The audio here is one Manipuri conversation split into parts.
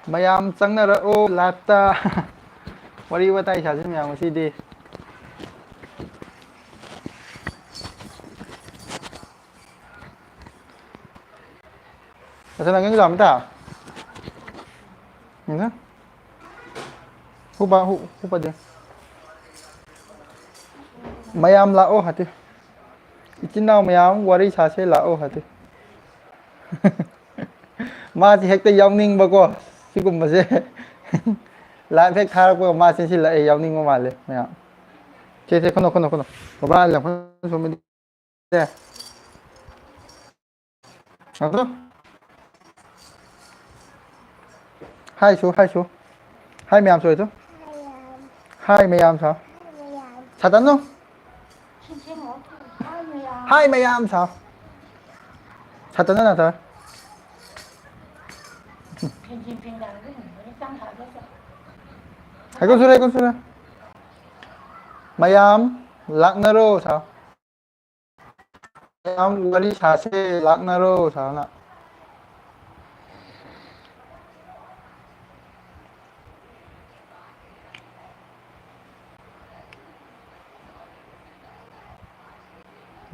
ꯃꯌꯥꯝ ꯆꯪꯅꯔꯛꯑꯣ ꯂꯥꯏꯞꯇ ꯋꯥꯔꯤ ꯋꯥꯇꯥꯏ ꯁꯥꯁꯤ ꯃꯌꯥꯝ ꯉꯁꯤꯗꯤ Asal nangin juga minta? Ini? Hupa dia. Mayam lao hati. Ichina mayam wari sase lao hati. Ma si hekta yawning ba ko sigumba se. La hek thar ko ma sin si la yawning ma le mayam. Che kono. Ba la kono so mi de. Ano? Hai chú. Hai mayam so itu. Hai mayam sao? Satan no? Hai mayam sao? Satan na ta. Hai con sura. Mayam laknaro sao? Mayam wali sase laknaro sao na?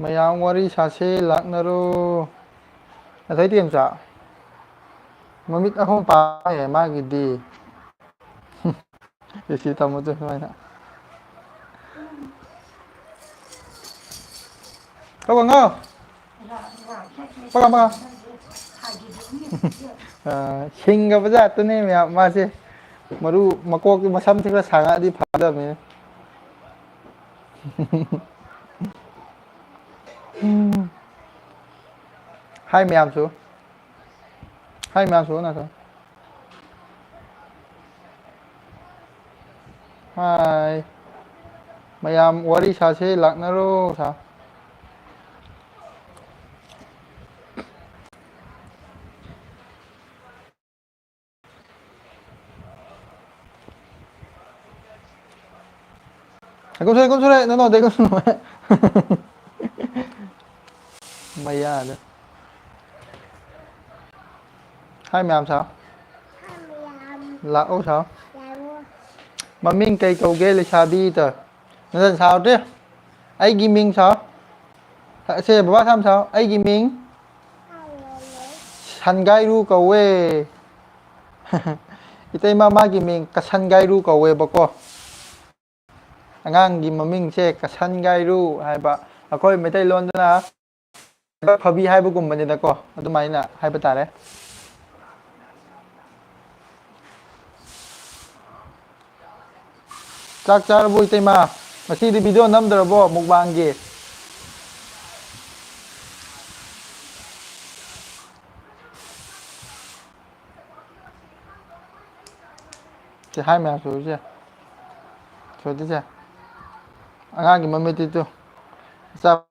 Mayam wari sase laknaro. Thấy tiền sao? Mà mít không pa ya ma gidi. Isi tamu tu mana? Kau bangau? Bangau. Sing apa saja tu ni masih maru makok masam sih sangat di pada ni. Hai mayam su. Hai mayam su na tu. Hai. Mayam wari sase laknaro sao? Con sure, no, de con sure. Maya đó. Hai mayam sao? Lão sao? Mà mình cây cầu ghê là sao đi tờ? Nó là sao chứ? Ai ghi mình sao? Xe bà tham sao? Ai ghi mình? San gai ru cầu quê. Itay mama ghi mình cả san gai ru cầu quê bà cô. Angang gi maming se kasan gairu haiba akoi metai lon na phabi haiba gum bani da ko adumai na haiba tare chak char bu itay ma masi di video nam darabo mukbang gi che hai ma so che so di che Angang gimamit itu sa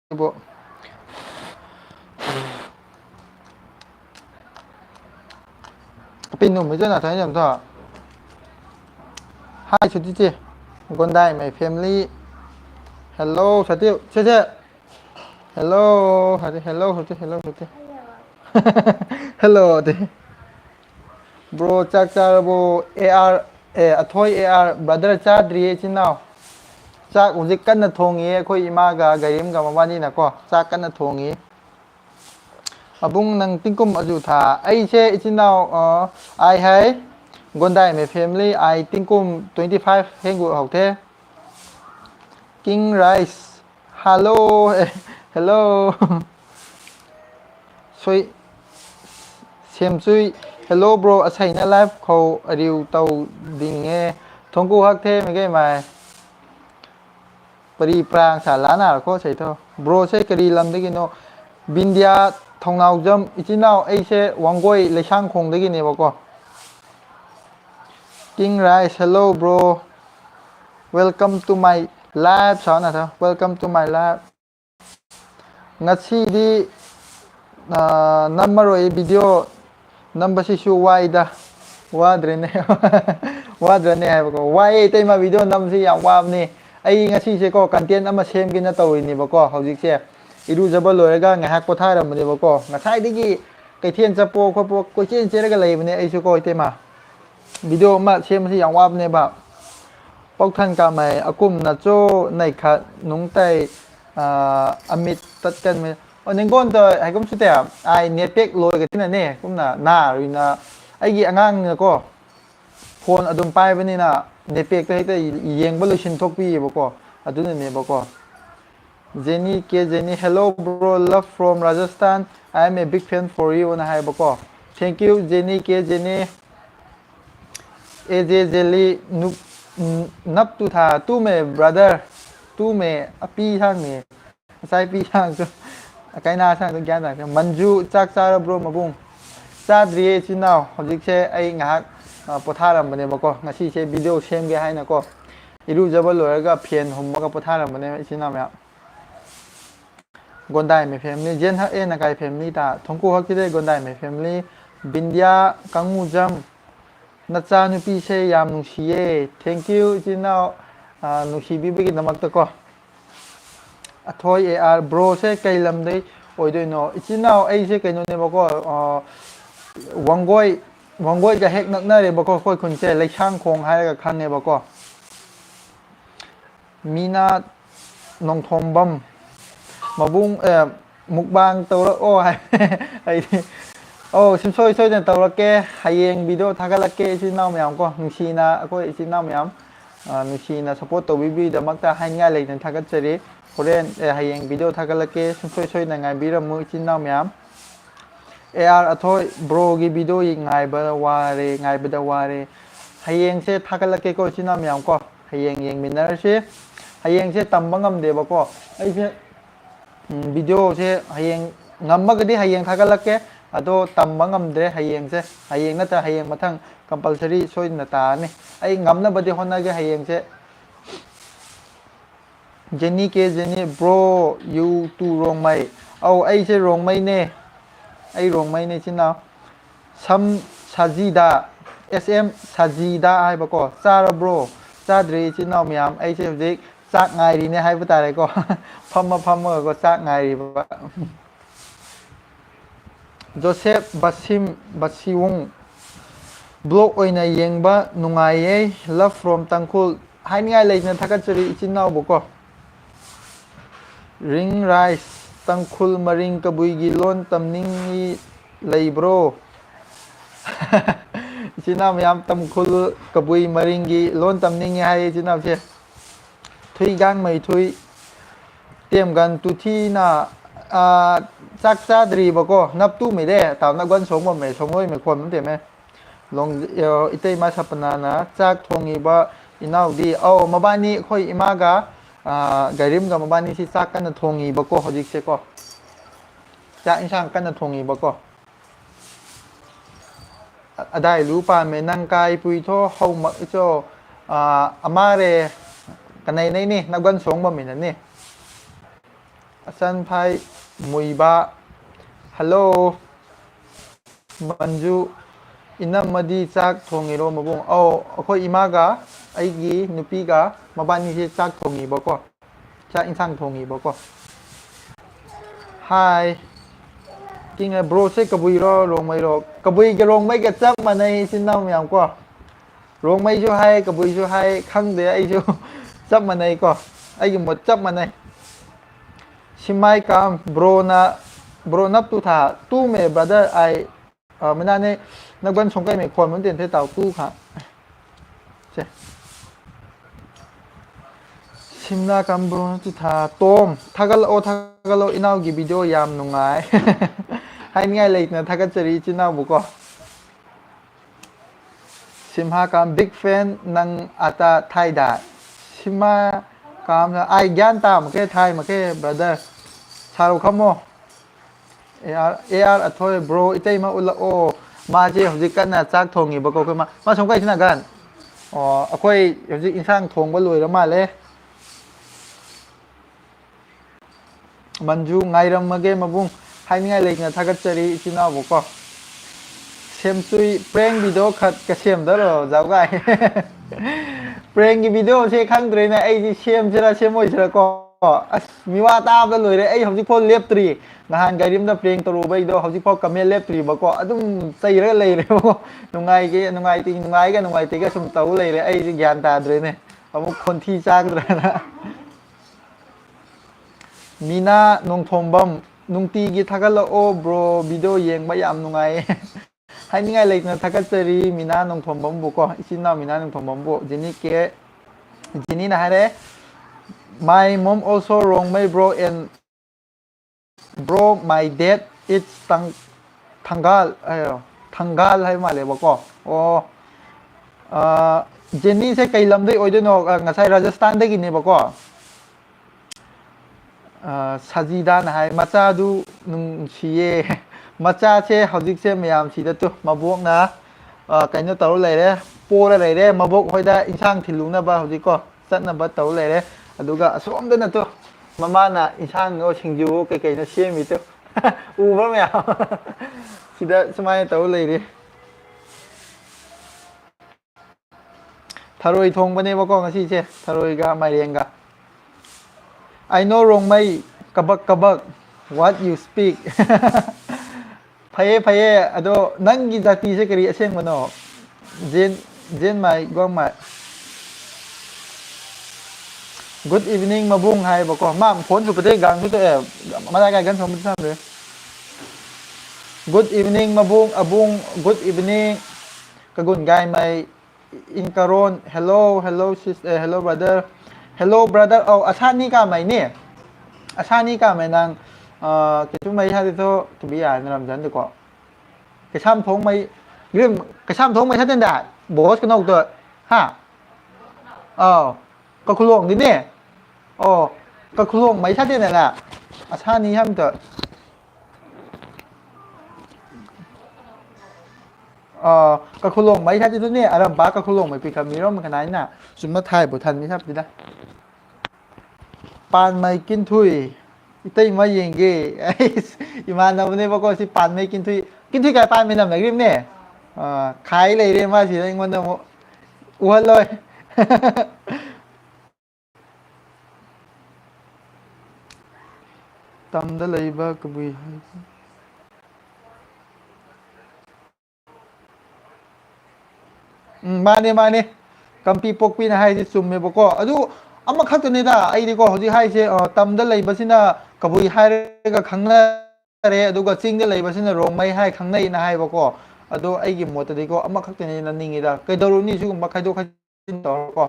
ibu pinum itu na thấy nhầm thôi hai chút chứ con đại my family hello sao tiêu che hello hello đi bro chắc chắn bro ar athoi ar brother cha drie chin nào Chak uzik kan na thongi khoi ima ga garim ga mawani na ko chak kan na thongi abung nang tingkum aju tha ai che ichinao ai hai gondai me family ai tingkum 25 hengu học thế king rice hello soi xem sui hello bro asai na live khâu riu tàu ding nghe thongku hak thế mấy cái mà Pari prang sa lana ko sai tho bro se kari lam de no bindia thongnau jam ichinao ai se wangoi lesang khong de ne ba ko king rice hello bro welcome to my live sao na tho welcome to my live ngasi di namaroi video number si su wai da wadre ne hai ba ko wai te ma video nam si yang wa ni ai ngasi se ko content ama sem gi na tawri ni ba ko hojik se iru jaba loiraga ngahak potharam ni ba ko ngasai digi เทียนจะโปโคโปโกเจนเจรกันเลยมันเนี่ยไอชูโกเตมาวิดีโอมาเชื่อมที่อย่างว่าเนี่ยแบบปกท่านกาไม่อากุมนาโจในขัดนุ่งไตอมิตตัดกันไหมอันนี้ก่อนตัวไอ้กุมสุดแต่ไอเนี่ยเป็กลอยกันที่นั่นเนี่ยกุมน่ะหน้าหรือน่ะไอ้กี่อ่างเนี่ยก็โคนอดุมไปไปนี่น่ะเนี่ยเป็กแต่แต่ยังบริชินทกปีบอกก็อดุเนี่ยบอกก็ Jenny K Jenny hello bro love from Rajasthan I am a big fan for you นะให้บอกก็ thank you Jenny K Jenny AJ Jelly นุนับตุธาตู้เม brother ตู้เมอปีช่างเมใส่ปีช่างก็ไกน่าช่างก็แก่ต่างมันจูจักซาร์บรมาบุงซาดรีชินาวเขาจิเชไอ้งาปทารำมันเนี่ยบอกก็งาชีเชวิดีโอเชมแกให้นะก็อีรูจะบอลเลยก็เพียนผมก็ปทารำมันเนี่ยชินาวเนี่ยกอนได้ไม่เฟมลี่เจนฮักเอ็นนักไอเฟมลี่ตาทงกูฮักที่ได้กอนได้ไม่เฟมลี่บินเดียกังมูจัมนัจจานุปีเชยามนุชีเย่ thank you จินเอานุชีบีบีกินน้ำมันตะก็อัทอยบรเชไกลำได้โอ้ยด้วยเนาะจินเอาไอเชไกโนเนี่ยบอกว่าวังก้อยจะเฮกนักหน้าเลยบอกว่าค่อยคนเจเลยช่างคงให้กับคันเนี่ยบอกว่ามีนาหนองทองบัมมาบุ้งมุกบางตัวละโอ้ไอ้โอ้ชิมช่วยเนี่ยตัวละแกให้ยังวิดีโอทักละแกชิมน้ำยำก็นุชีนะก็ชิมน้ำยำนุชีนะสปอร์ตตัวบีแต่มักจะให้ง่ายเลยเนี่ยทักเจริญคนเรียนให้ยังวิดีโอทักละแกชิมช่วยในงานบีรมือชิมน้ำยำอัทอยบรกีวิดีโอยังไงบัดวารีไงบัดวารีให้ยังเช่ทักละแกก็ชิมน้ำยำก็ให้ยังมินอะไรเช่ให้ยังเช่ตั้มบังกำเดียบก็ไอ้เช่วิดีโอเช่ให้ยังงำมากก็ดีให้ยังทักละแกอะโดตั้มบังกำเดียให้ยังเช่ให้ยังน่าจะให้ยังมาทั้ง compulsory ช่วยนาตาเนี่ยไอ้งำน่ะบัดเดี๋ยวคนนั้นก็ให้ยังเช่เจนนี่เกเจนนี่ bro you ตูโรงไม่เอาไอ้เช่โรงไม่เนี่ยไอ้โรงไม่เนี่ยชินเอาซัมซาจิดา SM ซาจิดาให้บอกก็ซาร์ bro ซาดรีชินเอามียามไอ้เช่เด็กซักไงดีเนี่ยให้พูดอะไรก็พัมมาก็ซักไงดีบ้างโจเซฟบัซิวงบล็อกโอ้ยในยังบ้านุ่งไงเอ้ love from ตังคุลให้ง่ายเลยนะถ้ากันจะรีชินเอาบอกก็ริงไรส์ตังคุลมาริงกบุยกิลอนตำนิ่งเลยบรชินเอามียามตังคุลกบุยมาริงกิลอนตำนิ่งให้ชินเอาเช่ทุยกังไม่ทุยเตรียมกันตุที่น่ะซักซาดรีบอกก็นับตู้ไม่ได้ตามนักวันสงฆ์ไม่สงฆ์เลยไม่ควรมันเต็มไหมลงอิตาลีมาสัปนานะซักทงอีบ่อินาวดีเอามาบ้านนี้ค่อยอิมากะการิมกับมาบ้านนี้ที่ซักกันทงอีบอกก็เขาจิกเสก็จะอินช่างกันทงอีบอกก็ได้รู้ป่ะไม่นั่งกายปุยโตเขามาเจ้าอามาเรกันในนี่นักวันสงฆ์บ่มีนั่นนี่สันไพมุยบะฮัลโหลบันจูอินามาดีจักทงอีโรมาบุงเอาค่อยอิมากะไอ้กีนุปีกะมาบ้านนี้ที่จักทงอีบอกก็จักอินซังทงอีบอกก็ Hi จริงไง bro ใช่กบุยรอลงไม่รอกบุยจะลงไม่กระจับมาในสินน้ำอย่างก็ลงไม่ช่วยให้กบุยช่วยให้ข้างเดียวไอ้ช่วยจับมาในก็ไอ้ยังหมดจับมาในชิมายกัมบรนับตุธาตู้เมย์ brother ไอไม่น่าเนี่ยนักบัญชงก็ไม่ควรมันเตียนเทต่าตู้ค่ะใช่ชิมนากัมบรนับตุธาโตมทักกะโลอินาวกีวิดีโอยามนุ่งไงให้ง่ายเลยนะทักกะจรีจินาวบุกก็ชิมฮากัม big fan นังอัตาไทยได้ชิมากามไอแกนตามมาแค่ไทยมาแค่ brother ชาลุคำโมอัทอย bro อิตาลีมาอุลโอมาเจ้าจิกันนะจักทงอีบอกก็มาชมกันที่นั่นกันอ๋อค่อยอย่างที่อินช่างทงก็รวยแล้วมาเลยมันจูไงรำมาเกมาบุ้งให้ง่ายเลยนะถ้าก็จะรีชินาบอกก็เชมซุยเพลงวิดีโอขัดกระเชมได้หรอเจ้าไก่เพลงวิดีโอเช็คข้างตัวนะไอ้ที่เชมจะละเชมโอยจะละก็ มีว่าตามแล้วเลยไอ้เขาที่พ่นเล็บตรีงานไกริมตะเพลงตรูไปดูเขาที่พ่อกำเนิดเล็บตรีบอกว่าตุ้มใส่เรื่องเลยเลยว่านุ่งไงกี้นุ่งไงตีนุ่งไงก็นุ่งไงตีก็สมเต้าเลยไอ้ยานตาเลยเนี่ยเขาคนที่จ้างเลยนะมีหน้านงทมบอมนุ่งตีกีทักกันแล้วโอ้บรวิดีโอยังไม่ยามนุ่งไงให้นี่ไงเลยนะทักกันเจอรีมีหน้านงทมบอมบุกก็อีชินน้ามีหน้านงทมบอมบุกเจนี่เก๋เจนี่นะฮะเด้ My mom also wrong my bro and bro my dad it's Tangal Tangal ให้มาเลยบอกก็โอ้เจนนี่ใช่ไกลลำได้โอ้ยด้วยเนาะงั้นใช่ราชสถานได้กินเนี่ยบอกก็사지다 나이 마짜도 눈치에 마짜체 허직체 매암 시다도 마복나 cái tàu này đấy po này đấy mà bốc hồi đã insang thì lúc nào ba hồi có sẵn là bắt tàu này đấy aduga xuống đến là tôi mà na insang nó chỉnh du cái nó xem mi tôi u vào mèo chỉ đã xem ai tàu này đi thารthong bên này bao con cái gì chứ thารga mai riêng ga I know wrong mai kabak what you speak paye ado nangi jati se kari aseng mano jen mai gong mai good evening mabung hai bako mam phone su pate gang su te mala ga gan som sam de good evening mabung abung good evening kagun gai mai in karon hello sister hello brother oh asani ka mai ni asani ka mai nang cái chúng mày hay thôi tụi bây giờ làm dẫn được có cái xăm thống mày riêng cái xăm thống mày hết tên đại bố cái nông tuổi ha có khung luồng đi nè có khung luồng mấy sát tên này nè asani ham tuổi có khung luồng mấy sát tên nè à làm bá có khung luồng mày bị cầm mì rong cái này nè chúng nó thay bộ thần mới sắp đi đó pan mày kinh thui tay màยิงกี่อีมานาวันนี้บอกว่าสิปั่นไม่กินทุยไก่ปั่นไม่นำไหนริมเนี่ยขายเลยเรียกว่าสิได้เงินเนาะอ้วนเลยตำได้เลยบ้ากระบุยมาเนี่ยกัมปีปกปีนะให้ที่ซุ่มเนี่ยบอกว่าดู아마 각도니다 아이디고 어디 하이세 땀들 레이버시나 가부이 하이가 강나래 누가 찡들 레이버시나 롱마이 하이 강나이나 하이버고 아도 아이기 못되고 아마 각도니다 닝이다 그대로니 지금 막 가도 가진 더고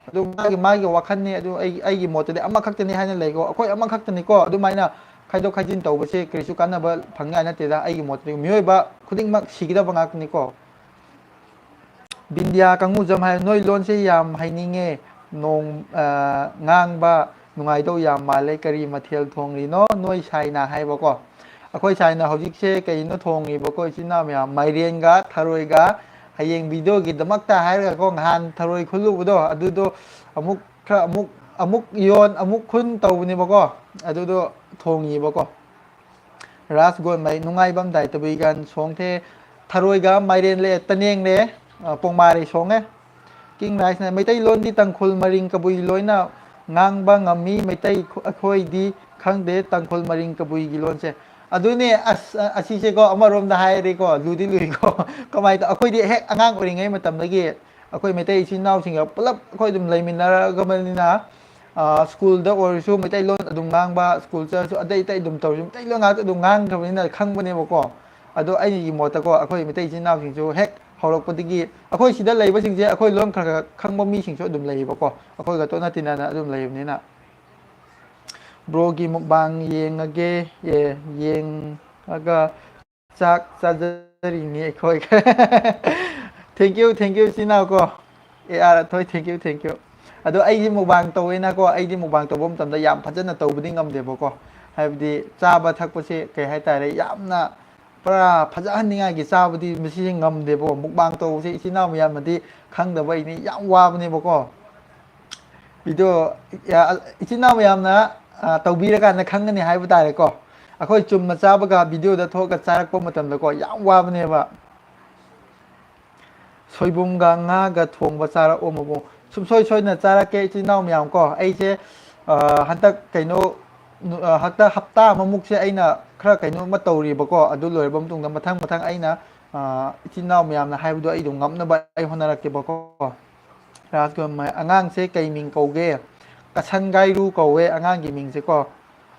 아도 마기 와칸니 아도 아이기 못되데 아마 각도니 하는 레고 거의 아마 각도니고 아도 마이나 가도 가진 더버시 그리스 간나버 방가나 때다 아이기 못되고 미워봐 쿠딩 막 시기다 방학니고 빈디아 강무점 하이 노이 론세 얌 하이닝에 nông ngang ba nungai do yam male kari mathel thong ri no noi chaina hai bako akhoi chaina hojik se kai no thong ri bako china mya mairien ga tharoi ga hayeng video gi damak ta hai ga ko han tharoi khulu do adu do amuk yon amuk khun taw ni bako adu do thong ri bako ras gon mai nungai bam dai tabi gan song the tharoi ga mairien le taneng le pong mari song e King Rice na may tay lon di tangkol maring kabuy loy na ngang ba ngami may tay akoy di khang de tangkol maring kabuy gilon se adu ne asi se ko amarom na hai re ko ludi lui ko kamay to akoy di hek angang ori ngai matam lagi akoy may tay sin naw singa pulap akoy dum lay minara gaman na school da or su may tay lon adum ngang ba school sa so aday tay dum taw tay lon nga adum ngang kabin na khang ba ne mo ko adu ai ni mo ta ko akoy may tay sin naw sing su hek hawrokpatigi akhoi sida leiba singje akhoi lon khara khangba mi singso adum leiba ko akhoi ga to na tinana adum leib ni na bro gi mukbang yengage yeng aga chak chajari ni akhoi thank you sina ko thoi thank you ado ai gi mukbang to na ko ai gi mukbang to bom tam da yam phajana to budi ngam de ko haibdi chaba thakpa se kai hai ta re yamna para 파자한닝하게 싸우디 미시ing ngam데보 mukbang to si isinao miyamadi khangdaba ini yam wabne boko video ya isinao miyamna tawbiraga na khangani haibu tare ko akhoi chumna chabaga video da thoka charakpa matamda ko yam wabne ba soibumga nga ga thongba chara omobo sumsoi soina charake isinao miyam ko aise ꯍꯟꯗꯛ ꯀꯩꯅꯣ ꯍꯞꯇꯥ ꯑꯃꯃꯨꯛꯁꯦ ꯑꯩꯅ ꯈꯔ ꯀꯩꯅꯣ ꯑꯃ ꯇꯧꯔꯤꯕꯀꯣ ꯑꯗꯨ ꯂꯣꯏꯔꯕ ꯃꯇꯨꯡꯗ ꯃꯊꯪ ꯑꯩꯅ ꯏꯆꯤꯟ ꯏꯅꯥꯎ ꯃꯌꯥꯝꯅ ꯍꯥꯏꯕꯗꯣ ꯑꯩꯗꯣ ꯉꯝꯅꯕ ꯑꯩ ꯍꯣꯠꯅꯔꯛꯀꯦꯕꯀꯣ ꯔꯥꯖꯀꯨꯃꯥꯔ ꯑꯉꯥꯡꯁꯦ ꯀꯩ ꯃꯤꯡ ꯀꯧꯒꯦ ꯀꯁꯟ ꯒꯥꯏꯔꯨ ꯀꯧꯋꯦ ꯑꯉꯥꯡꯒꯤ ꯃꯤꯡꯁꯦꯀꯣ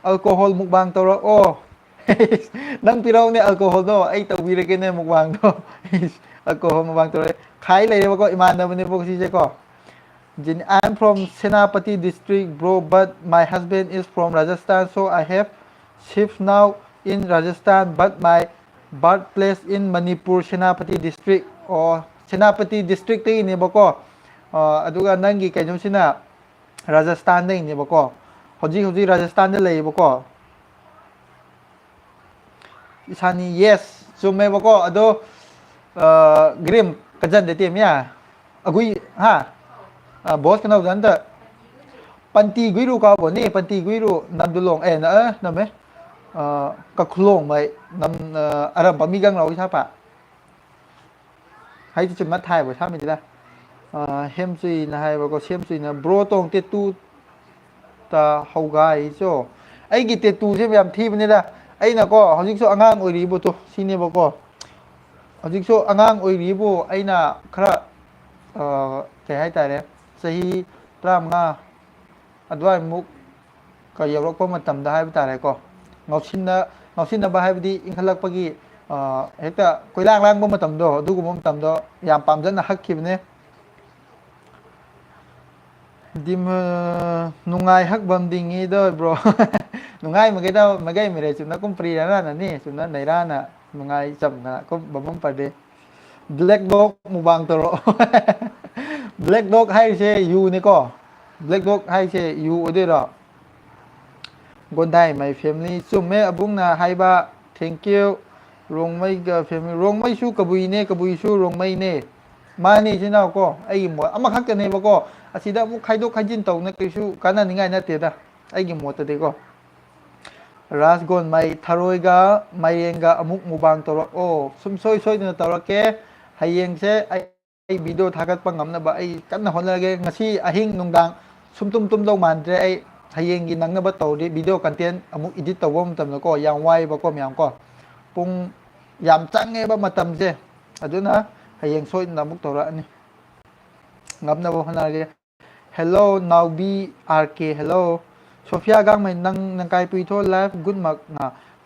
ꯑꯜꯀꯣꯍꯣꯜ ꯃꯨꯛꯕꯥꯡ ꯇꯧꯔꯛꯑꯣ ꯅꯪ ꯄꯤꯔꯛꯎꯅꯦ ꯑꯜꯀꯣꯍꯣꯜꯗꯣ ꯑꯩ ꯇꯧꯕꯤꯔꯒꯦꯅꯦ ꯃꯨꯛꯕꯥꯡꯗꯣ ꯑꯜꯀꯣꯍꯣꯜ ꯃꯨꯛꯕꯥꯡ ꯇꯧꯔꯛꯑꯦ ꯈꯥꯏ ꯂꯩꯔꯦꯕꯀꯣ ꯏꯃꯥꯟꯅꯕꯅꯦꯕꯀꯣ ꯁꯤꯁꯦꯀꯣ I am from Senapati district, bro, but my husband is from Rajasthan, so I have shift now in Rajasthan, but my birthplace in Manipur, Senapati district, or Senapati district ꯇꯒꯤꯅꯦꯕꯀꯣ ꯑꯗꯨꯒ ꯅꯪꯒꯤ ꯀꯩꯅꯣꯁꯤꯅ ꯔꯥꯖꯁꯊꯥꯟꯗꯒꯤꯅꯦꯕꯀꯣ ꯍꯧꯖꯤꯛ ꯔꯥꯖꯁꯊꯥꯟꯗ ꯂꯩꯌꯦꯕꯀꯣ ꯏꯁꯥꯅꯤ ꯌꯦꯁ ꯆꯨꯝꯃꯦꯕꯀꯣ ꯑꯗꯣ ꯒ꯭ꯔꯤꯝ ꯀꯖꯟꯗ ꯇꯦꯝꯌꯥ ꯑꯒꯨꯏ ꯍꯥ ꯕꯣꯁ ꯀꯩꯅꯣꯗ ꯄꯟꯇꯤ ꯒꯨꯏꯔꯨ ꯀꯥꯎꯕꯅꯤ ꯄꯟꯇꯤ ꯒꯨꯏꯔꯨ ꯅꯝꯗꯨꯂꯣꯡ ꯅꯝꯃꯦ ꯀꯈꯨꯂꯣꯡ ꯃꯩ ꯅꯝ ꯑꯔꯝꯕ ꯃꯤꯒꯪ ꯂꯥꯎꯏ ꯁꯥꯄ ꯍꯥꯏꯗꯤ ꯆꯨꯝꯃ ꯊꯥꯏꯕ ꯁꯥꯃꯤꯁꯤꯗ ꯍꯦꯝꯆꯨꯏꯅ ꯍꯥꯏꯌꯦꯕꯀꯣ ꯁꯦꯝꯆꯨꯏꯅ ꯕ꯭ꯔꯣ ꯇꯣꯡ ꯇꯦꯇꯨ ꯇ ꯍꯧꯒꯥꯏꯆꯣ ꯑꯩꯒꯤ ꯇꯦꯇꯨꯁꯦ ꯌꯥꯝ ꯊꯤꯕꯅꯤꯗ ꯑꯩꯅꯀꯣ ꯍꯧꯖꯤꯛꯁꯨ ꯑꯉꯥꯡ ꯑꯣꯏꯔꯤꯕꯇꯣ ꯁꯤꯅꯦꯕꯀꯣ ꯍꯧꯖꯤꯛꯁꯨ ꯑꯉꯥꯡ ꯑꯣꯏꯔꯤꯕꯨ ꯑꯩꯅ ꯈꯔ ꯀꯩ ꯍꯥꯏꯇꯥꯔꯦ ꯆꯍꯤ 15 ꯑꯗꯨꯋꯥꯏꯃꯨꯛ ꯌꯧꯔꯛꯄ ꯃꯇꯝꯗ ꯍꯥꯏꯕ ꯇꯥꯔꯦꯀꯣ ꯉꯥꯎꯁꯤꯟꯅꯕ ꯍꯥꯏꯕꯗꯤ ꯏꯟꯈꯠꯂꯛꯄꯒꯤ ꯍꯦꯛꯇ ꯀꯣꯏꯂꯥꯡ ꯂꯥꯡꯕ ꯃꯇꯝꯗꯣ ꯑꯗꯨꯒꯨꯝꯕ ꯃꯇꯝꯗꯣ ꯌꯥꯝ ꯄꯥꯝꯖꯅ ꯍꯛꯈꯤꯕꯅꯦ ꯅꯨꯡꯉꯥꯏ ꯍꯛꯐꯝꯗꯤꯉꯤꯗ ꯑꯣꯏꯕ꯭ꯔꯣ ꯅꯨꯡꯉꯥꯏ ꯃꯒꯩ ꯃꯔꯩ ꯆꯨꯝꯅ ꯀꯨꯝ ꯄ꯭ꯔꯤꯔꯅꯥꯅꯅꯤ ꯆꯨꯝꯅ ꯅꯩꯔꯥꯅ ꯅꯨꯡꯉꯥꯏ ꯆꯝꯅ ꯀꯨꯝ ꯃꯐꯝ ꯐꯗꯦ ꯕ꯭ꯂꯦꯛ ꯗꯣꯛ ꯃꯨꯕꯥꯡ ꯇꯧꯔꯛꯑꯣ ꯕ꯭ꯂꯦꯛ ꯗꯣꯛ ꯍꯥꯏꯔꯤꯁꯦ ꯌꯨꯅꯤꯀꯣ ꯕ꯭ꯂꯦꯛ ꯗꯣꯛ ꯍꯥꯏꯁꯦ ꯌꯨ ꯑꯣꯏꯗꯣꯏꯔꯣ ꯒꯣꯗꯥꯏ ꯃꯥꯏ ꯐꯦꯃꯤꯂꯤ ꯆꯨꯝꯃꯦ ꯑꯕꯨꯡꯅ ꯍꯥꯏꯕ ꯊꯦꯡꯀ꯭ꯌꯨ ꯔꯣꯡꯃꯩꯒ ꯐꯦꯃꯤꯂꯤ ꯔꯣꯡꯃꯩꯁꯨ ꯀꯕꯨꯏꯅꯦ ꯀꯕꯨꯏꯁꯨ ꯔꯣꯡꯃꯩꯅꯦ ꯃꯥꯅꯤ ꯏꯆꯤꯟ ꯏꯅꯥꯎꯀꯣ ꯑꯩꯒꯤ ꯃꯣꯠ ꯑꯃꯈꯛꯇꯅꯦꯕꯀꯣ ꯑꯁꯤꯗ ꯑꯃꯨꯛ ꯈꯥꯏꯗꯣꯛ ꯈꯥꯏꯖꯤꯟ ꯇꯧꯅ ꯀꯩꯁꯨ ꯀꯥꯟꯅꯅꯤꯡꯉꯥꯏ ꯅꯠꯇꯦꯗ ꯑꯩꯒꯤ ꯃꯣꯠꯇꯗꯤꯀꯣ ꯔꯥꯖꯒꯣꯟ ꯃꯩ ꯊꯔꯣꯏꯒ ꯃꯥꯏꯔꯦꯟꯒ ꯑꯃꯨꯛ ꯃꯨꯕꯥꯡ ꯇꯧꯔꯛꯑꯣ ꯁꯨꯡꯁꯣꯏ ꯁꯣꯏꯗꯅ ꯇꯧꯔꯛꯀꯦ ꯍꯌꯦꯡꯁꯦ ꯑꯩ ꯚꯤꯗꯤꯑꯣ ꯊꯥꯒꯠꯄ ꯉꯝꯅꯕ ꯑꯩ ꯀꯟꯅ ꯍꯣꯠꯅꯔꯒꯦ ꯉꯁꯤ ꯑꯍꯤꯡ ꯅꯨꯡꯗꯥꯡ ꯇꯨꯝꯗꯧ ꯃꯥꯟꯗ꯭ꯔꯦ ꯑꯩ ꯍꯌꯦꯡꯒꯤ ꯅꯪꯅꯕ ꯇꯧꯔꯤ ꯚꯤꯗꯤꯑꯣ ꯀꯟꯇꯦꯟ ꯑꯃꯨꯛ ꯏꯗꯤꯠ ꯇꯧꯕ ꯃꯇꯝꯗꯀꯣ ꯌꯥꯝ ꯋꯥꯏꯑꯦꯕꯀꯣ ꯃꯌꯥꯝ ꯀꯣ ꯄꯨꯡ ꯌꯥꯝ ꯆꯪꯉꯦꯕ ꯃꯇꯝꯁꯦ ꯑꯗꯨꯅ ꯍꯌꯦꯡ ꯁꯣꯏꯗꯅ ꯑꯃꯨꯛ ꯇꯧꯔꯛꯑꯅꯤ ꯉꯝꯅꯕ ꯍꯣꯠꯅꯔꯒꯦ ꯍꯦꯜꯂꯣ ꯅꯥꯎꯕꯤ ꯑꯥꯔ ꯀꯦ ꯍꯦꯜꯂꯣ ꯁꯣꯐꯤꯌꯥ ꯒꯥꯡꯃꯩ ꯅꯪ ꯀꯥꯏ ꯄꯨꯏꯊꯣ ꯂꯥꯏꯐ ꯒꯨꯗ ꯃꯛ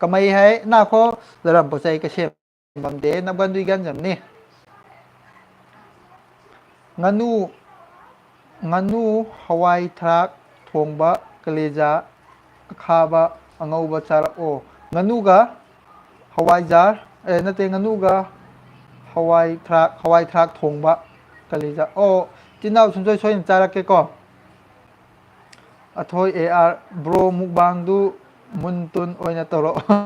ꯀꯃꯩ ꯍꯥꯏ ꯅꯥꯈꯣ ꯂꯩꯔꯝꯕ ꯆꯩ ꯀꯩꯁꯦꯝꯃꯝꯗꯦ ꯅꯝꯒꯟꯗꯨꯏ ꯒꯟꯖꯝꯅꯤ ꯉꯥꯅꯨ ꯍꯋꯥꯏ ꯊꯔꯥꯛ ꯊꯣꯡꯕ ꯀꯂꯦꯖꯥ ꯑꯈꯥꯕ ꯑꯉꯧꯕ ꯆꯥꯔꯛꯑꯣ ꯉꯥꯅꯨꯒ ꯍꯋꯥꯏꯖꯥꯔ ꯅꯠꯇꯦ ꯉꯥꯅꯨꯒ ꯍꯋꯥꯏ ꯊꯔꯥꯛ ꯊꯣꯡꯕ ꯀꯂꯤꯖꯥ ꯑꯣ ꯏꯆꯤꯟ ꯏꯅꯥꯎ ꯁꯨꯡꯁꯣꯏ ꯁꯣꯏꯗꯅ ꯆꯥꯔꯛꯀꯦꯀꯣ ꯑꯊꯣꯏ ꯑꯦ ꯑꯥꯔ ꯕ꯭ꯔꯣ ꯃꯨꯛꯕꯥꯡꯗꯨ ꯃꯨꯟ ꯇꯨꯟ ꯑꯣꯏꯅ ꯇꯧꯔꯛꯑꯣ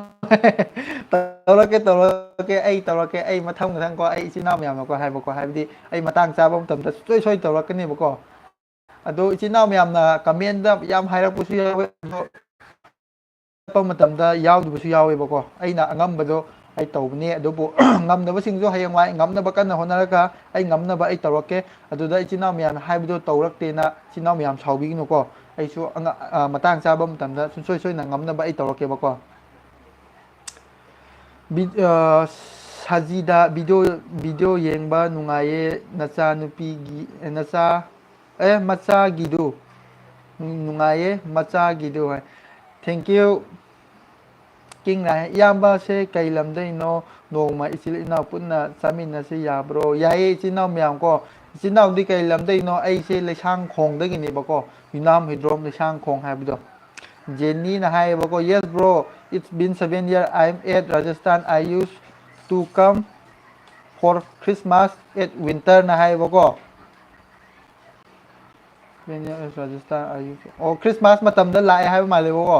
ꯇꯧꯔꯛꯀꯦ ꯑꯩ ꯃꯊꯪꯀꯣ ꯑꯩ ꯏꯆꯤꯟ ꯏꯅꯥꯎ ꯃꯌꯥꯝꯅꯀꯣ ꯍꯥꯏꯕꯀꯣ ꯍꯥꯏꯕꯗꯤ ꯑꯩ ꯃꯇꯥꯡ ꯆꯥꯕ ꯃꯇꯝꯗ ꯁꯨꯡꯁꯣꯏ ꯇꯧꯔꯛꯀꯅꯦꯕꯀꯣ ꯑꯗꯣ ꯏꯆꯤꯟ ꯏꯅꯥꯎ ꯃꯌꯥꯝꯅ ꯀꯃꯦꯟꯗ ꯌꯥꯝ ꯍꯥꯏꯔꯛꯄꯁꯨ ꯌꯥꯎꯋꯦ ꯑꯗꯣ ꯆꯠꯄ ꯃꯇꯝꯗ ꯌꯥꯎꯗꯕꯁꯨ ꯌꯥꯎꯋꯦꯕꯀꯣ ꯑꯩꯅ ꯑꯉꯝꯕꯗꯣ ꯑꯩ ꯇꯧꯕꯅꯤ ꯑꯗꯨꯕꯨ ꯉꯝꯗꯕꯁꯤꯡꯁꯨ ꯍꯌꯦꯡꯋꯥꯏ ꯉꯝꯅꯕ ꯀꯟꯅ ꯍꯣꯠꯅꯔꯒ ꯑꯩ ꯉꯝꯅꯕ ꯑꯩ ꯇꯧꯔꯛꯀꯦ ꯑꯗꯨꯗ ꯏꯆꯤꯟ ꯏꯅꯥꯎ ꯃꯌꯥꯝꯅ ꯍꯥꯏꯕꯗꯣ ꯇꯧꯔꯛꯇꯦꯅ ꯏꯆꯤꯟ ꯏꯅꯥꯎ ꯃꯌꯥꯝ ꯁꯥꯎꯕꯤꯒꯅꯨꯀꯣ ꯑꯩꯁꯨ ꯃꯇꯥꯡ ꯆꯥꯕ ꯃꯇꯝꯗ ꯁꯨꯡꯁꯣꯏ ꯁꯣꯏꯗꯅ ꯉꯝꯅꯕ ꯑꯩ ꯇꯧꯔꯛꯀꯦꯕꯀꯣ ꯁꯖꯤꯗ ꯚꯤꯗꯤꯑꯣ ꯌꯦꯡꯕ ꯅꯨꯡꯉꯥꯏꯌꯦ ꯃꯆꯥꯒꯤꯗꯨ ꯅꯨꯡꯉꯥꯏꯌꯦ ꯃꯆꯥꯒꯤꯗꯨ ꯍꯥꯏ ꯊꯦꯡꯀ꯭ꯌꯨ ꯏꯌꯥꯝꯕꯁꯦ ꯀꯩ ꯂꯝꯗꯩꯅꯣ ꯅꯣꯡꯃ ꯏꯆꯤꯜ ꯏꯅꯥꯎ ꯄꯨꯟꯅ ꯆꯥꯃꯤꯟꯅꯁꯤ ꯌꯥꯕ꯭ꯔꯣ ꯌꯥꯏꯌꯦ ꯏꯆꯤꯟ ꯏꯅꯥꯎ ꯃꯌꯥꯝ ꯀꯣ ꯏꯆꯤꯟ ꯏꯅꯥꯎꯗꯤ ꯀꯩ ꯂꯝꯗꯅꯣ ꯑꯩꯁꯦ ꯂꯩꯁꯥꯡꯈꯣꯡꯗꯒꯤꯅꯦꯕꯀꯣ ꯌꯨꯝꯅꯥꯝ ꯍꯨꯏꯗ꯭ꯔꯣꯝ ꯂꯩꯁꯥꯡꯈꯣꯡ ꯍꯥꯏꯕꯗꯣ ꯖꯦꯅꯤꯅ ꯍꯥꯏꯌꯦꯕꯀꯣ yes bro it's been 7 years I am at Rajasthan I used to come for Christmas at winterꯅ ꯍꯥꯏꯌꯦꯕꯀꯣ ꯔꯥꯖꯁꯊꯥꯟ ꯑꯣ ꯈ꯭ꯔꯤꯁꯃꯥꯁ ꯃꯇꯝꯗ ꯂꯥꯛꯑꯦ ꯍꯥꯏꯕ ꯃꯥꯜꯂꯦꯕꯀꯣ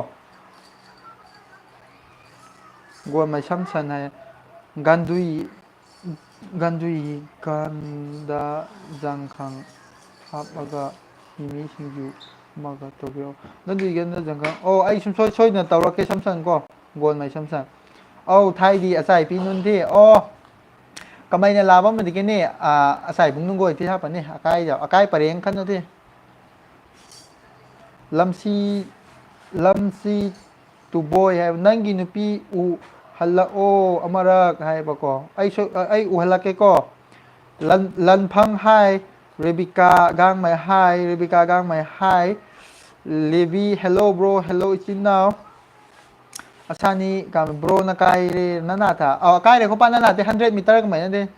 ꯒꯣꯜꯃꯩ ꯁꯝ ꯁꯟ ꯍꯥꯏ ꯒꯟꯗꯨꯏꯀꯥꯟꯗ ꯖꯥꯡꯈꯪ ꯍꯥꯞꯄꯒ ꯃꯤꯃꯤ ꯁꯤꯡꯖꯨ ꯑꯃꯒ ꯇꯧꯕꯤꯔꯛꯑꯣ ꯒꯟꯗꯨꯏꯀꯥꯟꯗ ꯖꯥꯡꯈꯪ ꯑꯣ ꯑꯩ ꯁꯨꯡꯁꯣꯏ ꯁꯣꯏꯗꯅ ꯇꯧꯔꯛꯀꯦ ꯁꯝ ꯁꯟ ꯀꯣ ꯒꯣꯜꯃꯩ ꯁꯝ ꯁꯟ ꯑꯧ ꯊꯥꯏꯗꯤ ꯑꯆꯥꯏ ꯄꯤꯅꯨꯟꯗꯤ ꯑꯣ ꯀꯃꯥꯏꯅ ꯂꯥꯕ ꯑꯃꯗꯒꯤꯅꯤ ꯑꯁꯥꯏꯕꯨꯡ ꯅꯨꯡꯒꯣꯏꯇꯤ ꯍꯥꯞꯄꯅꯤ ꯑꯀꯥꯏ ꯄꯔꯦꯡ ꯈꯟꯅꯗꯦ ꯂꯝꯁꯤ ꯂꯝꯁꯤ ꯇꯨꯕꯣꯏ ꯍꯥꯏꯕ ꯅꯪꯒꯤ ꯅꯨꯄꯤ ꯎꯍꯜꯂꯛꯑꯣ ꯑꯃꯔꯛ ꯍꯥꯏꯕꯀꯣ ꯑꯩ ꯎꯍꯜꯂꯛꯀꯦꯀꯣ ꯂꯟꯐꯪ ꯍꯥꯏ ꯔꯦꯕꯤꯀꯥ ꯒꯥꯡꯃꯩ ꯍꯥꯏ ꯔꯦꯕꯤꯀꯥ ꯒꯥꯡꯃꯩ ꯍꯥꯏ ꯂꯦꯕꯤ ꯍꯦꯜꯂꯣ ꯕ꯭ꯔꯣ ꯍꯦꯜꯂꯣ ꯏꯆꯤꯟ ꯏꯅꯥꯎ ꯑꯁꯥꯅꯤ ꯕ꯭ꯔꯣꯅ ꯀꯥꯏꯔꯦ ꯅꯅꯥꯊ ꯀꯥꯏꯔꯦ ꯈꯣꯄ ꯅꯅꯥꯊꯦ 100 metre ꯀꯃꯥꯏꯅꯗꯦ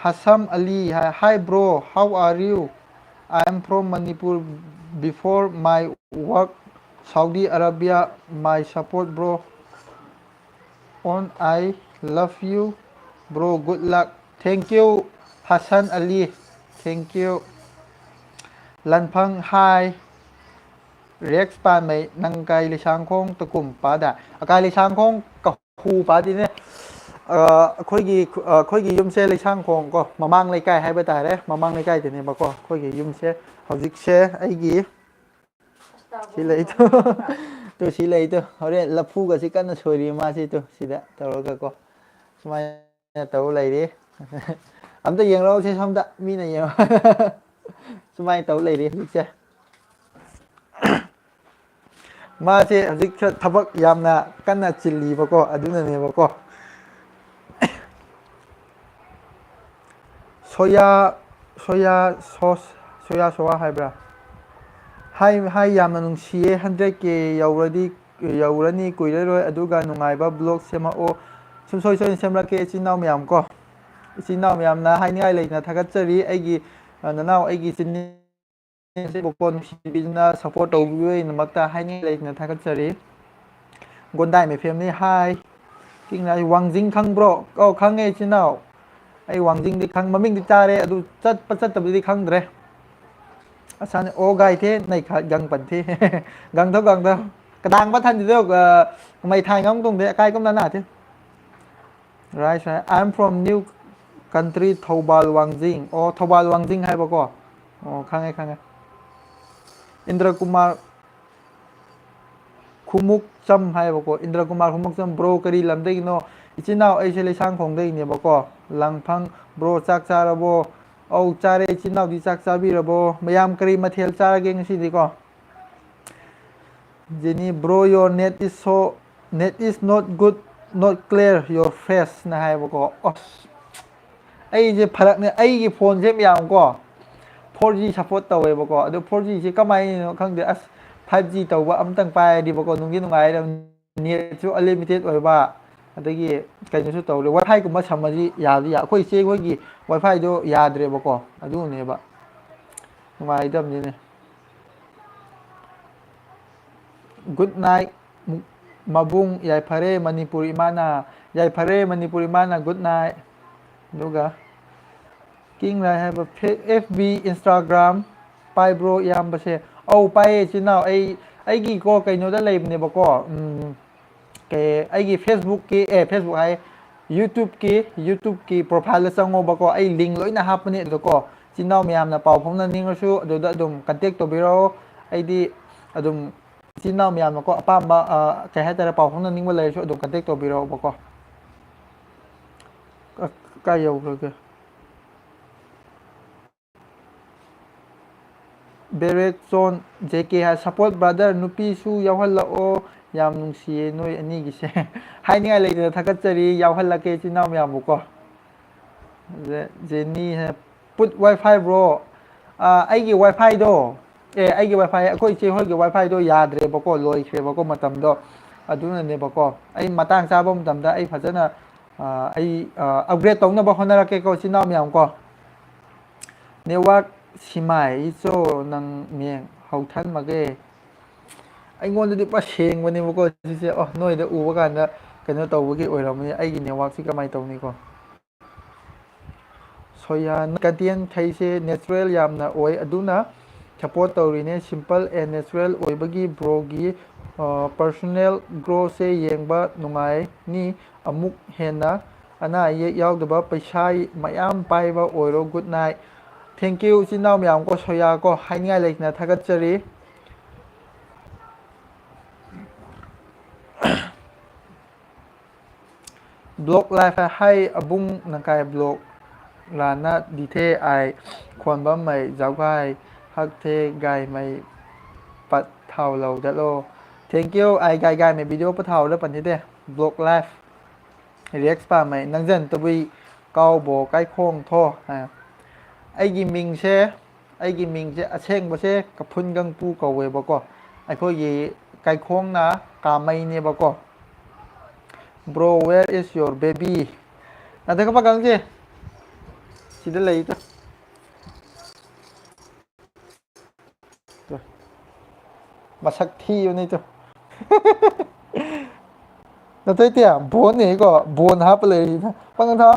Hassam Ali, hi bro, how are you? I am from Manipur. Before my work, Saudi Arabia, my support bro. On I love you, bro. Good luck. Thank you, Hassan Ali. Thank you. Lanphang hi. Rex pan mày năng cai li sang khong tụ cùng pa da. Cai li sang khong ka hu pa di ne. ꯑꯩꯈꯣꯏꯒꯤ ꯌꯨꯝꯁꯦ ꯂꯩꯁꯥꯡꯈꯣꯡ ꯀꯣ ꯃꯃꯥꯡ ꯂꯩꯀꯥꯏ ꯍꯥꯏꯕ ꯇꯥꯔꯦ ꯃꯃꯥꯡ ꯂꯩꯀꯥꯏꯗꯅꯦꯕꯀꯣ ꯑꯩꯈꯣꯏꯒꯤ ꯌꯨꯝꯁꯦ ꯍꯧꯖꯤꯛꯁꯦ ꯑꯩꯒꯤ ꯁꯤ ꯂꯩꯇꯣ ꯇꯨ ꯁꯤ ꯂꯩꯇꯣ ꯍꯣꯔꯦꯟ ꯂꯐꯨꯒꯁꯤ ꯀꯟꯅ ꯁꯣꯏꯔꯤ ꯃꯥꯁꯤ ꯇꯨ ꯁꯤꯗ ꯇꯧꯔꯒꯀꯣ ꯁꯨꯃꯥꯏꯅ ꯇꯧ ꯂꯩꯔꯤ ꯑꯝꯇ ꯌꯦꯡꯂꯛꯎꯁꯦ ꯁꯣꯝꯗ ꯃꯤꯅ ꯌꯦꯡꯉꯣ ꯁꯨꯃꯥꯏꯅ ꯇꯧ ꯂꯩꯔꯤ ꯍꯧꯖꯤꯛꯁꯦ ꯃꯥꯁꯦ ꯍꯧꯖꯤꯛ ꯊꯕꯛ ꯌꯥꯝꯅ ꯀꯟꯅ ꯆꯤꯜꯂꯤꯕꯀꯣ ꯑꯗꯨꯅꯅꯦꯕꯀꯣ ꯁꯣꯌꯥ ꯁꯣꯋꯥ ꯍꯥꯏꯕ꯭ꯔꯥ ꯍꯥꯏ ꯌꯥꯝꯅ ꯅꯨꯡꯁꯤꯌꯦ 100K ꯌꯧꯔꯅꯤ ꯀꯨꯏꯔꯔꯣꯏ ꯑꯗꯨꯒ ꯅꯨꯡꯉꯥꯏꯕ ꯕ꯭ꯂꯣꯛ ꯁꯦꯝꯃꯛꯑꯣ ꯁꯨꯡꯁꯣꯏ ꯁꯣꯏꯅ ꯁꯦꯝꯂꯛꯀꯦ ꯏꯆꯤꯟ ꯏꯅꯥꯎ ꯃꯌꯥꯝ ꯀꯣ ꯏꯆꯤꯟ ꯏꯅꯥꯎ ꯃꯌꯥꯝꯅ ꯍꯥꯏꯅꯤꯡꯉꯥꯏ ꯂꯩꯇꯅ ꯊꯥꯒꯠꯆꯔꯤ ꯑꯩꯒꯤ ꯅꯅꯥꯎ ꯑꯩꯒꯤ ꯏꯆꯤꯟꯕꯨꯀꯣ ꯅꯨꯡꯁꯤꯕꯤꯗꯨꯅ ꯁꯞꯄꯣꯔꯠ ꯇꯧꯕꯤꯕꯒꯤꯗꯃꯛꯇ ꯍꯥꯏꯅꯤꯡꯉꯥꯏ ꯂꯩꯇꯅ ꯊꯥꯒꯠꯆꯔꯤ ꯒꯣꯟꯗꯥꯏ ꯃꯦꯐꯦꯝꯅꯤ ꯍꯥꯏ ꯋꯥꯡꯖꯤꯡ ꯈꯪꯕ꯭ꯔꯣ ꯈꯪꯉꯦ ꯏꯆꯤꯟ ꯏꯅꯥꯎ ꯑꯩ ꯋꯥꯡꯖꯤꯡꯗꯤ ꯃꯃꯤꯡꯗꯤ ꯇꯥꯔꯦ ꯑꯗꯨ ꯆꯠꯇꯕꯗꯤ ꯈꯪꯗ꯭ꯔꯦ ꯑꯁꯥꯅꯤ ꯑꯣ ꯒꯥꯏꯊꯦ ꯅꯩ ꯒꯪ ꯄꯟꯊꯤ ꯒꯪꯊꯧ ꯀꯗꯥꯡꯕ ꯊꯟꯗꯤꯗꯣ ꯃꯩ ꯊꯥꯏ ꯉꯝ ꯇꯣꯡꯗꯦ ꯑꯀꯥꯏꯒꯨꯝꯅ ꯅꯥꯊꯦ right I am from new country ꯊꯧꯕꯥꯜ ꯋꯥꯡꯖꯤꯡ ꯑꯣ ꯊꯧꯕꯥꯜ ꯋꯥꯡꯖꯤꯡ ꯍꯥꯏꯕꯀꯣ ꯑꯣ ꯈꯪꯉꯦ ꯏꯟꯗ꯭ꯔꯀꯨꯃꯥꯔ ꯈꯨꯃꯨꯛꯆꯝ ꯍꯥꯏꯕꯀꯣ ꯏꯟꯗ꯭ꯔꯀꯨꯃꯥꯔ ꯈꯨꯃꯨꯛꯆꯝ ꯕ꯭ꯔꯣ ꯀꯔꯤ ꯂꯝꯗꯒꯤꯅꯣ ꯏꯆꯤꯟ ꯏꯅꯥꯎ ꯑꯩꯁꯦ ꯂꯩꯁꯥꯡꯈꯣꯡꯗꯒꯤꯅꯦꯕꯀꯣ ꯂꯪꯐꯪ ꯕ꯭ꯔꯣ ꯆꯥꯛ ꯆꯥꯔꯕꯣ ꯑꯧ ꯆꯥꯔꯦ ꯏꯆꯤꯟ ꯏꯅꯥꯎꯗꯤ ꯆꯥꯛ ꯆꯥꯕꯤꯔꯕꯣ ꯃꯌꯥꯝ ꯀꯔꯤ ꯃꯊꯦꯜ ꯆꯥꯔꯒꯦ ꯉꯁꯤꯗꯤꯀꯣ Jenny bro your net is not good not clear your ꯐꯦꯁꯅ ꯍꯥꯏꯕꯀꯣ ꯑꯁ ꯑꯩꯁꯦ ꯐꯔꯛꯅꯦ ꯑꯩꯒꯤ ꯐꯣꯟꯁꯦ ꯃꯌꯥꯝꯀꯣ 4G ꯁꯞꯄꯣꯔꯠ ꯇꯧꯋꯦꯕꯀꯣ ꯑꯗꯨ 4Gꯁꯦ ꯀꯃꯥꯏꯅꯅꯣ ꯈꯪꯗꯦ ꯑꯁ 5G ꯇꯧꯕ ꯑꯝꯇꯪ ꯄꯥꯏꯔꯗꯤꯕꯀꯣ ꯅꯨꯡꯗꯤ ꯅꯨꯡꯉꯥꯏꯔ ꯅꯦꯠꯁꯨ ꯑꯟꯂꯤꯃꯤꯇꯦꯠ ꯑꯣꯏꯕ ꯑꯗꯒꯤ ꯀꯩꯅꯣꯁꯨ ꯇꯧꯔꯦ ꯋꯥꯏꯐꯥꯏꯒꯨꯝꯕ ꯁꯝꯃꯗꯤ ꯌꯥꯗꯤ ꯑꯩꯈꯣꯏ ꯏꯆꯦ ꯈꯣꯏꯒꯤ ꯋꯥꯏꯐꯥꯏꯗꯣ ꯌꯥꯗ꯭ꯔꯦꯕꯀꯣ ꯑꯗꯨꯅꯦꯕ ꯅꯨꯡꯉꯥꯏꯇꯕꯅꯤꯅꯦ ꯒꯨꯗ ꯅꯥꯏꯠ ꯃꯕꯨꯡ ꯌꯥꯏꯐꯔꯦ ꯃꯅꯤꯄꯨꯔ ꯏꯃꯥꯅ ꯌꯥꯏꯐꯔꯦ ꯃꯅꯤꯄꯨꯔ ꯏꯃꯥꯅ ꯒꯨꯗ ꯅꯥꯏꯠ ꯑꯗꯨꯒ ꯀꯤꯡ ꯔꯥꯏ ꯍꯥꯏꯕ FB ꯏꯟꯁꯇꯥꯒ꯭ꯔꯥꯝ ꯄꯥꯏꯕ꯭ꯔꯣ ꯏꯌꯥꯝꯕꯁꯦ ꯑꯧ ꯄꯥꯏꯌꯦ ꯏꯆꯤꯟ ꯏꯅꯥꯎ ꯑꯩꯒꯤꯀꯣ ꯀꯩꯅꯣꯗ ꯂꯩꯕꯅꯦꯕꯀꯣ ꯑꯩꯒꯤ ꯐꯦꯁꯕꯨꯛ ꯍꯥꯏ ꯌꯨꯇꯨꯕꯀꯤ ꯄ꯭ꯔꯣꯐꯥꯏꯜꯗ ꯆꯪꯉꯣꯕꯀꯣ ꯑꯩ ꯂꯤꯡ ꯂꯣꯏꯅ ꯍꯥꯞꯄꯅꯦ ꯑꯗꯨꯗꯀꯣ ꯏꯆꯤꯟ ꯏꯅꯥꯎ ꯃꯌꯥꯝꯅ ꯄꯥꯎ ꯐꯥꯎꯅꯅꯤꯡꯉꯁꯨ ꯑꯗꯨꯗ ꯑꯗꯨꯝ ꯀꯟꯇꯦꯛ ꯇꯧꯕꯤꯔꯛꯑꯣ ꯑꯩꯗꯤ ꯑꯗꯨꯝ ꯏꯆꯤꯟ ꯏꯅꯥꯎ ꯃꯌꯥꯝꯅꯀꯣ ꯑꯄꯥꯝꯕ ꯀꯩ ꯍꯥꯏꯇꯥꯔꯦ ꯄꯥꯎ ꯐꯥꯎꯅꯅꯤꯡꯕ ꯂꯩꯔꯁꯨ ꯑꯗꯨꯝ ꯀꯟꯇꯦꯛ ꯇꯧꯕꯤꯔꯛꯑꯣꯕꯀꯣ ꯀꯥꯏ ꯌꯧꯈ꯭ꯔꯒꯦ ꯕꯦꯔꯦꯠꯁꯣꯟ JK ꯍꯥꯏ ꯁꯞꯄꯣꯔꯠ ꯕ꯭ꯔꯥꯗꯔ ꯅꯨꯄꯤꯁꯨ ꯌꯥꯎꯍꯜꯂꯛꯑꯣ ꯌꯥꯝ ꯅꯨꯡꯁꯤꯌꯦ ꯅꯣꯏ ꯑꯅꯤꯒꯤꯁꯦ ꯍꯥꯏꯅꯤꯡꯉꯥꯏ ꯂꯩꯇꯅ ꯊꯥꯒꯠꯆꯔꯤ ꯌꯥꯎꯍꯜꯂꯛꯀꯦ ꯏꯆꯤꯟ ꯏꯅꯥꯎ ꯃꯌꯥꯝꯕꯨꯀꯣ ꯖꯦꯅꯤ ꯄꯨꯠ ꯋꯥꯏꯐꯥꯏ ꯕ꯭ꯔꯣ ꯑꯩꯒꯤ ꯋꯥꯏꯐꯥꯏꯗꯣ ꯑꯩꯒꯤ ꯋꯥꯏꯐꯥꯏ ꯑꯩꯈꯣꯏ ꯏꯆꯦ ꯍꯣꯏꯒꯤ ꯋꯥꯏꯐꯥꯏꯗꯣ ꯌꯥꯗ꯭ꯔꯦꯕꯀꯣ ꯂꯣꯏꯈ꯭ꯔꯦꯕꯀꯣ ꯃꯇꯝꯗꯣ ꯑꯗꯨꯅꯅꯦꯕꯀꯣ ꯑꯩ ꯃꯇꯥꯡ ꯆꯥꯕ ꯃꯇꯝꯗ ꯑꯩ ꯐꯖꯅ ꯑꯩ ꯑꯞꯒ꯭ꯔꯦꯗ ꯇꯧꯅꯕ ꯍꯣꯠꯅꯔꯛꯀꯦꯀꯣ ꯏꯆꯤꯟ ꯏꯅꯥꯎ ꯃꯌꯥꯝ ꯀꯣ ꯅꯦꯠꯋꯥꯔꯛ ꯁꯤꯃꯥꯏ ꯏꯆꯣ ꯅꯪ ꯃꯤꯡ ꯍꯧꯊꯟꯃꯒꯦ ꯑꯩꯉꯣꯟꯗꯗꯤ ꯄꯨꯔꯥ ꯁꯦꯡꯕꯅꯦꯕꯀꯣ ꯁꯤꯁꯦ ꯅꯣꯏꯗ ꯎꯕ ꯀꯥꯟꯗ ꯀꯩꯅꯣ ꯇꯧꯕꯒꯤ ꯑꯣꯏꯔꯝꯃꯅꯤ ꯑꯩꯒꯤ ꯅꯦꯠꯋꯥꯛꯁꯤ ꯀꯃꯥꯏꯅ ꯇꯧꯅꯤꯀꯣ ꯁꯣꯌꯥ ꯀꯟꯇꯦꯟꯈꯩꯁꯦ ꯅꯦꯆꯔꯦꯜ ꯌꯥꯝꯅ ꯑꯣꯏ ꯑꯗꯨꯅ ꯁꯞꯄꯣꯔꯠ ꯇꯧꯔꯤꯅꯦ ꯁꯤꯝꯄꯜ ꯑꯦꯟ ꯅꯦꯆꯔꯦꯜ ꯑꯣꯏꯕꯒꯤ ꯕ꯭ꯔꯣꯒꯤ ꯄꯔꯁꯣꯅꯦꯜ ꯒ꯭ꯔꯣꯁꯦ ꯌꯦꯡꯕ ꯅꯨꯡꯉꯥꯏꯅꯤ ꯑꯃꯨꯛ ꯍꯦꯟꯅ ꯑꯅꯥ ꯑꯌꯦꯛ ꯌꯥꯎꯗꯕ ꯄꯩꯁꯥ ꯃꯌꯥꯝ ꯄꯥꯏꯕ ꯑꯣꯏꯔꯣ ꯒꯨꯗ ꯅꯥꯏꯠ ꯊꯦꯡꯀ꯭ꯌꯨ ꯏꯆꯤꯟ ꯏꯅꯥꯎ ꯃꯌꯥꯝ ꯀꯣ ꯁꯣꯌꯥ ꯀꯣ ꯍꯥꯏꯅꯤꯡꯉꯥꯏ ꯂꯩꯇꯅ ꯊꯥꯒꯠꯆꯔꯤ ꯕ꯭ꯂꯣꯛ ꯂꯥꯏꯐ ꯍꯥꯏ ꯑꯕꯨꯡ ꯅꯀꯥꯏ ꯕ꯭ꯂꯣꯛ ꯂꯥꯟꯅ ꯗꯤꯊꯦ ꯑꯥꯏ ꯈꯣꯟꯕ ꯃꯩ ꯖꯥꯎꯒꯥꯏ ꯍꯛꯊꯦ ꯒꯥꯏ ꯃꯩ bắt thầu lầu đã lô thank you ai gai gai mày video bắt thầu đó bạn thế đây blog live react pa mày năng dân tôi bị câu bộ cái khoang thô à ai gì mình sẽ ai gì mình sẽ xem bữa sẽ gặp phun găng pu cầu về bao co ai có gì cái khoang na cả mày nè bao co bro where is your baby à thế các bác gắng gì chỉ để lấy thôi mà sắc thiอยู่นี่จ้ะ เราเตี้ยบวนนี่ก็บวนฮับไปเลยนะปังกันท้อ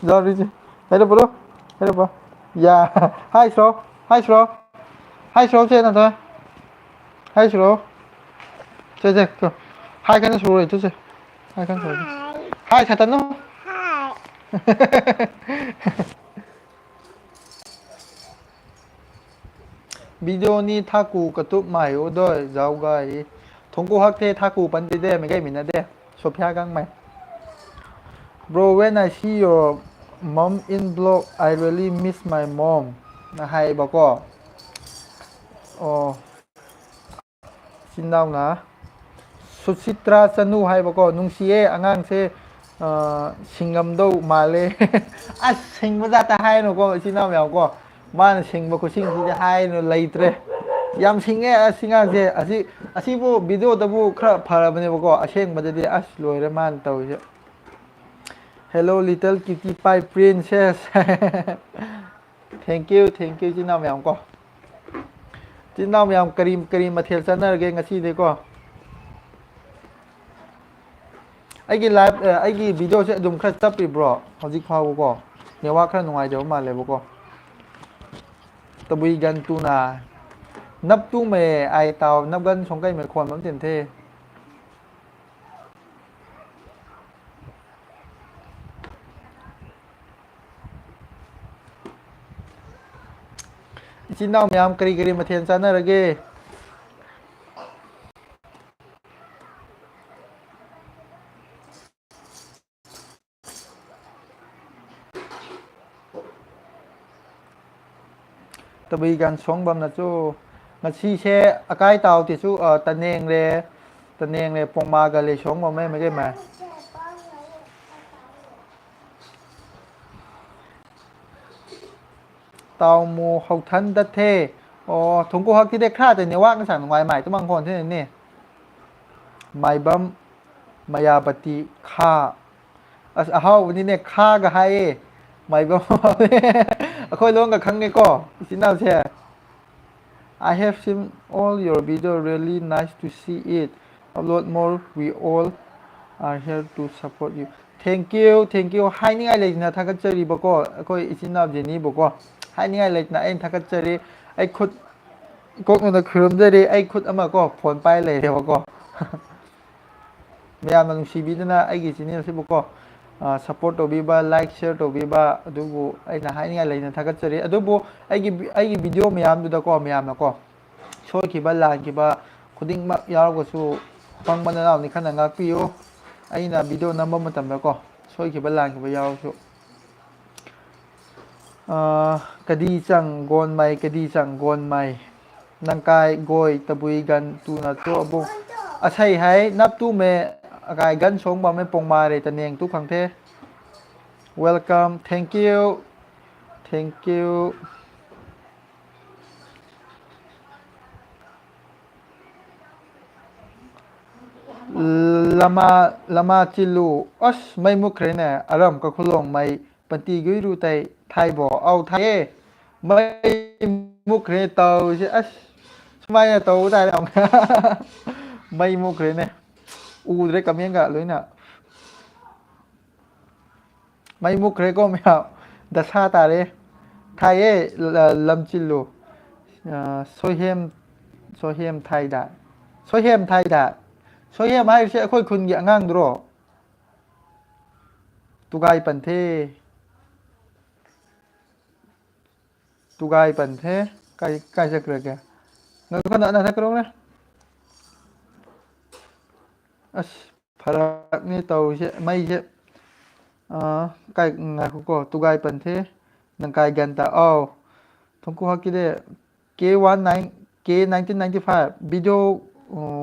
รอดิจิให้ดูปะให้ดูปะอย่าให้โชว์ให้โชว์ให้โชว์เช่นนั้นเถอะให้โชว์เจ๊ก็ให้กันโชว์เลยทุกเจ๊ให้กันโชว์ให้ชัดตันนู้วิดีโอนี้ถ้ากูกระตุกใหม่โอ้ด้วยเจ้าไงทงกูฮักเทถ้ากูปันติเด้ไม่ใช่มินนะเด้ชอบยากังไหม Bro when I see your mom in blog I really miss my mom นะให้บอกก็อ๋อชินดาวนะสุดสิตราสนุให้บอกก็นุ่งเสียอ่างเสียชิงกำดูมาเลยอ่ะชิงภาษาไทยหนูก็ชินดาวไม่เอาก็บ้านชิงบอกก็ชิงที่จะให้หนูเลยเตะยามชิงชิงอ่างเสียอาชีพวิดีโอตะบูครับพาราบันบอกก็อาเชงมาจะได้รวยมันเต่าเสีย Hello little kitty pie princess thank you chị nào mèo có chị nào mèo krim mà thiệt sẵn là cái ngã chi đấy có ai cái live ai cái video sẽ dùng khắc chấp đi bro họ dịch hoa có nếuว่าkhắc ngoài chỗ mà lại có tao bị gan tu na nắp tu mè ai tao nắp gan sống cây mè khoan bấm tiền thê chị nào mèo krim mà thiệt sẵn là cái tao bị gan sống bấm là chú mà chi xe cái tàu thì chú ở tận nền phong ma cái lề sống bấm mấy cái mà tàu mù học thân đất thê thùng cô họcที่ได้ค่าแต่เนี่ยว่ากันสั่งngoàiใหม่ต้องบางคนที่นี่ไม่บัมมายาปฏิค่าเฮาวันนี้เนี่ยค่าก็ให้ไม่บัมค่อยลงกับครั้งนี้ก็สิน่าแชร์ I have seen all your video really nice to see it upload more we all are here to support you thank you ให้นี่ไงเลยนะถ้าก็เจอรีบอกก็ค่อยสิน่าเจนี่บอกก็ให้นี่ไงเลยนะเอ็นถ้าก็เจอรีไอ้คุดก็นั่นคือเรื่องไอ้คุดเอามาก็ผลไปเลยเดี๋ยวก็ไม่ยามต้องชีวิตนะไอ้กี่สิ่งนี้สิบอกก็support ตัวบีบ้า like share ตัวบีบ้าดูบุไอ้นะให้นี่ไงเลยนะถ้าก็เจอรีดูบุไอ้กี่วิดีโอไม่ยามดูตะก็ไม่ยามนะก็ช่วยกี่บ้านลานกี่บ้าคนดิ้งมายาวก็สู้ฟังบรรดาในขณะงักพี่โอไอ้นะวิดีโอนั้นมันทำแล้วก็ช่วยกี่บ้านลานกี่บ้ายาวสู้กระดีจังโกนไม่กระดีจังโกนไม่นังกายโกยตะบุยกันตูนาตัวบุอาศัยให้นับตู้เมกายกันชงบ่ไม่ปงมาเลยตะเนียงทุกครั้งเท welcome thank you lama chilu os mai mukre ne aram ka khulong mai panti gui ru tai thai bo au thai mai mukre tàu chứ as mai là tàu tai ông mai mukre ne u đấy cầm miếng gà lưới nè mai mukre có mèo đặt xa ta đấy thai ấy lâm chilu soi hem thai đã soi hem thai đã soi hem hay sẽ khôi khun nhẹ ngang rồi tu gai bẩn thế cái sẽ kìa nó có nợ là thế đúng đấy farak ni tàu sẽ may sẽ cái ngày của tu gai bẩn thế nâng cái gần ta thông qua cái đấy kế one nine K 1995 video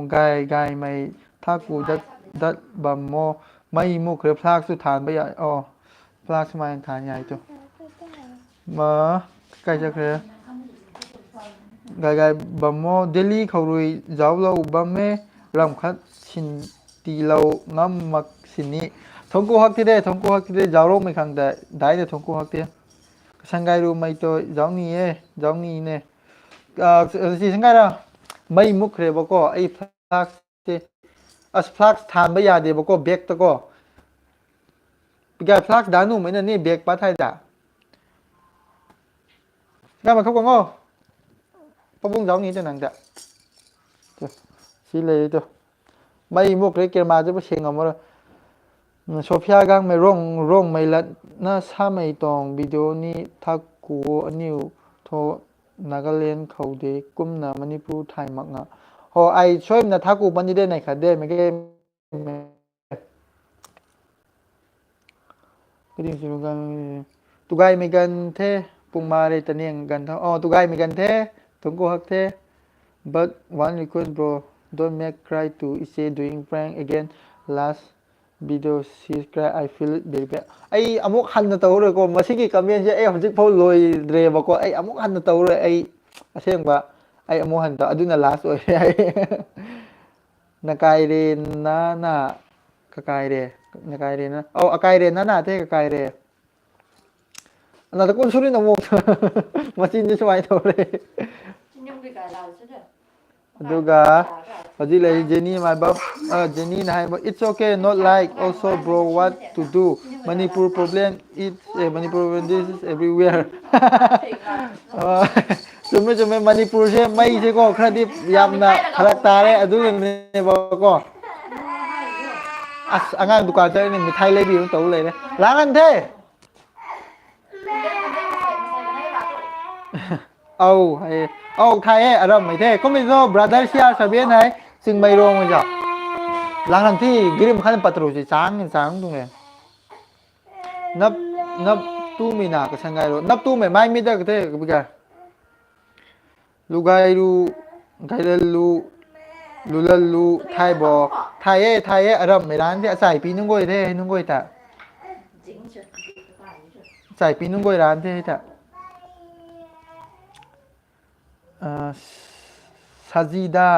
gai mai thaku dat bammo mai mu khre flak su than ba ya flak mai than yai to ma kai ja khre gai bammo delhi khorui zawlo bamme ram khat sin ti lo ngam mak sini thongku hakti de zawro mai khang da dai de thongku hakti sangai ru mai to zawni ne si sangai ra mai mu khre ba ko ai flak te as flak than ba ya de ba ko back ta ko gai flak danu mai na ni back pa thai da ga ma khop ko ngo pa bung zawni te nang da si le to mai mu khre ke ma je ba seng amor Sophia gang me rong mai lat na sa mai tong video ni thaku aniu tho Nagaland khaude kumna Manipur thai makna ho ai soim na thaku bani de nai khade me ke kiding siru gan tugai me gan the pungmare taneng gan tha tugai me gan the tungko hak the but one request bro don't make cry to say doing prank again last video she cry I feel it very bad ai amuk han na tau rồi ko masigi comment je ai hojik phau loi dre ba ko ai amuk han na tau rồi ai aseng ba ai amuk han ta aduna last oi ai nakai re na kakai re nakai re na akai re na the kakai re na ta kon suri na mo machin ni swai tau re aduga hojik lai Jenny my bab Jenny na hai it's okay not like also bro what to do Manipur problem it's Manipur problem this is everywhere chume Manipur se mai se ko khadi yamna pharak tare adu ne ba ko as angang dukan ta ni mithai le bi tau le ne langan the hai thai hai aram mai the komi zo brother share sabe nai sing mai rong ja langan thi grim khan patru ji chang tung ne nap tu mi na ka sangai ro nap tu me mai mi da ka the ka biga lugai ru gailalu lulalu thai bo thai aram mai ran the sai pi nung goi the nung goi ta sai pi nung goi ran the ta Sajida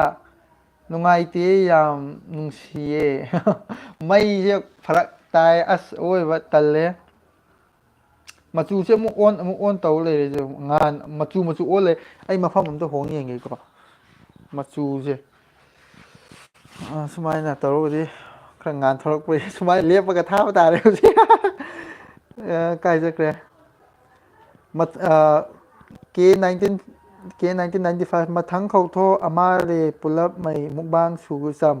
nungaite yam nungsiye mai je pharak tai as oi ba talle machu se mu on tau le je ngan machu on le ai mafam am to hong yeng ge ko machu je sumai na tau di khang ngan thorak pe sumai lep ka tha ta re ji kai je kre mat K19 K1995 mathang khau tho amare pulap mai mukbang sugu sam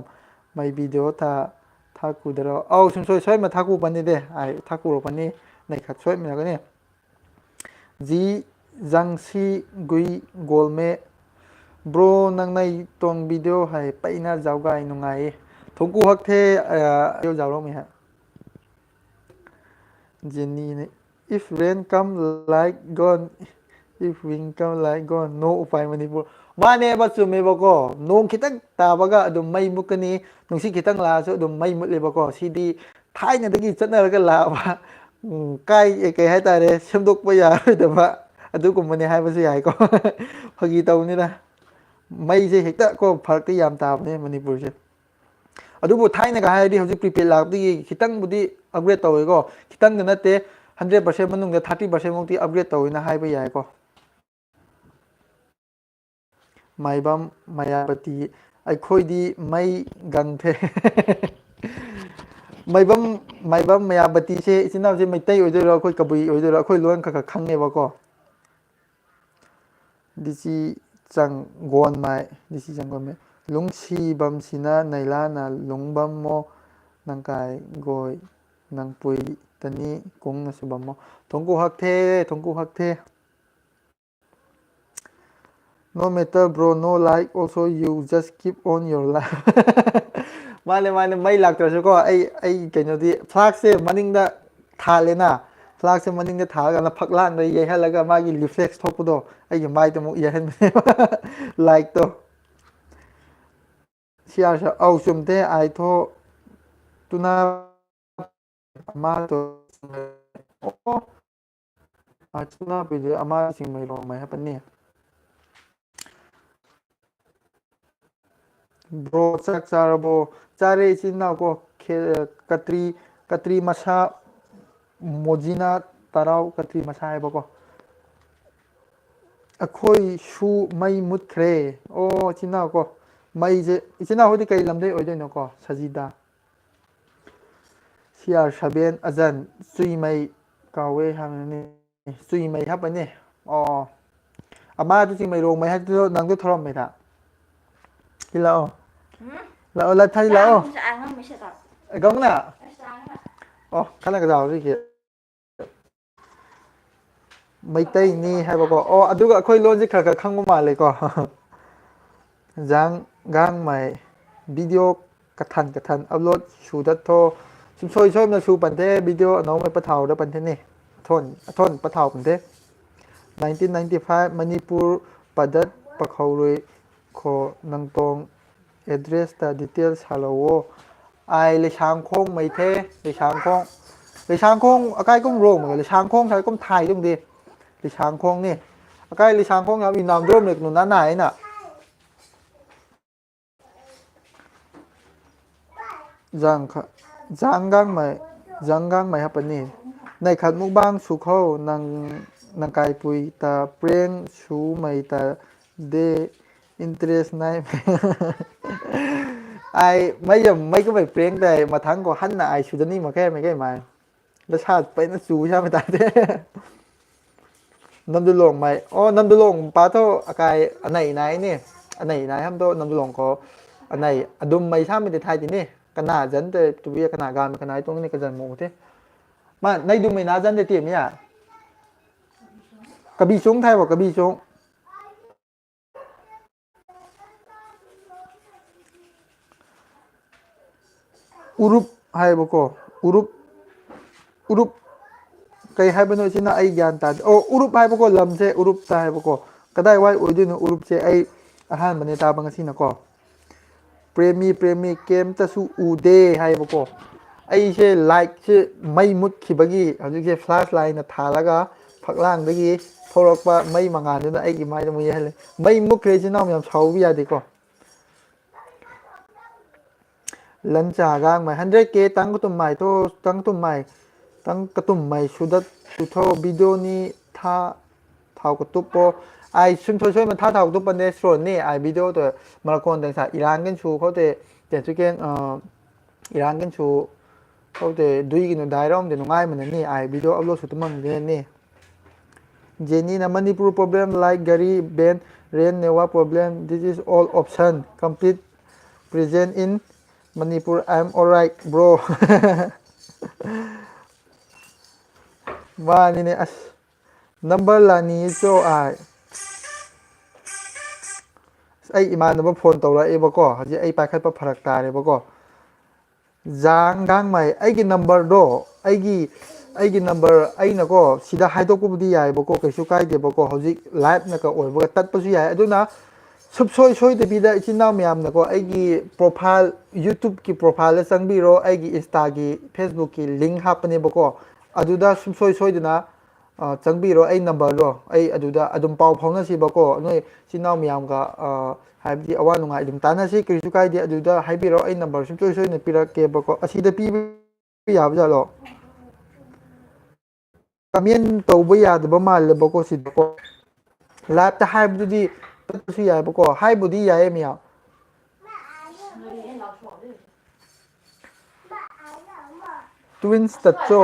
mai video tha thaku daro sum soi ma thaku pani de ai thaku ro pani nai khat soi me ga ne ji jangsi gui golme bro nang nai tong video hai paina jawgai nungai thongku hak the yo jawro me ha Jenny ne if rain come like gone if wind come like gone no upai Manipur mane ba chume ba ko nong khitang ta ba ga adum mai mukani nungsi khitang la so adum mai mut le ba ko sidi thai na dagi chana ga la ba kai hai ta re semdok pa ya da ba adu ko mane hai ba su yai ko phagi tau ni da mai je hekta ko phak ti yam ta ne Manipur je adu bu thai na ga hai di hojik prepaid lak di khitang budi upgrade taw ko khitang na te 100% manung da 30% mukti upgrade taw na hai ba yai ko maibam mayapati aikhoi mai gang the maibam mayapati se isinau se maitai oi doi ro khoi kabui oi doi ro khoi lon kha khangne ba ko disi chang gon mai lungsi bam sina naila na lungbam mo nangkai goi nangpui tani kong na subam mo thongku hak the no matter bro no like also you just keep on your life mane mai lak tra ko ai kaino di flag se maning da tha le na ꯐ꯭ꯂꯥꯛꯁꯦ ꯃꯅꯤꯡꯗ ꯊꯥꯔꯒ ꯐꯛꯂꯥꯡꯗ ꯌꯩꯍꯜꯂꯒ ꯃꯥꯒꯤ ꯔꯤꯐ꯭ꯂꯦꯛꯁ ꯊꯣꯛꯄꯗꯣ ꯑꯩꯒꯤ ꯃꯥꯏꯗ ꯑꯃꯨꯛ ꯌꯩꯍꯟꯕꯅꯦꯕ ꯂꯥꯏꯠꯇꯣ ꯁꯤꯌꯥꯔꯁꯦ ꯑꯧ ꯆꯨꯝꯗꯦ ꯑꯥꯏꯊꯣ ꯇꯨꯅ ꯑꯃꯗꯣ ꯑꯣ ꯑꯥꯔꯆꯅꯥ ꯄꯤꯗꯦ ꯑꯃꯁꯤꯡ ꯃꯩꯔꯣꯡꯃꯩ ꯍꯥꯏꯕꯅꯤ ꯕ꯭ꯔꯣ ꯆꯥꯛ ꯆꯥꯔꯕꯣ ꯆꯥꯔꯦ ꯏꯆꯤꯟ ꯏꯅꯥꯎ ꯀꯣ ꯀꯇ꯭ꯔꯤ ꯀꯇ꯭ꯔꯤ ꯃꯁꯥ ꯃꯣꯖꯤꯅꯥ ꯇꯔꯥꯎ ꯀꯇ꯭ꯔꯤ ꯃꯁꯥ ꯍꯥꯏꯕꯀꯣ ꯑꯩꯈꯣꯏꯁꯨ ꯃꯩ ꯃꯨꯠꯈ꯭ꯔꯦ ꯑꯣ ꯏꯆꯤꯟ ꯏꯅꯥꯎ ꯀꯣ ꯃꯩꯁꯦ ꯏꯆꯤꯟ ꯏꯅꯥꯎꯈꯣꯏꯗꯤ ꯀꯩ ꯂꯝꯗꯩ ꯑꯣꯏꯗꯣꯏꯅꯣꯀꯣ ꯁꯖꯤꯗ ꯁꯤ ꯑꯥꯔ ꯁꯕꯦꯟ ꯑꯖꯟ ꯆꯨꯏꯃꯩ ꯀꯥꯎꯋꯦ ꯍꯥꯡꯅꯅꯤ ꯆꯨꯏꯃꯩ ꯍꯥꯞꯄꯅꯦ ꯑꯣ ꯑꯃꯗꯨ ꯆꯤꯡꯃꯩꯔꯣꯡ ꯃꯩ ꯍꯥꯏꯗꯨꯗꯣ ꯅꯪꯗꯣ ꯊꯧꯔꯝꯃꯦꯗ ꯂꯥꯛꯑꯣ ꯂꯥꯛꯑꯣ ꯂꯥꯛꯊꯥꯏ ꯂꯥꯛꯑꯣ ꯒꯧꯅ ꯑꯣ ꯈꯅꯒꯖꯥꯎꯔꯤꯒꯦ ꯃꯩꯇꯩꯅꯤ ꯍꯥꯏꯕꯀꯣ ꯑꯣ ꯑꯗꯨꯒ ꯑꯩꯈꯣꯏ ꯂꯣꯟꯁꯦ ꯈꯔ ꯈꯔ ꯈꯪꯕ ꯃꯥꯜꯂꯦꯀꯣ ꯖꯥꯡ ꯒꯥꯡꯃꯥꯏ ꯚꯤꯗꯤꯑꯣ ꯀꯊꯟ ꯀꯊꯟ ꯑꯞꯂꯣꯗ ꯁꯨꯗꯠꯊꯣ ꯁꯨꯡꯁꯣꯏ ꯁꯣꯏꯗꯅ ꯁꯨ ꯄꯟꯊꯦ ꯚꯤꯗꯤꯑꯣ ꯑꯅꯧ ꯄꯊꯥꯎꯗ ꯄꯟꯊꯅꯤ ꯑꯊꯣꯟ ꯑꯊꯣꯟ ꯄꯊꯥꯎ ꯄꯟꯊꯦ 1995 ꯃꯅꯤꯄꯨꯔ ꯄꯗꯠ ꯄꯥꯈꯧꯔꯣꯏ ꯈꯣ ꯅꯪꯇꯣꯡ ꯑꯦꯗ꯭ꯔꯦꯁꯇ ꯗꯤꯇꯦꯜꯁ ꯍꯜꯂꯛꯑꯣ ꯑꯥꯏ ꯂꯩꯁꯥꯡꯈꯣꯡ ꯃꯩꯊꯦ ꯂꯩꯁꯥꯡꯈꯣꯡ ꯂꯩꯁꯥꯡꯈꯣꯡ ꯑꯀꯥꯏ ꯀꯨꯝ ꯔꯣꯡꯃꯒ ꯂꯩꯁꯥꯡꯈꯣꯡ ꯁ꯭ꯋꯥꯏ ꯀꯨꯝ ꯊꯥꯏꯗꯨꯝꯗꯤ ꯂꯩꯁꯥꯡꯈꯣꯡꯅꯤ ꯑꯀꯥꯏ ꯂꯩꯁꯥꯡꯈꯣꯡ ꯌꯥꯝ ꯏꯅꯥꯝꯗ꯭ꯔꯣꯝ ꯂꯩꯅꯨ ꯅꯅꯥ ꯍꯥꯏꯅ ꯖꯥꯡꯒꯥꯡꯃꯩ ꯖꯥꯡꯒꯥꯡꯃꯩ ꯍꯥꯞꯄꯅꯤ ꯅꯩꯈꯠ ꯃꯨꯛꯕꯥꯡ ꯁꯨꯈꯧ ꯅꯪ ꯅꯀꯥꯏ ꯄꯨꯏ ꯇ ꯄ꯭ꯔꯦꯡ ꯁꯨ ꯃꯩ ꯇ ꯗꯦ ꯏꯟꯇꯔꯦꯁ ꯅꯥꯏ ꯑꯩ ꯃꯩ ꯃꯩ ꯀꯨꯝꯕꯩ ꯄ꯭ꯔꯦꯡ ꯇꯥꯏ ꯃꯊꯪ ꯀꯣ ꯍꯟꯅ ꯑꯩ ꯁꯨꯗꯅꯤ ꯃꯈꯩ ꯃꯩꯀꯩ ꯃꯥꯏ ꯗꯁꯥ ꯄꯩꯅ ꯆꯨ ꯁꯥꯕ ꯇꯥꯗꯦ ꯅꯝꯗꯨꯂꯣꯡ ꯃꯥꯏ ꯑꯣ ꯅꯝꯗꯨꯂꯣꯡ ꯄꯥꯊꯣ ꯑꯀꯥꯏ ꯑꯅꯩ ꯑꯅꯥꯏꯅꯦ ꯑꯅꯩ ꯑꯅꯥꯏ ꯍꯥꯏꯗꯣ ꯅꯝꯗꯨꯂꯣꯡ ꯀꯣ ꯑꯅꯩ ꯑꯗꯨꯝ ꯃꯩ ꯁꯥꯕꯗꯤ ꯊꯥꯏꯗꯤꯅꯦ ꯀꯅꯥꯖꯟꯗ ꯇꯨꯕꯤ ꯀꯅꯥꯒꯥꯃꯤ ꯀꯅꯥ ꯇꯣꯡꯅꯤ ꯀꯖꯟ ꯃꯨꯊꯦ ꯃꯥ ꯅꯩꯗꯨ ꯃꯩꯅꯥꯖꯟꯗꯦ ꯇꯦꯝꯃꯤꯌꯥ ꯀꯕꯤ ꯆꯣꯡ ꯊꯥꯏꯕꯣ ꯀꯕꯤ ꯆꯣꯡ ꯎꯔꯨꯞ ꯍꯥꯏꯌꯦꯕꯀꯣ ꯎꯔꯨꯞ ꯎꯔꯨꯞ ꯀꯩ ꯍꯥꯏꯕꯅꯣ ꯁꯤꯅ ꯑꯩ ꯒ꯭ꯌꯥꯟ ꯇꯥꯗꯦ ꯑꯣ ꯎꯔꯨꯞ ꯍꯥꯏꯕꯀꯣ ꯂꯝꯁꯦ ꯎꯔꯨꯞꯇ ꯍꯥꯏꯕꯀꯣ ꯀꯗꯥꯏ ꯋꯥꯏ ꯑꯣꯏꯗꯣꯏꯅꯣ ꯎꯔꯨꯞꯁꯦ ꯑꯩ ꯑꯍꯥꯟꯕꯅꯦ ꯇꯥꯕ ꯉꯁꯤꯅꯀꯣ ꯄ꯭ꯔꯦꯃꯤ ꯄ꯭ꯔꯦꯃꯤ ꯀꯩꯝꯇꯁꯨ ꯎꯗꯦ ꯍꯥꯏꯌꯦꯕꯀꯣ ꯑꯩꯁꯦ ꯂꯥꯏꯠꯁꯦ ꯃꯩ ꯃꯨꯠꯈꯤꯕꯒꯤ ꯍꯧꯖꯤꯛꯁꯦ ꯐ꯭ꯂꯥꯁ ꯂꯥꯏꯠꯅ ꯊꯥꯜꯔꯒ ꯐꯛꯂꯥꯡꯗꯒꯤ ꯊꯣꯛꯂꯛꯄ ꯃꯩ ꯃꯉꯥꯟꯗꯨꯅ ꯑꯩꯒꯤ ꯃꯥꯏꯗ ꯑꯃꯨꯛ ꯌꯩꯍꯜꯂꯦ ꯃꯩ ꯃꯨꯠꯈ꯭ꯔꯦ ꯏꯆꯤꯟ ꯏꯅꯥꯎ ꯌꯥꯝ ꯁꯥꯎꯕ ꯌꯥꯗꯦꯀꯣ ꯂꯟꯆꯥꯒꯥꯡ ꯃꯥꯏ 100K ꯇꯪ ꯇꯨꯝ ꯃꯥꯏ ꯊꯣ ꯇꯪ ꯇꯨꯝ ꯃꯥꯏ ꯇꯪ ꯀꯇꯨꯝ ꯃꯥꯏ ꯁꯨꯗꯠ ꯇꯨꯊꯣ ꯚꯤꯗꯤꯑꯣꯅꯤ ꯊꯥ ꯊꯥꯎ ꯀꯇꯨꯞꯄꯣ ꯑꯥꯏ ꯁꯨꯡꯁꯣꯏ ꯁꯣꯏꯕ ꯊꯥ ꯊꯥꯎ ꯇꯨꯞꯄꯅꯦ ꯁꯣꯔꯅꯤ ꯑꯥꯏ ꯚꯤꯗꯤꯑꯣꯗꯣ ꯃꯔꯛꯀꯣꯟꯗ ꯏꯔꯥꯟꯒꯟ ꯁꯨ ꯈꯣꯠꯇꯦ ꯇꯦꯟꯁꯨꯀꯦꯟ ꯏꯔꯥꯟꯒꯟꯁꯨ ꯍꯧꯗꯦ ꯗꯨꯏꯒꯤꯅꯣ ꯗꯥꯏꯔꯣꯝꯗꯤ ꯅꯨꯡꯉꯥꯏꯕꯅꯅꯤ ꯑꯥꯏ ꯚꯤꯗꯤꯑꯣ ꯑꯞꯂꯣꯗꯁꯨ ꯇꯨꯝꯃꯝꯗꯦꯅꯤ ꯖꯦꯅꯤꯅ ꯃꯅꯤꯄꯨꯔ ꯄ꯭ꯔꯣꯕ꯭ꯂꯦꯝ ꯂꯥꯏꯛ ꯒꯥꯔꯤ ꯕꯦꯟ ꯔꯦꯟ ꯅꯦꯋꯥ problem this is all option complete present in Manipur I am alright bro ꯃꯥꯅꯤꯅꯦ ꯑꯁ ꯅꯝꯕꯔ ꯂꯥꯅꯤꯆꯣ ꯑꯥꯏ ꯑꯁ ꯑꯩ ꯏꯃꯥꯟꯅꯕ ꯐꯣꯟ ꯇꯧꯔꯛꯑꯦꯕꯀꯣ ꯍꯧꯖꯤꯛ ꯑꯩ ꯄꯥꯏꯈꯠꯄ ꯐꯔꯛ ꯇꯥꯔꯦꯕꯀꯣ ꯖꯥꯡ ꯒꯥꯡꯃꯩ ꯑꯩꯒꯤ ꯅꯝꯕꯔꯗꯣ ꯑꯩꯒꯤ ꯅꯝꯕꯔ ꯑꯩꯅꯀꯣ ꯁꯤꯗ ꯍꯥꯏꯗꯣꯛꯄꯕꯨꯗꯤ ꯌꯥꯏꯑꯕꯀꯣ ꯀꯩꯁꯨ ꯀꯥꯏꯗꯦꯕꯀꯣ ꯍꯧꯖꯤꯛ ꯂꯥꯏꯐꯅꯒ ꯑꯣꯏꯕꯒ ꯇꯠꯄꯁꯨ ꯌꯥꯏ ꯑꯗꯨꯅ ꯁꯨꯡꯁꯣꯏ ꯁꯣꯏꯗꯕꯤꯗ ꯏꯆꯤꯟ ꯏꯅꯥꯎ ꯃꯌꯥꯝꯅꯀꯣ ꯑꯩꯒꯤ ꯄ꯭ꯔꯣꯐꯥꯏꯜ ꯌꯨꯇꯨꯞꯀꯤ ꯄ꯭ꯔꯣꯐꯥꯏꯜꯗ ꯆꯪꯕꯤꯔꯣ ꯑꯩꯒꯤ ꯏꯟꯁꯇꯥꯒꯤ ꯐꯦꯁꯕꯨꯛꯀꯤ ꯂꯤꯡ ꯍꯥꯞꯄꯅꯦꯕꯀꯣ ꯑꯗꯨꯗ ꯁꯨꯡꯁꯣꯏ ꯁꯣꯏꯗꯅ ꯆꯪꯕꯤꯔꯣ ꯑꯩ ꯅꯝꯕꯔꯗꯣ ꯑꯩ ꯑꯗꯨꯗ ꯑꯗꯨꯝ ꯄꯥꯎ ꯐꯥꯎꯅꯁꯤꯕꯀꯣ ꯅꯣꯏ ꯏꯆꯤꯟ ꯏꯅꯥꯎ ꯃꯌꯥꯝꯒ ꯍꯥꯏꯕꯗꯤ ꯑꯋꯥ ꯅꯨꯡꯉꯥꯏ ꯑꯗꯨꯝ ꯇꯥꯟꯅꯁꯤ ꯀꯔꯤꯁꯨ ꯀꯥꯏꯗꯦ ꯑꯗꯨꯗ ꯍꯥꯏꯕꯤꯔꯛꯑꯣ ꯑꯩ ꯅꯝꯕꯔ ꯁꯨꯡꯁꯣꯏ ꯁꯣꯏꯗꯅ ꯄꯤꯔꯛꯀꯦꯕꯀꯣ ꯑꯁꯤꯗ ꯄꯤꯕ ꯌꯥꯕꯖꯥꯠꯂꯣ ꯀꯃꯦꯟ ꯇꯧꯕ ꯌꯥꯗꯕ ꯃꯥꯜꯂꯦꯕꯀꯣ ꯁꯤꯗꯀꯣ ꯂꯥꯏꯞꯇ ꯍꯥꯏꯕꯗꯨꯗꯤ ꯆꯠꯄꯁꯨ ꯌꯥꯏꯕꯀꯣ ꯍꯥꯏꯕꯨꯗꯤ ꯌꯥꯏꯌꯦ ꯃꯤꯌꯥꯝ ꯇ꯭ꯋꯤꯟꯁ ꯇꯠꯆꯣ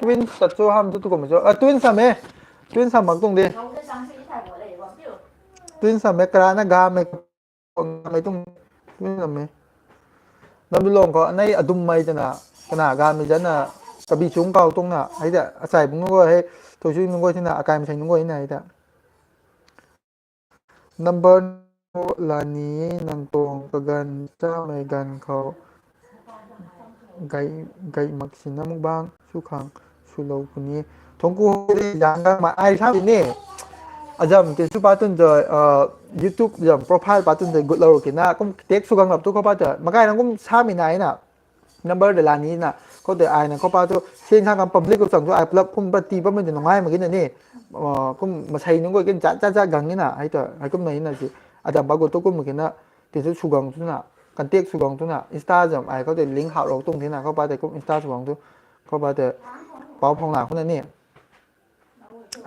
ꯇ꯭ꯋꯤꯟꯁ ꯇꯠꯆꯣ ꯍꯥꯝꯗꯨ ꯇꯨꯀꯨꯝꯕꯁꯨ ꯇ꯭ꯋꯤꯟꯁ ꯁꯝꯃꯦ ꯇ꯭ꯋꯤꯟꯁ ꯁꯝꯃꯛꯇꯨꯡꯗꯤ ꯇ꯭ꯋꯤꯟꯁ ꯁꯝꯃꯦ ꯀꯔꯥꯅ ꯉꯝꯃꯦ ꯂꯝꯗꯨ ꯂꯣꯡꯀꯣ ꯅꯩ ꯑꯗꯨꯝ ꯃꯩꯗꯅ ꯀꯅꯥꯒꯃꯤꯖꯅ ꯀꯕꯤ ꯆꯨꯡ ꯀꯥꯎ ꯇꯣꯡꯅ ꯍꯥꯏꯗꯤ ꯑꯆꯥꯏꯕꯨꯡꯉꯣ ꯍꯦꯛ ꯊꯣꯏꯁꯨ ꯅꯨꯡꯒꯣꯏꯁꯤꯅ ꯑꯀꯥꯏ ꯃꯁꯩ ꯅꯨꯡꯒꯣꯏꯁꯤꯅ ꯍꯥꯏꯗ number ꯂꯥꯅꯤ ꯅꯪꯇꯣꯡ ꯀꯒꯟ ꯆꯥꯃꯩꯒꯟ ꯈꯧ ꯒꯩꯃꯛꯁꯤꯅ mukbang 수강 수lâu 분이 동구의 양강만 아이 사람이니 ajam te su patun de youtube jam profile patun de good laro kina kum tek sugang lap tu ko pata makai nang kum sa mi nai na number de la ni na ko de ai na ko pa tu sen sang kam public ko sang tu ai plug kum pa ti pa men de ngai ma kin ni kum ma sai nung ko kin cha gang ni na ai to ai kum nei na ji ajam ba go to kum kina te su sugang tu na kan tek sugang tu na insta jam ai ko de link ha ro tung thế na ko pa de kum insta sugang tu ko pa de pao phong na ko na ni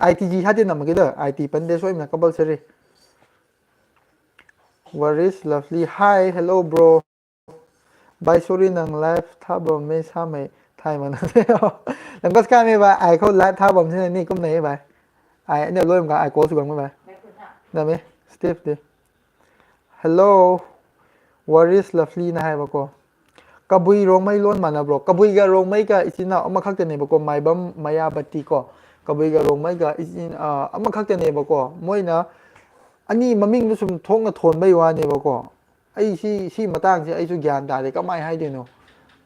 ITG hadin na magida IT pande so imna compulsory what is lovely hi hello bro by sorry nang live thabom me sa me thai man nang kas ka me ba ai ko live thabom sin ni kum nei ba ai ne loi ma ai ko su bang ba na me steve de hello what is lovely na hai ba ko kabui rong mai lon mana bro kabui ga rong mai ka ichina ama khak te ne ba ko mai bam maya bati ko kabui ga rong mai ga isin ama khak te ne ba ko moina ani maming nu sum thong na thon bai wa ne ba ko ai si matang si ai su gyan da de kamai hai de no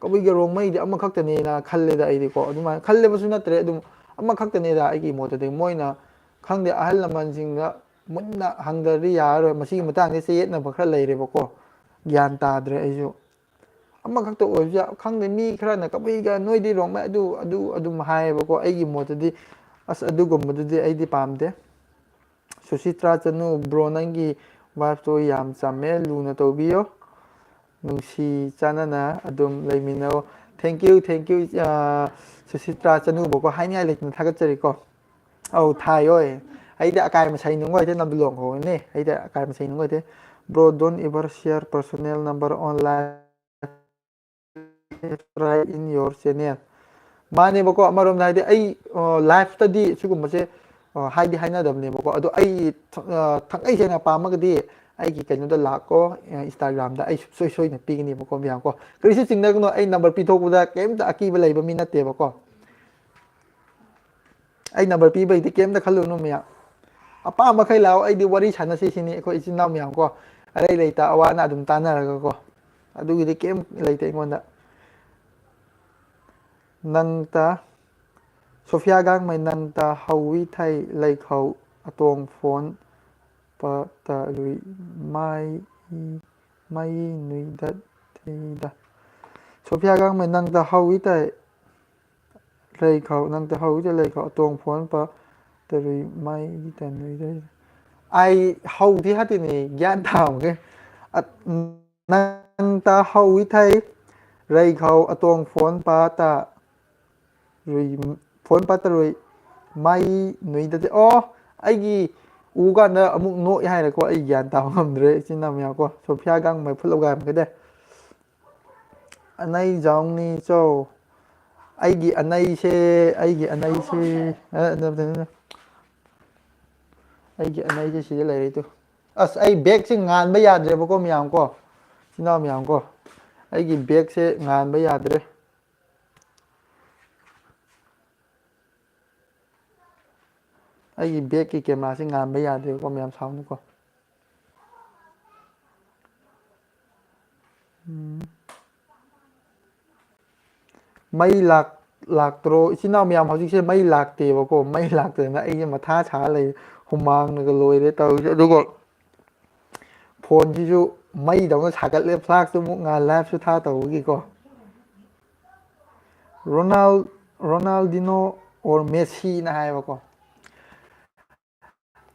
kabui ga rong mai de ama khak te ne na khalle da ai de ko aduma khalle ba su na tre adum ama khak te ne da ai gi mo de moina khang de ahal laman sing ga munna hangdari ya ro masi matang de se na ba khra lai re ba ko gyan ta dre ai su ama khakta oja khangde mi khara na kabai ga noi di rong ma adu hai ba ko ai gi mo di as adu gum di ai di pamde Susitra chanu bro nangi wa to yam chame lu na to biyo nungsi chana na adum leimino thank you Susitra chanu bo ko hai ni ai le na thagat chari ko au thai oi ai da kai ma sai nungoi te nam long ho ne ai da kai ma sai nungoi te bro don't ever share personal number online try in your channel mane bako amarom na ai live study sugum se haidi haina damne bako ado ai thangai sena pamagadi ai gi kanu da lako instagram da ai soi na pigni bako biang ko krisi singna no ai number pi thok da kem da aki ba leiba mi na te bako ai number pi bai de kem da khalu no miya apa ma khai lao ai di wari chana si sini ko ichin nam yang ko arai leita awana adum tanara ko adu gi de kem leita ngonda nang ta Sophia gang mai nang ta hawi thai lai khau atong phone pa ta lui mai nui da thei da Sophia gang mai nang ta hawi thai lai khau nang ta hawi lai khau atong phone pa ta lui mai ta nui da ai hau thi hati ni gyan thang ke nang ta hawi thai lai khau atong phone pa ta rồi phone pat rồi mai nui da ai gi u ga na amuk no hai la ko ai gyan ta ngam re chin nam ya ko Sophia gang mai phul ga ke de anai jong ni cho ai gi anai se ai gi anai se si lai re tu as ai bag se ngan ba ya dre ba ko myam ko chin nam myam ko ai gi bag se ngan ba ya dre ai bag ki camera se ngan ba ya de ko myam saw ko mai lak tro ichina myam hojik se mai lak te ba ko mai lak te na ai ma tha cha le humang na ga loi de taw du ko phone ji ju mai dong na sagat le flag su mu ngan live su tha taw gi ko Ronaldinho or Messi na hai ba ko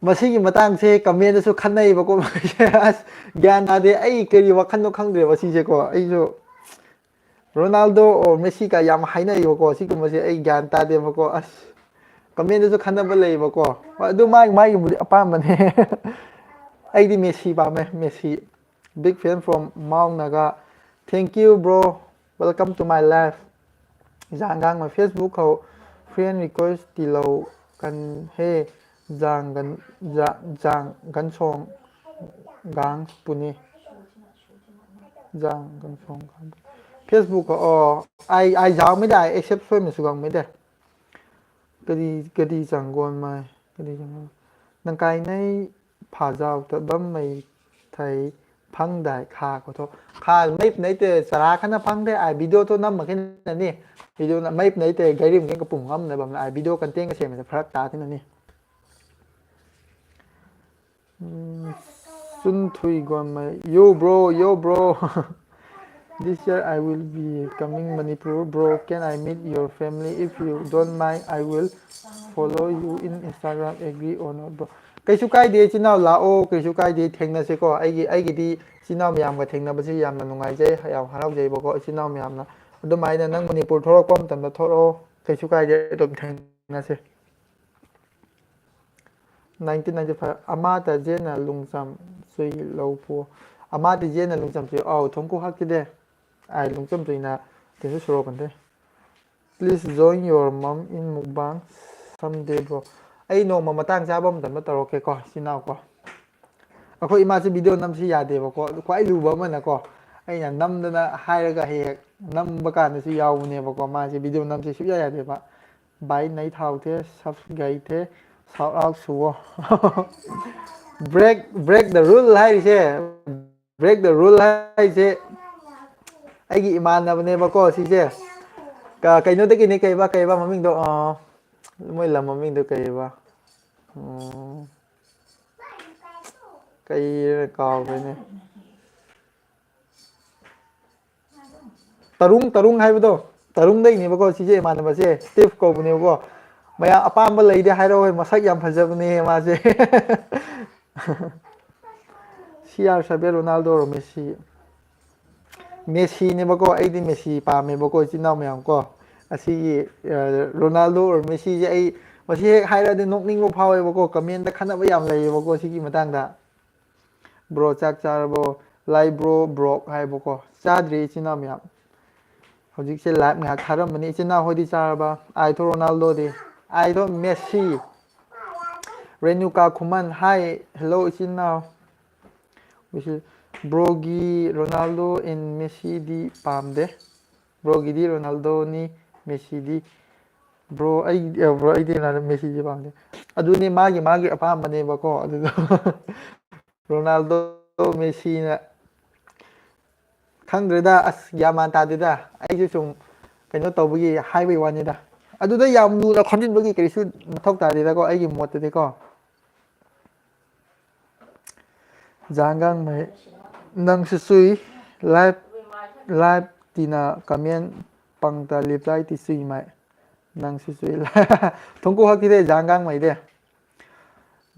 masigi matang se comment su khanai ba ko gyan na de ai keri wakhan no khang de ba si se ko ai jo Ronaldo or Messi ka yam haina yo ko si ko se ai gyan ta de ba ko as comment su khana ba lei ba ko adu mai bu apa man he ai di Messi ba me Messi big fan from Mount Naga thank you bro welcome to my life jangang my Facebook ko friend request ti lo kan he jang gan song gang puni jang gan song gang Facebook ko ai jangไม่ได้ accept ช่วยมันสุกังไม่ได้กะดีจังกวนมากะดีจังนังกายในผาเจ้าแต่บ้าไม่ไทย พังได้ค่าขอโทษค่าไม่ไหนเตะสาระขนาดพังได้ไอวิดีโอตัวนั้นมาแค่นั้นนี่วิดีโอไม่ไหนเตะไกด์ริมกันกระปุ่มง้ำในแบบไอวิดีโอกันเต้งกระเสียมันจะพลัดตาที่นั่นนี่ซุนทุยกว่าไหม yo bro yo bro this year I will be coming Manipur bro can I meet your family if you don't mind I will follow you in Instagram agree or not bro ကိစုကိုက်ဒီချင်းနောက်လာအိုကိစုကိုက်ဒီထင်နေစေကောအိုက်ဂီဒီချင်းနောက်မြန်ကထင်နေပါစီရမနုံငိုင်ကျဲရောက်ဟာရောက်ကျဲဘောကောချင်းနောက်မြန်နာအဒမိုင်းနန်းမနီပူထောရကွမ်တမ်ထောရောကိစုကိုက်ဒီတော့ထင်နေစေ1995 Amata Jena Lungsam Sui Lopo Amata Jena Lungsam Sui Oh Tongku Hakide I Lungsam Suina This is Rogan Please join your mom in Mukbang someday bro ไอ้โนมามาตั้งช้าบ่มแต่มาตลกแกก็สินาวก็အခုအမစီဗီဒီယိုနမ်စီရတယ်ပေါ့ကွာခွိုင်းလူဘာမနကောအဲ့ညာနမ်ဒနာဟိုင်ရကဟေနမ်ဘကန်စီယောင်းနေပေါ့ကွာမစီဗီဒီယိုနမ်စီရှိရရတယ်ပါဘိုင်းနိုင်ထောက်တဲ့ subscribe တဲ့ shout out ဆို break the rule ให้ดิเช่ break the rule ให้เช่ไอ้กี่อิมานนะเนี่ยပေါ့ကွာစီเช่ကကိနိုတကိနေကိဘာမမင်းတော့မွေးလာမမင်းတော့ကိဘာcây cò vậy nè tarung hay bữa tarung đây nè bác cô chị chị mà nè chị Steve cô nè bác cô mày apa mà lấy đi hay rồi mà sách yam phải giờ nè mà chị CR7 Ronaldo rồi Messi nè bác cô ấy đi Messi pa mày bác cô chị nào mày không cô asi Ronaldo rồi Messi chị ấy mà chị hay là đi nốc ninh bác phao ấy bác cô comment đã khăn đã bây giờ lấy bác cô chị kì mà tăng đã bro chak charbo lai bro brok hai boko chadri china myam hojik se live nga kharam mani china hodi charba ai to Ronaldo di ai to Messi Renuka Kuman hi hello china which brogi Ronaldo and Messi di pamde brogi di Ronaldo ni Messi di bro ai di na Messi di pamde adu ni magi apam bane bako adu Ronaldo Messi na khangdreda as yaman tadida ai sum kaino tawbagi highway one nida aduda yam nu na khonjin bagi karisu mathok tadida ko ai gi mot te ko jangang mai nang sui live tina comment pangta reply ti sui mai nang sui thongko hakti de jangang mai de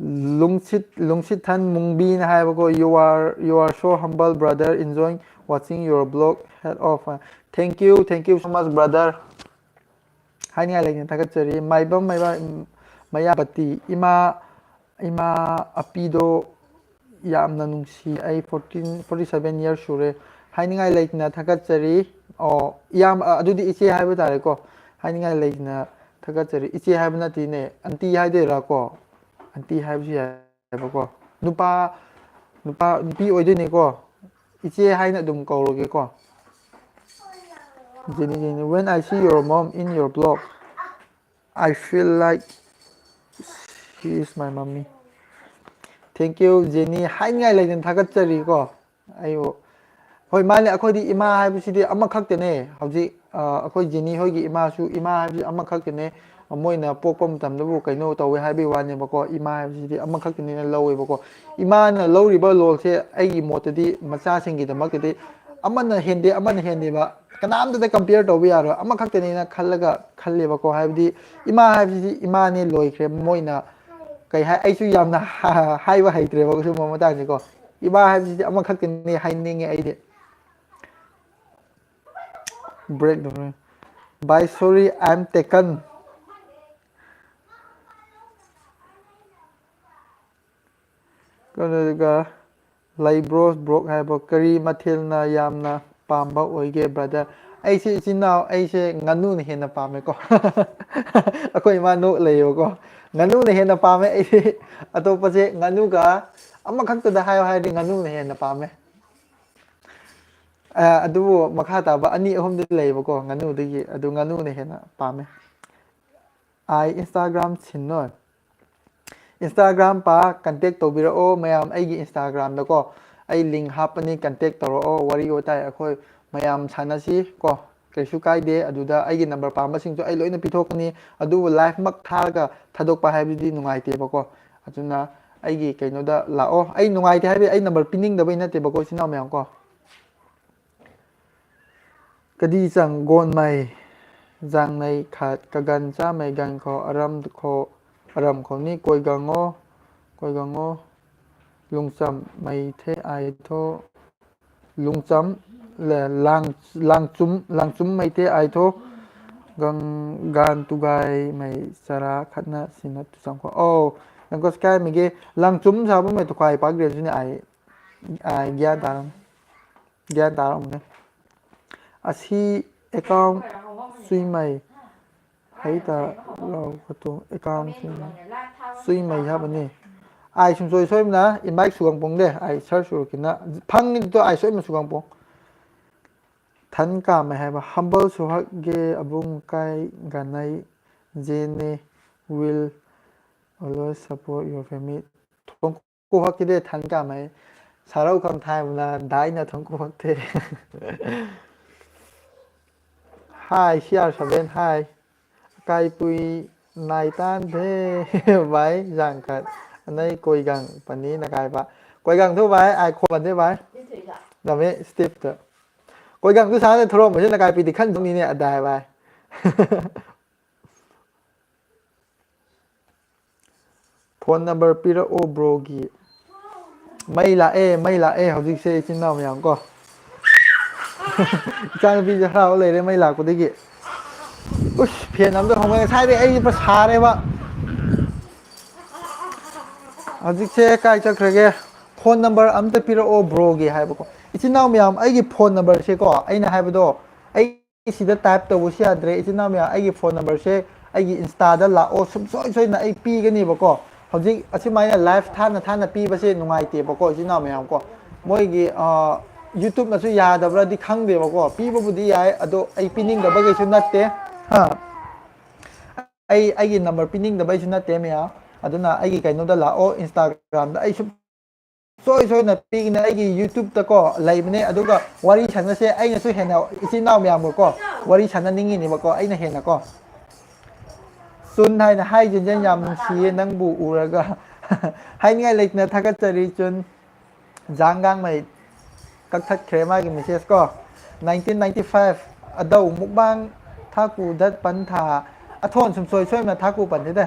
Lungsit Than Mungbi na hai bako you are so humble brother enjoying watching your blog head off thank you so much brother hai ni like ta ka chari mai ba maya pati ima apido yamna nungsi ai 47 years sure hai ni like na ta ka chari o yam adudi ichi hai ba tare ko hai ni like na ta ka chari ichi hai ba na ti ne anti hai de ra ko anti hai bi ya ba ko nupa nupi oi de ne ko ichi hai na dum ko ro ge ko Jenny when I see your mom in your blog I feel like she is my mommy thank you Jenny hai ngai lai den thagat chari ko ayo hoi mane akhoi di ima hai bi si di ama khak te ne hauji akhoi Jenny hoi gi ima su ima hai bi ama khak te ne moina pokpam tam da bu kaino tawe hai bi wan ne ba ko ima hai bi ama khak te ne lowe ba ko ima na lori ba lol se ai gi mot di macha sing gi da mak di amana hende ba kanam da compare to bi aro ama khak te ne na khallaga khalle ba ko hai bi ima hai bi ima ne loi khre moina kai hai ai su yam na hai ba hai tre ba su mo ma ta ni ko ima hai bi ama khak te ne hai ninge ai de break the by sorry I'm taken Kanaga Libros broke hai ba kari mathil na yamna pamba oige brother ai si chinao ai se nganu ne hena pame ko akoi ma no leyo ko nganu ne hena pame ai atopa se nganu ga ama khak ta hai di nganu ne hena pame adu makha ta ba ani ahom de leyo ko nganu de adu nganu ne hena pame ai Instagram chinno Instagram pa contact to biro mayam ai gi Instagram da ko ꯑꯩ ꯂꯤꯡ ꯍꯥꯞꯄꯅꯤ ꯀꯟꯇꯦꯛ ꯇꯧꯔꯛꯑꯣ ꯋꯥꯔꯤ ꯋꯥꯇꯥꯏ ꯑꯩꯈꯣꯏ ꯃꯌꯥꯝ ꯁꯥꯟꯅꯁꯤ ꯀꯣ ꯀꯩꯁꯨ ꯀꯥꯏꯗꯦ ꯑꯗꯨꯗ ꯑꯩꯒꯤ ꯅꯝꯕꯔ ꯄꯥꯝꯕꯁꯤꯡꯁꯨ ꯑꯩ ꯂꯣꯏꯅ ꯄꯤꯊꯣꯛꯀꯅꯤ ꯑꯗꯨꯕꯨ ꯂꯥꯏꯐꯃꯛ ꯊꯥꯔꯒ ꯊꯥꯗꯣꯛꯄ ꯍꯥꯏꯕꯗꯤ ꯅꯨꯡꯉꯥꯏꯇꯦꯕꯀꯣ ꯑꯗꯨꯅ ꯑꯩꯒꯤ ꯀꯩꯅꯣꯗ ꯂꯥꯛꯑꯣ ꯑꯩ ꯅꯨꯡꯉꯥꯏꯇꯦ ꯍꯥꯏꯕꯗꯤ ꯑꯩ ꯅꯝꯕꯔ ꯄꯤꯅꯤꯡꯗꯕꯩ ꯅꯠꯇꯦꯕꯀꯣ ꯏꯆꯤꯟ ꯏꯅꯥꯎ ꯃꯌꯥꯝ ꯀꯣ ꯀꯗꯤ ꯆꯪ ꯒꯣꯟ ꯃꯩ ꯖꯥꯡꯅꯩ ꯈꯥꯠ ꯀꯒꯟ ꯆꯥꯃꯩ ꯒꯟꯈꯣ ꯑꯔꯝꯈꯣꯅꯤ ꯀꯣꯏꯒꯪꯉꯣ ꯂꯣꯡꯆꯝ ꯃꯩꯊꯦ ꯑꯥꯏꯊꯣ ꯂꯣꯡꯆꯝ ꯂꯥꯡꯆꯨꯝ ꯃꯩꯇꯩ ꯑꯥꯏꯊꯣ ꯒꯥꯟ ꯇꯨꯒꯥꯏ ꯃꯩ ꯆꯔꯥ ꯈꯠꯅ ꯁꯤꯅ ꯇꯨꯆꯝꯈꯣ ꯑꯧ ꯂꯪꯀꯣꯁ ꯀꯥꯏꯃꯤꯒꯤ ꯂꯪꯆꯨꯝ ꯁꯥꯕ ꯃꯩ ꯇꯨꯈꯥꯏ ꯄꯥꯛꯒ꯭ꯔꯦꯁꯨꯅꯤ ꯒ꯭ꯌꯥꯟ ꯇꯥꯔꯝ ꯒ꯭ꯌꯥꯟ ꯇꯥꯔꯝꯅꯦ ꯑꯁꯤ ꯑꯦꯀꯥꯎꯟ ꯁꯨꯏꯃꯩ ꯍꯩꯇ ꯂꯥꯎꯕꯗꯣ ꯑꯦꯀꯥꯎꯟ ꯁꯨꯏꯃꯩ ꯍꯥꯏꯕꯅꯤ ꯑꯥꯏ ꯁꯨꯡꯁꯣꯏ ꯁꯣꯏꯕꯅ ꯏꯟꯚꯥꯏꯠ ꯁꯨꯒꯪꯄꯣꯡꯗꯦ ꯑꯥꯏ ꯁꯔ ꯁꯨꯔꯛꯈꯤꯅ ꯐꯪꯉꯤꯗꯣ ꯑꯥꯏ ꯁꯣꯏꯕꯅ ꯁꯨꯒꯪꯄꯣꯡ ꯊꯟ ꯀꯥꯝꯃꯦ ꯍꯥꯏꯕ ꯍꯝꯕꯜ ꯁꯨꯍꯛꯒꯦ ꯑꯕꯨꯡ ꯀꯥꯏ ꯒꯥꯅꯩ ꯖꯦꯅꯦ will always support your family ꯊꯣꯡ ꯀꯣꯍꯛꯈꯤꯗꯦ ꯊꯟ ꯀꯥꯝꯃꯩ ꯁꯥꯔꯧ ꯈꯪ ꯊꯥꯏꯕꯅ ꯗꯥꯏꯅ ꯊꯣꯡ ꯀꯣꯍꯛꯇꯦ ꯍꯥꯏ ꯁꯤ ꯑꯥꯔ 7 ꯍꯥꯏ ꯀꯥꯏ ꯄꯨꯏ ꯅꯥꯏꯇꯥꯟ ꯊꯦ ꯚꯥꯏ ꯖꯥꯡꯈꯠ ꯅꯩ ꯀꯣꯏꯒꯪ ꯄꯅꯤ ꯅꯀꯥꯏꯕ ꯀꯣꯏꯒꯪ ꯊꯨ ꯚꯥꯏ ꯑꯥꯏ ꯈꯣꯟꯗꯦ ꯚꯥꯏ ꯂꯃꯦ ꯁ꯭ꯇꯤꯞꯇ ꯀꯣꯏꯒꯪꯗꯨ ꯁꯥꯅ ꯊꯣꯔꯛꯄꯁꯤ ꯅꯀꯥꯏ ꯄꯤꯗꯤ ꯈꯟꯗꯧꯅꯤꯅꯦ ꯑꯗꯥꯏ ꯚꯥꯏ ꯐꯣꯟ ꯅꯝꯕꯔ ꯄꯤꯔꯛꯑꯣ ꯕ꯭ꯔꯣꯒꯤ ꯃꯩ ꯂꯥꯛꯑꯦ ꯍꯧꯖꯤꯛꯁꯦ ꯏꯆꯤꯟ ꯏꯅꯥꯎ ꯃꯌꯥꯝ ꯀꯣ ꯏꯆꯥꯅꯨꯄꯤꯁꯦ ꯍꯔꯥꯎ ꯂꯩꯔꯦ ꯃꯩ ꯂꯥꯛꯄꯗꯒꯤ ꯎꯁ ꯐꯦꯟ ꯑꯝꯇ ꯍꯣꯡꯕ ꯉꯁꯥꯏꯗꯩ ꯑꯩꯁꯦ ꯁꯥꯔꯦꯕ ꯍꯧꯖꯤꯛꯁꯦ ꯀꯥꯏ ꯆꯠꯈ꯭ꯔꯒꯦ ꯐꯣꯟ ꯅꯝꯕꯔ ꯑꯝꯇ ꯄꯤꯔꯛꯑꯣ ꯕ꯭ꯔꯣꯒꯤ ꯍꯥꯏꯕꯀꯣ ꯏꯆꯤꯟ ꯏꯅꯥꯎ ꯃꯌꯥꯝ ꯑꯩꯒꯤ ꯐꯣꯟ ꯅꯝꯕꯔꯁꯦꯀꯣ ꯑꯩꯅ ꯍꯥꯏꯕꯗꯣ ꯑꯩ ꯁꯤꯗ ꯇꯥꯏꯞ ꯇꯧꯕꯁꯨ ꯌꯥꯗ꯭ꯔꯦ ꯏꯆꯤꯟ ꯏꯅꯥꯎ ꯃꯌꯥꯝ ꯑꯩꯒꯤ ꯐꯣꯟ ꯅꯝꯕꯔꯁꯦ ꯑꯩꯒꯤ ꯏꯟꯁꯇꯥꯗ ꯂꯥꯛꯑꯣ ꯁꯨꯡꯁꯣꯏ ꯁꯣꯏꯗꯅ ꯑꯩ ꯄꯤꯒꯅꯦꯕꯀꯣ ꯍꯧꯖꯤꯛ ꯑꯁꯨꯃꯥꯏꯅ ꯂꯥꯏꯐ ꯊꯥꯅ ꯄꯤꯕꯁꯦ ꯅꯨꯡꯉꯥꯏꯇꯦꯕꯀꯣ ꯏꯆꯤꯟ ꯏꯅꯥꯎ ꯃꯌꯥꯝ ꯀꯣ ꯃꯣꯏꯒꯤ ꯌꯨꯇꯨꯕꯅꯁꯨ ꯌꯥꯗꯕ꯭ꯔꯗꯤ ꯈꯪꯗꯦꯕꯀꯣ ꯄꯤꯕꯕꯨꯗꯤ ꯌꯥꯏ ꯑꯗꯣ ꯑꯩ ꯄꯤꯅꯤꯡꯗꯕꯈꯩꯁꯨ ꯅꯠꯇꯦ ꯍꯥ ꯑꯩꯒꯤ ꯅꯝꯕꯔ ꯄꯤꯅꯤꯡꯗꯕꯩꯁꯨ ꯅꯠꯇꯦ ꯃꯌꯥꯝ ꯑꯗꯨꯅ ꯑꯩꯒꯤ ꯀꯩꯅꯣꯗ ꯂꯥꯛꯑꯣ ꯏꯟꯁꯇꯥꯒ꯭ꯔꯥꯝꯗ ꯑꯩ ꯁꯣꯏꯅ ꯄꯤꯒꯅꯤ ꯑꯩꯒꯤ ꯌꯨꯇ꯭ꯌꯨꯕꯇꯀꯣ ꯂꯩꯕꯅꯦ ꯑꯗꯨꯒ ꯋꯥꯔꯤ ꯁꯥꯟꯅꯁꯦ ꯑꯩꯅꯁꯨ ꯍꯦꯟꯅ ꯏꯆꯤꯟ ꯏꯅꯥꯎ ꯃꯌꯥꯝꯒꯀꯣ ꯋꯥꯔꯤ ꯁꯥꯟꯅꯅꯤꯡꯉꯤꯅꯦꯕꯀꯣ ꯑꯩꯅ ꯍꯦꯟꯅꯀꯣ ꯆꯨꯟ ꯍꯥꯏꯅ ꯍꯥꯏ ꯖꯤꯟꯖꯟ ꯌꯥꯝ ꯅꯨꯡꯁꯤꯌꯦ ꯅꯪꯕꯨ ꯎꯔꯒ ꯍꯥꯏꯅꯤꯡꯉꯥꯏ ꯂꯩꯇꯅ ꯊꯥꯒꯠꯆꯔꯤ ꯆꯨꯟ ꯖꯥꯡꯒꯥꯡꯃꯩ ꯀꯛꯊꯠꯈ꯭ꯔꯦ ꯃꯥꯒꯤ ꯃꯦꯁꯦꯖ ꯀꯣ 1995 ꯑꯗꯧ ꯃꯨꯛꯕꯥꯡ ꯊꯥꯀꯨ ꯗꯠ ꯄꯟꯊꯥ ꯑꯊꯣꯟ ꯁꯨꯡꯁꯣꯏ ꯁꯣꯏꯗꯅ ꯊꯥꯀꯨ ꯄꯟꯊꯤꯗ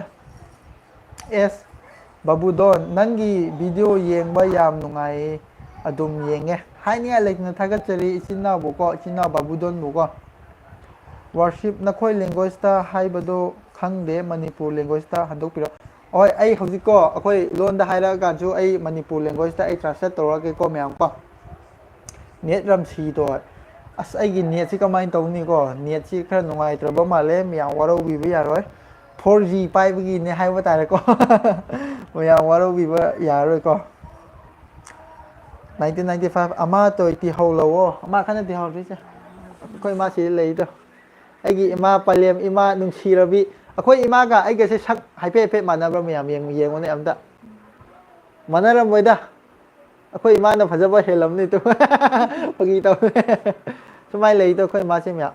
ꯑꯦꯁ ꯕꯕꯨꯗꯣꯟ ꯅꯪꯒꯤ ꯚꯤꯗꯤꯑꯣ ꯌꯦꯡꯕ ꯌꯥꯝ ꯅꯨꯡꯉꯥꯏꯌꯦ ꯑꯗꯨꯝ ꯌꯦꯡꯉꯦ ꯍꯥꯏꯅꯤꯡꯉꯥꯏ ꯂꯩꯇꯅ ꯊꯥꯒꯠꯆꯔꯤ ꯏꯆꯤꯟ ꯏꯅꯥꯎꯕꯨꯀꯣ ꯏꯆꯤꯟ ꯏꯅꯥꯎ ꯕꯕꯨꯗꯣꯟꯕꯨꯀꯣ ꯋꯥꯔꯁꯤꯞ ꯅꯈꯣꯏ ꯂꯦꯡꯒ꯭ꯋꯦꯖꯇ ꯍꯥꯏꯕꯗꯣ ꯈꯪꯗꯦ ꯃꯅꯤꯄꯨꯔ ꯂꯦꯡꯒ꯭ꯋꯦꯖꯇ ꯍꯟꯗꯣꯛꯄꯤꯔꯛꯑꯣ ꯍꯣꯏ ꯑꯩ ꯍꯧꯖꯤꯛꯀꯣ ꯑꯩꯈꯣꯏ ꯂꯣꯟꯗ ꯍꯥꯏꯔꯛꯑꯀꯥꯟꯁꯨ ꯑꯩ ꯃꯅꯤꯄꯨꯔ ꯂꯦꯡꯒ꯭ꯋꯦꯖꯇ ꯑꯩ ꯇ꯭ꯔꯥꯟꯁꯂꯦꯠ ꯇꯧꯔꯛꯑꯒꯦꯀꯣ ꯃꯌꯥꯝ ꯀꯣ ꯅꯦꯠ ꯌꯥꯝ ꯁꯤꯗꯣ ꯑꯁ ꯑꯩꯒꯤ ꯅꯦꯠꯁꯤ ꯀꯃꯥꯏꯅ ꯇꯧꯅꯤꯀꯣ ꯅꯦꯠꯁꯤ ꯈꯔ ꯅꯨꯡꯉꯥꯏꯇ꯭ꯔꯕ ꯃꯥꯜꯂꯦ ꯃꯌꯥꯝ ꯋꯥꯔꯧꯕꯤꯕ ꯌꯥꯔꯣꯏ 4G ꯄꯥꯏꯕꯒꯤꯅꯦ ꯍꯥꯏꯕ ꯇꯥꯔꯦꯀꯣ ꯃꯌꯥꯝ ꯋꯥꯔꯧꯕꯤꯕ ꯌꯥꯔꯔꯣꯏꯀꯣ 1995 ꯑꯃ ꯇꯣꯏ ꯇꯤꯍꯧ ꯂꯧꯑꯣ ꯑꯃ ꯈꯅ ꯇꯤꯍꯧꯗꯣꯏꯁꯦ ꯑꯩꯈꯣꯏ ꯏꯃꯥꯁꯤ ꯂꯩꯗꯣ ꯑꯩꯒꯤ ꯏꯃꯥ ꯄꯂꯦꯝ ꯏꯃꯥ ꯅꯨꯡꯁꯤꯔꯕꯤ ꯑꯩꯈꯣꯏ ꯏꯃꯥꯒ ꯑꯩꯒꯁꯦ ꯁꯛ ꯍꯥꯏꯐꯦꯠ ꯍꯥꯏꯐꯦꯠ ꯃꯥꯟꯅꯕ꯭ꯔꯥ ꯃꯌꯥꯝ ꯌꯦꯡꯉꯨꯅꯦ ꯑꯝꯇ ꯃꯥꯟꯅꯔꯝꯃꯣꯏꯗ ꯑꯩꯈꯣꯏ ꯏꯃꯥꯅ ꯐꯖꯕ ꯍꯦꯜꯂꯝꯅꯤ ꯇꯨ ꯐꯥꯒꯤ ꯇꯧꯅꯦ ꯁꯨꯃꯥꯏꯅ ꯂꯩꯗꯣ ꯑꯩꯈꯣꯏ ꯏꯃꯥꯁꯦ ꯃꯌꯥꯝ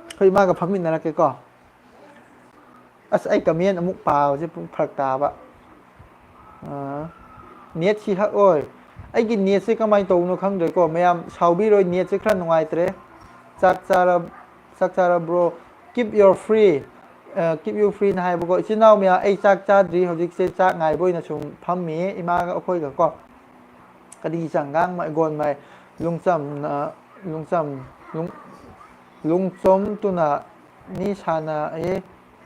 ꯑꯩꯈꯣꯏ ꯏꯃꯥꯒ ꯐꯝꯃꯤꯟꯅꯔꯛꯀꯦꯀꯣ ꯑꯁ ꯑꯩ ꯀꯃꯦꯟ ꯑꯃꯨꯛ ꯄꯥꯕꯁꯦ ꯄꯨꯡ ꯐꯔꯛ ꯇꯥꯕ ꯅꯦꯠꯁꯤ ꯍꯛꯑꯣꯏ ꯑꯩꯒꯤ ꯅꯦꯠꯁꯦ ꯀꯃꯥꯏꯅ ꯇꯧꯕꯅꯣ ꯈꯪꯗ꯭ꯔꯦꯀꯣ ꯃꯌꯥꯝ ꯁꯥꯎꯕꯤꯔꯣꯏ ꯅꯦꯠꯁꯦ ꯈꯔ ꯅꯨꯡꯉꯥꯏꯇ꯭ꯔꯦ ꯆꯥꯛ ꯆꯥꯔꯕ꯭ꯔꯣ keep your free keep you ꯐ꯭ꯔꯤꯅ ꯍꯥꯏꯕꯀꯣ ꯏꯆꯤꯜ ꯏꯅꯥꯎ ꯃꯌꯥꯝ ꯑꯩ ꯆꯥꯛ ꯆꯥꯗ꯭ꯔꯤ ꯍꯧꯖꯤꯛꯁꯦ ꯆꯥꯛ ꯉꯥꯏꯕ ꯑꯣꯏꯅ ꯁꯨꯝ ꯐꯝꯃꯤꯌꯦ ꯏꯃꯥꯒ ꯑꯩꯈꯣꯏꯒ ꯀꯣ ꯀꯔꯤ ꯆꯪꯒꯥꯡ ꯃꯩꯒꯣꯟ ꯃꯩ ꯂꯨꯡꯆꯝ ꯂꯨꯡꯆꯣꯝ ꯇꯨꯅ ꯅꯤ ꯁꯥꯟꯅ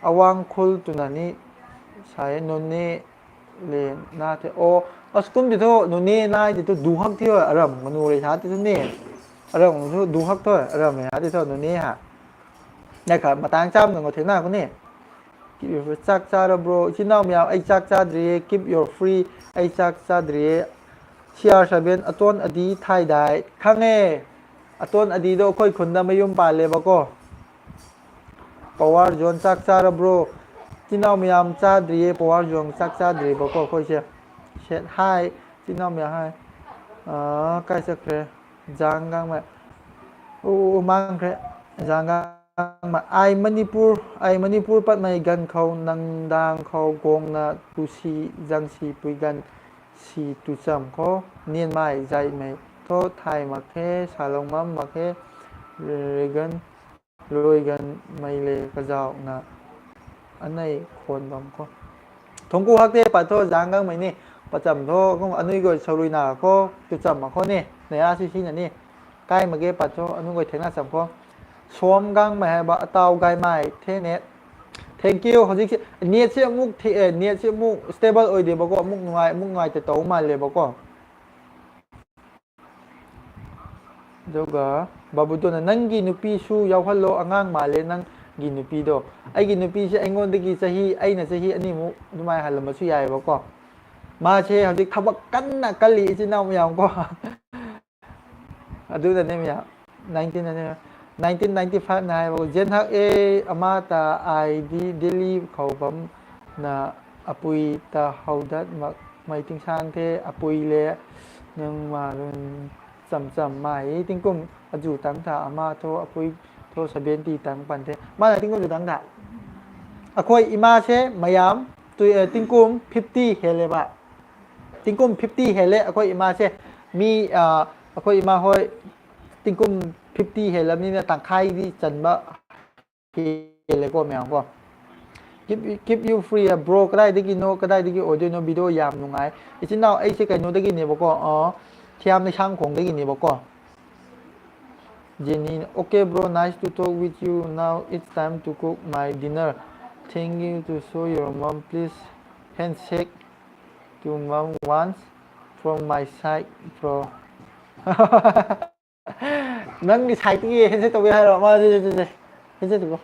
ꯑꯋꯥꯡ ꯈꯨꯜ ꯇꯨꯅꯅꯤ ꯁꯥꯏ ꯅꯣꯅꯦ ꯂꯦ ꯅꯥꯊꯦ ꯑꯣ ꯑꯁꯀꯨꯝꯗꯤꯗꯣ ꯅꯣꯅꯦ ꯅꯥꯏꯗꯤꯗꯣ ꯗꯨꯍꯛ ꯊꯤꯌꯣ ꯑꯔꯝ ꯃꯅꯣꯔꯦ ꯁꯥꯇꯤꯗꯨꯅꯦ ꯑꯔꯪꯁꯨ ꯗꯨꯍꯛꯇꯣꯏ ꯑꯔꯝ ꯍꯥꯏꯗꯤ ꯊꯧꯅꯨꯅꯦ ꯍꯥ ꯈꯔ ꯃꯇꯥꯡ ꯆꯥꯕꯗꯅꯣ ꯊꯦꯡꯅꯔꯛꯒꯅꯤ ꯆꯥꯛ ꯆꯥꯔꯕ꯭ꯔꯣ ꯏꯆꯤꯟ ꯏꯅꯥꯎ ꯃꯌꯥꯝ ꯑꯩ ꯆꯥꯛ ꯆꯥꯗ꯭ꯔꯤꯌꯦ ꯀꯤꯞ ꯌꯣꯔ ꯐ꯭ꯔꯤ ꯑꯩ ꯆꯥꯛ ꯆꯥꯗ꯭ꯔꯤꯌꯦ CR7 ꯑꯇꯣꯟ ꯑꯗꯤ ꯊꯥꯏꯗꯥꯏ ꯈꯪꯉꯦ ꯑꯇꯣꯟ ꯑꯗꯤꯗꯣ ꯑꯩꯈꯣꯏ ꯈꯨꯟꯗ ꯃꯌꯨꯝ ꯄꯥꯜꯂꯦꯕꯀꯣ ꯄꯋꯥꯔ ꯖꯣꯟ ꯆꯥꯛ ꯆꯥꯔꯕ꯭ꯔꯣ ꯏꯆꯤꯟ ꯏꯅꯥꯎ ꯃꯌꯥꯝ ꯆꯥꯗ꯭ꯔꯤꯌꯦ ꯄꯋꯥꯔ ꯖꯣꯟ ꯆꯥꯛ ꯆꯥꯗ꯭ꯔꯤꯕꯀꯣ ꯑꯩꯈꯣꯏꯁꯦ ꯁꯦꯠ ꯍꯥꯏ ꯏꯆꯤꯟ ꯏꯅꯥꯎ ꯃꯌꯥꯝ ꯍꯥꯏ ใกล้จะเคลียร์จางกังมาโอ้มังเคลียร์จางกังมาไอมณีปูร์ปัดไม่กันเขานังดังเขากงนะตุสีจังสีปุยกันสีตุจำเขาเนียนไม่ใจไม่โทษไทยมาแค่ชาลงมัมมาแค่เรกันรวยกันไม่เลยกระเจ้านะอันไหนคนบางคนทงกูฮักเทปัดโทษจางกังไม่นี่ประจำโทษก็อันนี้ก็ชลุยนาเขาตุจำมาเขานี่ในอาชีพนี่ใกล้มาเก็บปัดโทษอันนี้ก็เทงหน้าสำคัญชวมกังไม่ให้บ่เตาไกไม่เทเน็ต thank you เขาจริงเนียเชื่อมุกที่เนียเชื่อมุก stable เดี๋ยวบอกว่ามุกง่ายจะโตมาเลยบอกว่าเดี๋ยวก็บาบุตัวนั้นกินนุปีชูยาวฮัลโหลอ่างมาเลยนั่งกินนุปีโดไอ้กินนุปีใช่ไอ้งอนตะกี้สฮีไอ้เนี่ยสฮีอันนี้มุกทำไมหันมาช่วยใหญ่บอกว่ามาเช่เขาจริงทำว่ากันนะกะลีที่น้าไม่ยอมก็ดูแต่เนี่ยไม่ยอม19นั่นเนี่ย1995นะบอกเจนฮักอามาตาไอดีเดลีเขาบัมนะอปุยตาเฮาดัดมาไม่ถึงช่างเทอปุยเลยนึงมาเรื่องจำไม่ถึงกุมอจูตังตาอามาโทอปุยโทสเบียนตีตังปันเทมาถึงกุมจูตังตาอคุยอิมาเชมายามตัวถึงกุม50เฮเลบะถึงกุม50เฮเลอคุยอิมาเชมีอคุยอิมาหอยถึงกุม50เห็นแล้วนี่เนี่ยต่างค่ายที่จันบะเฮเลยก็ไม่เอาก็ give you free bro ก็ได้ได้กินโนก็ได้ได้กินโอเดียโนวิดีโอยามนุ่งไงอีชิ้นเราไอ้เช็คกันโนได้กินเนี่ยบอกว่าอ๋อเทียมในช่างคงได้กินเนี่ยบอกว่าเจนนี่โอเค bro nice to talk with you now it's time to cook my dinner thank you to show your mom please handshake to mom once from my side bro nâng sai cái gì hết tao biết hay rồi mà hết tao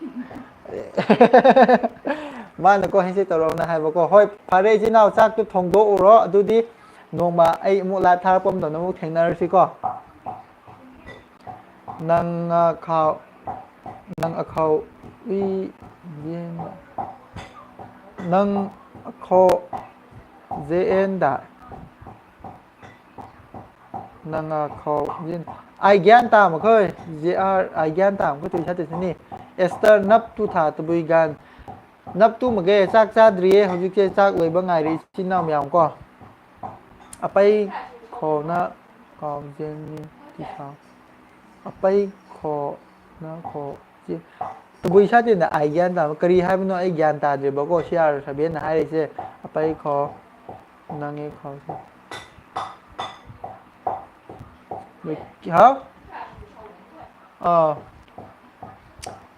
mà nó có hết tao rồi này mà có hỏi phải đây chứ nào chắc tôi thông độ rồi tôi đi nông mà ai một lại thà bom tao nó một thành nào xí co nâng khâu uy viên nâng khâu dễ đã nâng khâu viên ai gian tạm mà khơi ai gian tạm có từ sát từនេះ Esther นับตุถาตะบุยกันนับตุมาเกะซักซาดรีเขาจะเกะซักเลยบางไงดิชินน้ำยามก็เอาไปขอนะขอเจนนี่ที่เขาเอาไปขอนะขอเจตะบุยชาติเนี่ยไอ้ยันตามกรีให้มันไอ้ยันตาเดี๋ยวบอกก็เชียร์ทะเบียนให้เลยเอาไปขอนางเอกขอhả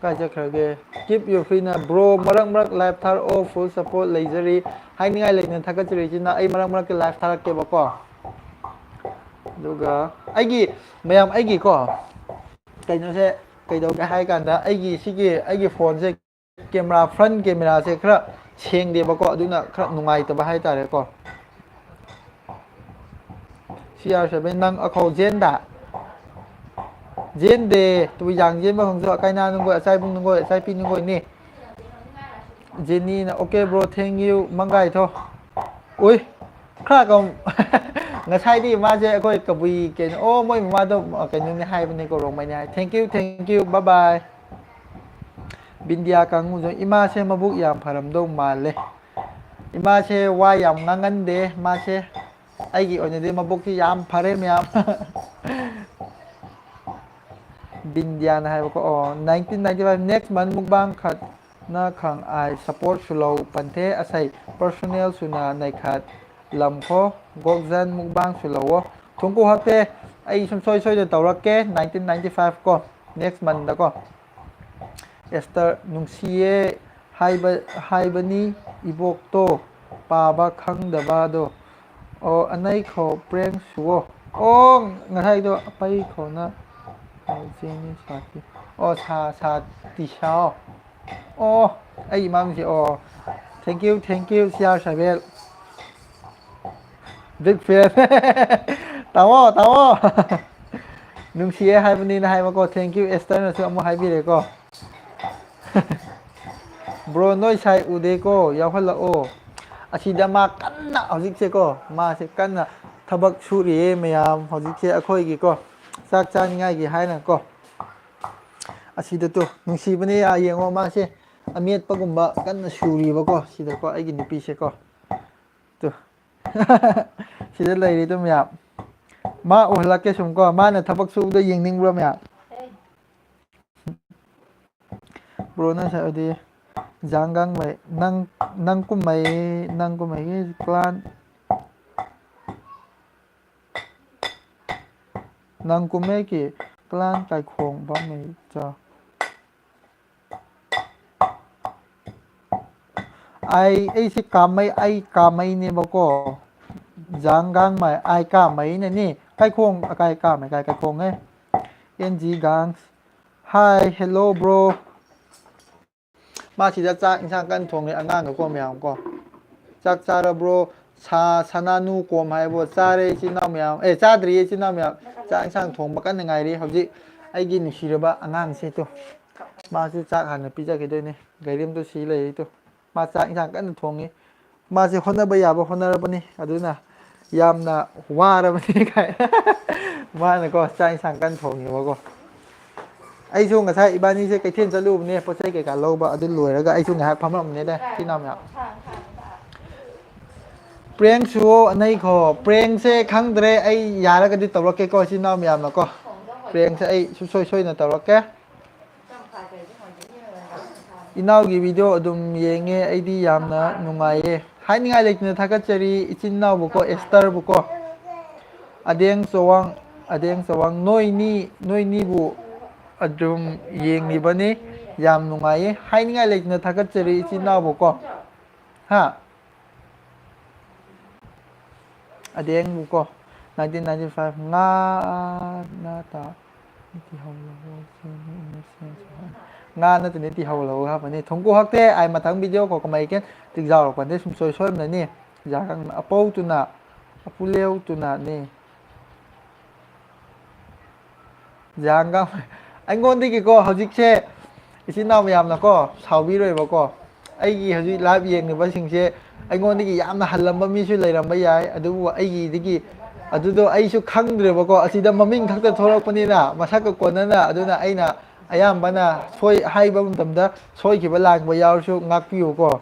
cái chắc là keep your free na bro marang live thar all full support lasery hai ni ngai le nan thaka chiri china ai marang ke live thar ke ba ko duga ai gi mayam ai gi ko kai no se kai do ka hai kan da ai gi phone se camera front camera se khra cheng de ba ko aduna khra nungai ta ba hai ta re ko CR7 nang akhau jen da jen de tu yang jen ba hong so kai na nung go sai bung nung go sai pin nung go ni jenny na okay bro thank you mangai tho ui kha kom nga sai di ma je koi kabui ken o moi ma do ken ni hai ban ni ko rong mai ni thank you bye bye bindia kang jo ima se mabuk yam pharam do ma le ima se wa yam ngangan de ma se ai gi on de mabuk ki yam phare myam bindia na hai ko 1995 next month mukbang khat na khang ai support slow panthe asai personnel suna nai khat lam kho gokjan mukbang slow thongku hakte ai soi de tawrake 1995 ko next month da ko Esther nungsie haibani ibok to pa ba khang da ba do o anai kho preng suo o ngai do pai kho na Jenny Swati oh sa Tisha oh ai mam si oh thank you Sia Shabel big fan tawo nung sie hai bani na hai ma ko thank you Esther na su mo hai bi le ko bro noi sai ude ko yaw hal la o asida ma kan na ajik se ko ma se kan na ꯊꯕꯛ ꯁꯨꯔꯤꯌꯦ ꯃꯌꯥꯝ ꯍꯧꯖꯤꯛꯁꯦ ꯑꯩꯈꯣꯏꯒꯤꯀꯣ ꯆꯥꯛ ꯆꯥꯅꯤꯡꯉꯥꯏꯒꯤ ꯍꯥꯏꯅꯀꯣ ꯑꯁꯤꯗ ꯅꯨꯡꯁꯤꯕꯅꯦ ꯌꯦꯡꯉꯣ ꯃꯥꯁꯦ ꯑꯃꯦꯠꯄꯒꯨꯝꯕ ꯀꯟꯅ ꯁꯨꯔꯤꯕꯀꯣ ꯁꯤꯗꯀꯣ ꯑꯩꯒꯤ ꯅꯨꯄꯤꯁꯦꯀꯣ ꯇꯨ ꯁꯤꯗ ꯂꯩꯔꯤꯗꯣ ꯃꯌꯥꯝ ꯃꯥ ꯎꯍꯜꯂꯛꯀꯦ ꯁꯨꯝ ꯀꯣ ꯃꯥꯅ ꯊꯕꯛ ꯁꯨꯕꯗ ꯌꯦꯡꯅꯤꯡꯕ꯭ꯔꯣ ꯃꯌꯥꯝ ꯕ꯭ꯔꯣꯅ ꯁꯛꯑꯗꯤ ꯖꯥꯡꯒꯥꯡꯃꯩ ꯅꯪ ꯀꯨꯝꯍꯩꯒꯤ ꯀ꯭ꯂꯥꯟ ꯅꯪ ꯀꯨꯝꯍꯩꯒꯤ ꯀ꯭ꯂꯥꯟ ꯀꯥꯏꯈꯣꯡꯕ ꯃꯩꯆꯥ ꯑꯩꯁꯤ ꯀꯥꯃꯩ ꯑꯩ ꯀꯥꯃꯩꯅꯦꯕꯀꯣ ꯖꯥꯡꯒꯥꯡꯃꯩ ꯑꯥꯏ ꯀꯥꯃꯩꯅꯅꯤ ꯀꯥꯏꯈꯣꯡ ꯑꯀꯥꯏ ꯀꯥꯃꯩ ꯀꯥꯏ ꯀꯥꯏꯈꯣꯡꯉꯦ ꯑꯦꯟꯖꯤ ꯒꯥꯡꯁ ꯍꯥꯏ ꯍꯦꯜꯂꯣ ꯕ꯭ꯔꯣ ꯃꯥꯁꯤꯗ ꯆꯥꯛ ꯏꯟꯁꯥꯡ ꯀꯟꯅ ꯊꯣꯡꯉꯦ ꯑꯉꯥꯡꯒꯀꯣ ꯃꯌꯥꯝ ꯀꯣ ꯆꯥꯛ ꯆꯥꯔꯕ꯭ꯔꯣ ꯁꯅꯥꯅꯨ ꯀꯣꯝ ꯍꯥꯏꯕꯣ ꯆꯥꯔꯦ ꯏꯆꯤꯟ ꯏꯅꯥꯎ ꯃꯌꯥꯝ ꯆꯥꯗ꯭ꯔꯤꯌꯦ ꯏꯆꯤꯟ ꯏꯅꯥꯎ ꯃꯌꯥꯝ ꯆꯥꯛ ꯏꯟꯁꯥꯡ ꯊꯣꯡꯕ ꯀꯟꯅ ꯉꯥꯏꯔꯤ ꯍꯧꯖꯤꯛ ꯑꯩꯒꯤ ꯅꯨꯡꯁꯤꯔꯕ ꯑꯉꯥꯡꯁꯦ ꯃꯥꯁꯨ ꯆꯥꯛ ꯍꯥꯟꯅ ꯄꯤꯖꯈꯤꯗꯣꯏꯅꯦ ꯒꯥꯔꯤꯝꯇꯣ ꯁꯤ ꯂꯩꯔꯤꯗꯣ ꯃꯥ ꯆꯥꯛ ꯏꯟꯁꯥꯡ ꯀꯟꯅ ꯊꯣꯡꯉꯤ ꯃꯥꯁꯦ ꯍꯣꯠꯅꯕ ꯌꯥꯕ ꯍꯣꯠꯅꯔꯕꯅꯤ ꯑꯗꯨꯅ ꯌꯥꯝꯅ ꯋꯥꯔꯕꯅꯤ ꯀꯥꯏ ꯃꯥꯅꯀꯣ ꯆꯥꯛ ꯏꯟꯁꯥꯡ ꯀꯟꯅ ꯊꯣꯡꯉꯦꯕꯀꯣ ꯑꯩꯁꯨ ꯉꯁꯥꯏ ꯏꯕꯥꯅꯤꯁꯦ ꯀꯩꯊꯦꯜ ꯆꯠꯂꯨꯕꯅꯦ ꯄꯣꯠ ꯆꯩ ꯀꯩꯀꯥ ꯂꯧꯕ ꯑꯗꯨ ꯂꯣꯏꯔꯒ ꯑꯩꯁꯨ ꯉꯥꯏꯍꯥꯛ ꯐꯝꯃꯝꯕꯅꯦꯗ ꯏꯆꯤꯟ ꯏꯅꯥꯎ ꯃꯌꯥꯝ ꯄ꯭ꯔꯦꯡꯁꯨ ꯅꯩꯈꯣ ꯄ꯭ꯔꯦꯡꯁꯦ ꯈꯪꯗ꯭ꯔꯦ ꯑꯩ ꯌꯥꯔꯒꯗꯤ ꯇꯧꯔꯛꯀꯦꯀꯣ ꯏꯆꯤꯟ ꯏꯅꯥꯎ ꯃꯌꯥꯝꯅꯀꯣ ꯄ꯭ꯔꯦꯡꯁꯦ ꯑꯩ ꯁꯨꯡꯁꯣꯏ ꯁꯣꯏꯗꯅ ꯇꯧꯔꯛꯀꯦ ꯏꯅꯥꯎꯒꯤ ꯚꯤꯗꯤꯑꯣ ꯑꯗꯨꯝ ꯌꯦꯡꯉꯦ ꯑꯩꯗꯤ ꯌꯥꯝꯅ ꯅꯨꯡꯉꯥꯏꯌꯦ ꯍꯥꯏꯅꯤꯡꯉꯥꯏ ꯂꯩꯇꯅ ꯊꯥꯒꯠꯆꯔꯤ ꯏꯆꯤꯟ ꯏꯅꯥꯎꯕꯨꯀꯣ ꯑꯦꯁꯇꯔꯕꯨꯀꯣ ꯑꯗꯦꯡ ꯆꯋꯥꯡ ꯅꯣꯏꯅꯤꯕꯨ ꯑꯗꯨꯝ ꯌꯦꯡꯂꯤꯕꯅꯤ ꯌꯥꯝ ꯅꯨꯡꯉꯥꯏꯌꯦ ꯍꯥꯏꯅꯤꯡꯉꯥꯏ ꯂꯩꯇꯅ ꯊꯥꯒꯠꯆꯔꯤ ꯏꯆꯤꯟ ꯏꯅꯥꯎꯕꯨꯀꯣ ꯍꯥ ꯑꯗꯦꯡꯕꯨꯀꯣ 1995 ꯉꯥ ꯅꯠꯇꯅꯤ ꯇꯤꯍꯧ ꯍꯥꯞꯄꯅꯤ ꯊꯨꯝꯀꯨ ꯍꯛꯇꯦ ꯑꯩ ꯃꯊꯪ ꯚꯤꯗꯤꯑꯣ ꯈꯣ ꯀꯃꯥꯏꯀꯦꯟ ꯇꯤꯡꯖꯥꯎꯔꯛꯄꯅꯦ ꯁꯨꯡꯁꯣꯏ ꯁꯣꯏꯕꯅꯅꯤ ꯑꯄꯧꯇꯨꯅ ꯑꯄꯨꯂꯦꯎꯇꯨꯅꯅꯤ ꯖꯥꯡꯒ ꯑꯩꯉꯣꯟꯗꯒꯤꯀꯣ ꯍꯧꯖꯤꯛꯁꯦ ꯏꯆꯤꯟ ꯏꯅꯥꯎ ꯃꯌꯥꯝꯅꯀꯣ ꯁꯥꯎꯕꯤꯔꯣꯏꯕꯀꯣ ꯑꯩꯒꯤ ꯍꯧꯖꯤꯛ ꯂꯥꯏꯚ ꯌꯦꯡꯂꯤꯕꯁꯤꯡꯁꯦ ꯑꯩꯉꯣꯟꯗꯒꯤ ꯌꯥꯝꯅ ꯍꯜꯂꯝꯕ ꯃꯤꯁꯨ ꯂꯩꯔꯝꯕ ꯌꯥꯏ ꯑꯗꯨꯕꯨ ꯑꯩꯒꯤꯗꯒꯤ ꯑꯗꯨꯗꯣ ꯑꯩꯁꯨ ꯈꯪꯗ꯭ꯔꯦꯕꯀꯣ ꯑꯁꯤꯗ ꯃꯃꯤꯡ ꯈꯛꯇ ꯊꯣꯛꯂꯛꯄꯅꯤꯅ ꯃꯁꯛꯀ ꯀꯣꯟꯅꯅ ꯑꯗꯨꯅ ꯑꯩꯅ ꯑꯌꯥꯝꯕꯅ ꯍꯥꯏꯕ ꯃꯇꯝꯗ ꯁꯣꯏꯈꯤꯕ ꯂꯥꯟꯕ ꯌꯥꯎꯔꯁꯨ ꯉꯥꯛꯄꯤꯌꯨꯀꯣ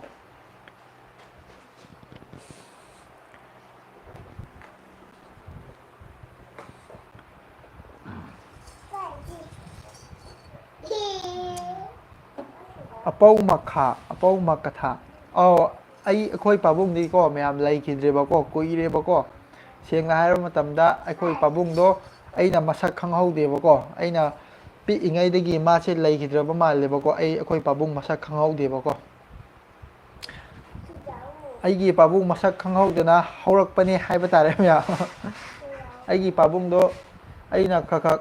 ꯑꯄꯧ ꯃꯀꯊꯥ ꯑꯧ ꯑꯩꯈꯣꯏ ꯄꯥꯕꯨꯡꯗꯤꯀꯣ ꯃꯌꯥꯝ ꯂꯩꯈꯤꯗ꯭ꯔꯦꯕꯀꯣ ꯀꯨꯏꯔꯦꯕꯀꯣ ꯁꯦꯡꯅ ꯍꯥꯏꯔꯕ ꯃꯇꯝꯗ ꯑꯩꯈꯣꯏ ꯄꯥꯕꯨꯡꯗꯣ ꯑꯩꯅ ꯃꯁꯛ ꯈꯪꯍꯧꯗꯦꯕꯀꯣ ꯑꯩꯅ ꯄꯤꯛꯏꯉꯩꯗꯒꯤ ꯃꯥꯁꯦ ꯂꯩꯈꯤꯗ꯭ꯔꯕ ꯃꯥꯜꯂꯦꯕꯀꯣ ꯑꯩꯈꯣꯏ ꯄꯥꯕꯨꯡ ꯃꯁꯛ ꯈꯪꯍꯧꯗꯦꯕꯀꯣ ꯑꯩꯒꯤ ꯄꯥꯕꯨꯡ ꯃꯁꯛ ꯈꯪꯍꯧꯗꯅ ꯍꯧꯔꯛꯄꯅꯦ ꯍꯥꯏꯕ ꯇꯥꯔꯦ ꯃꯌꯥꯝ ꯑꯩꯒꯤ ꯄꯥꯕꯨꯡꯗꯣ ꯑꯩꯅ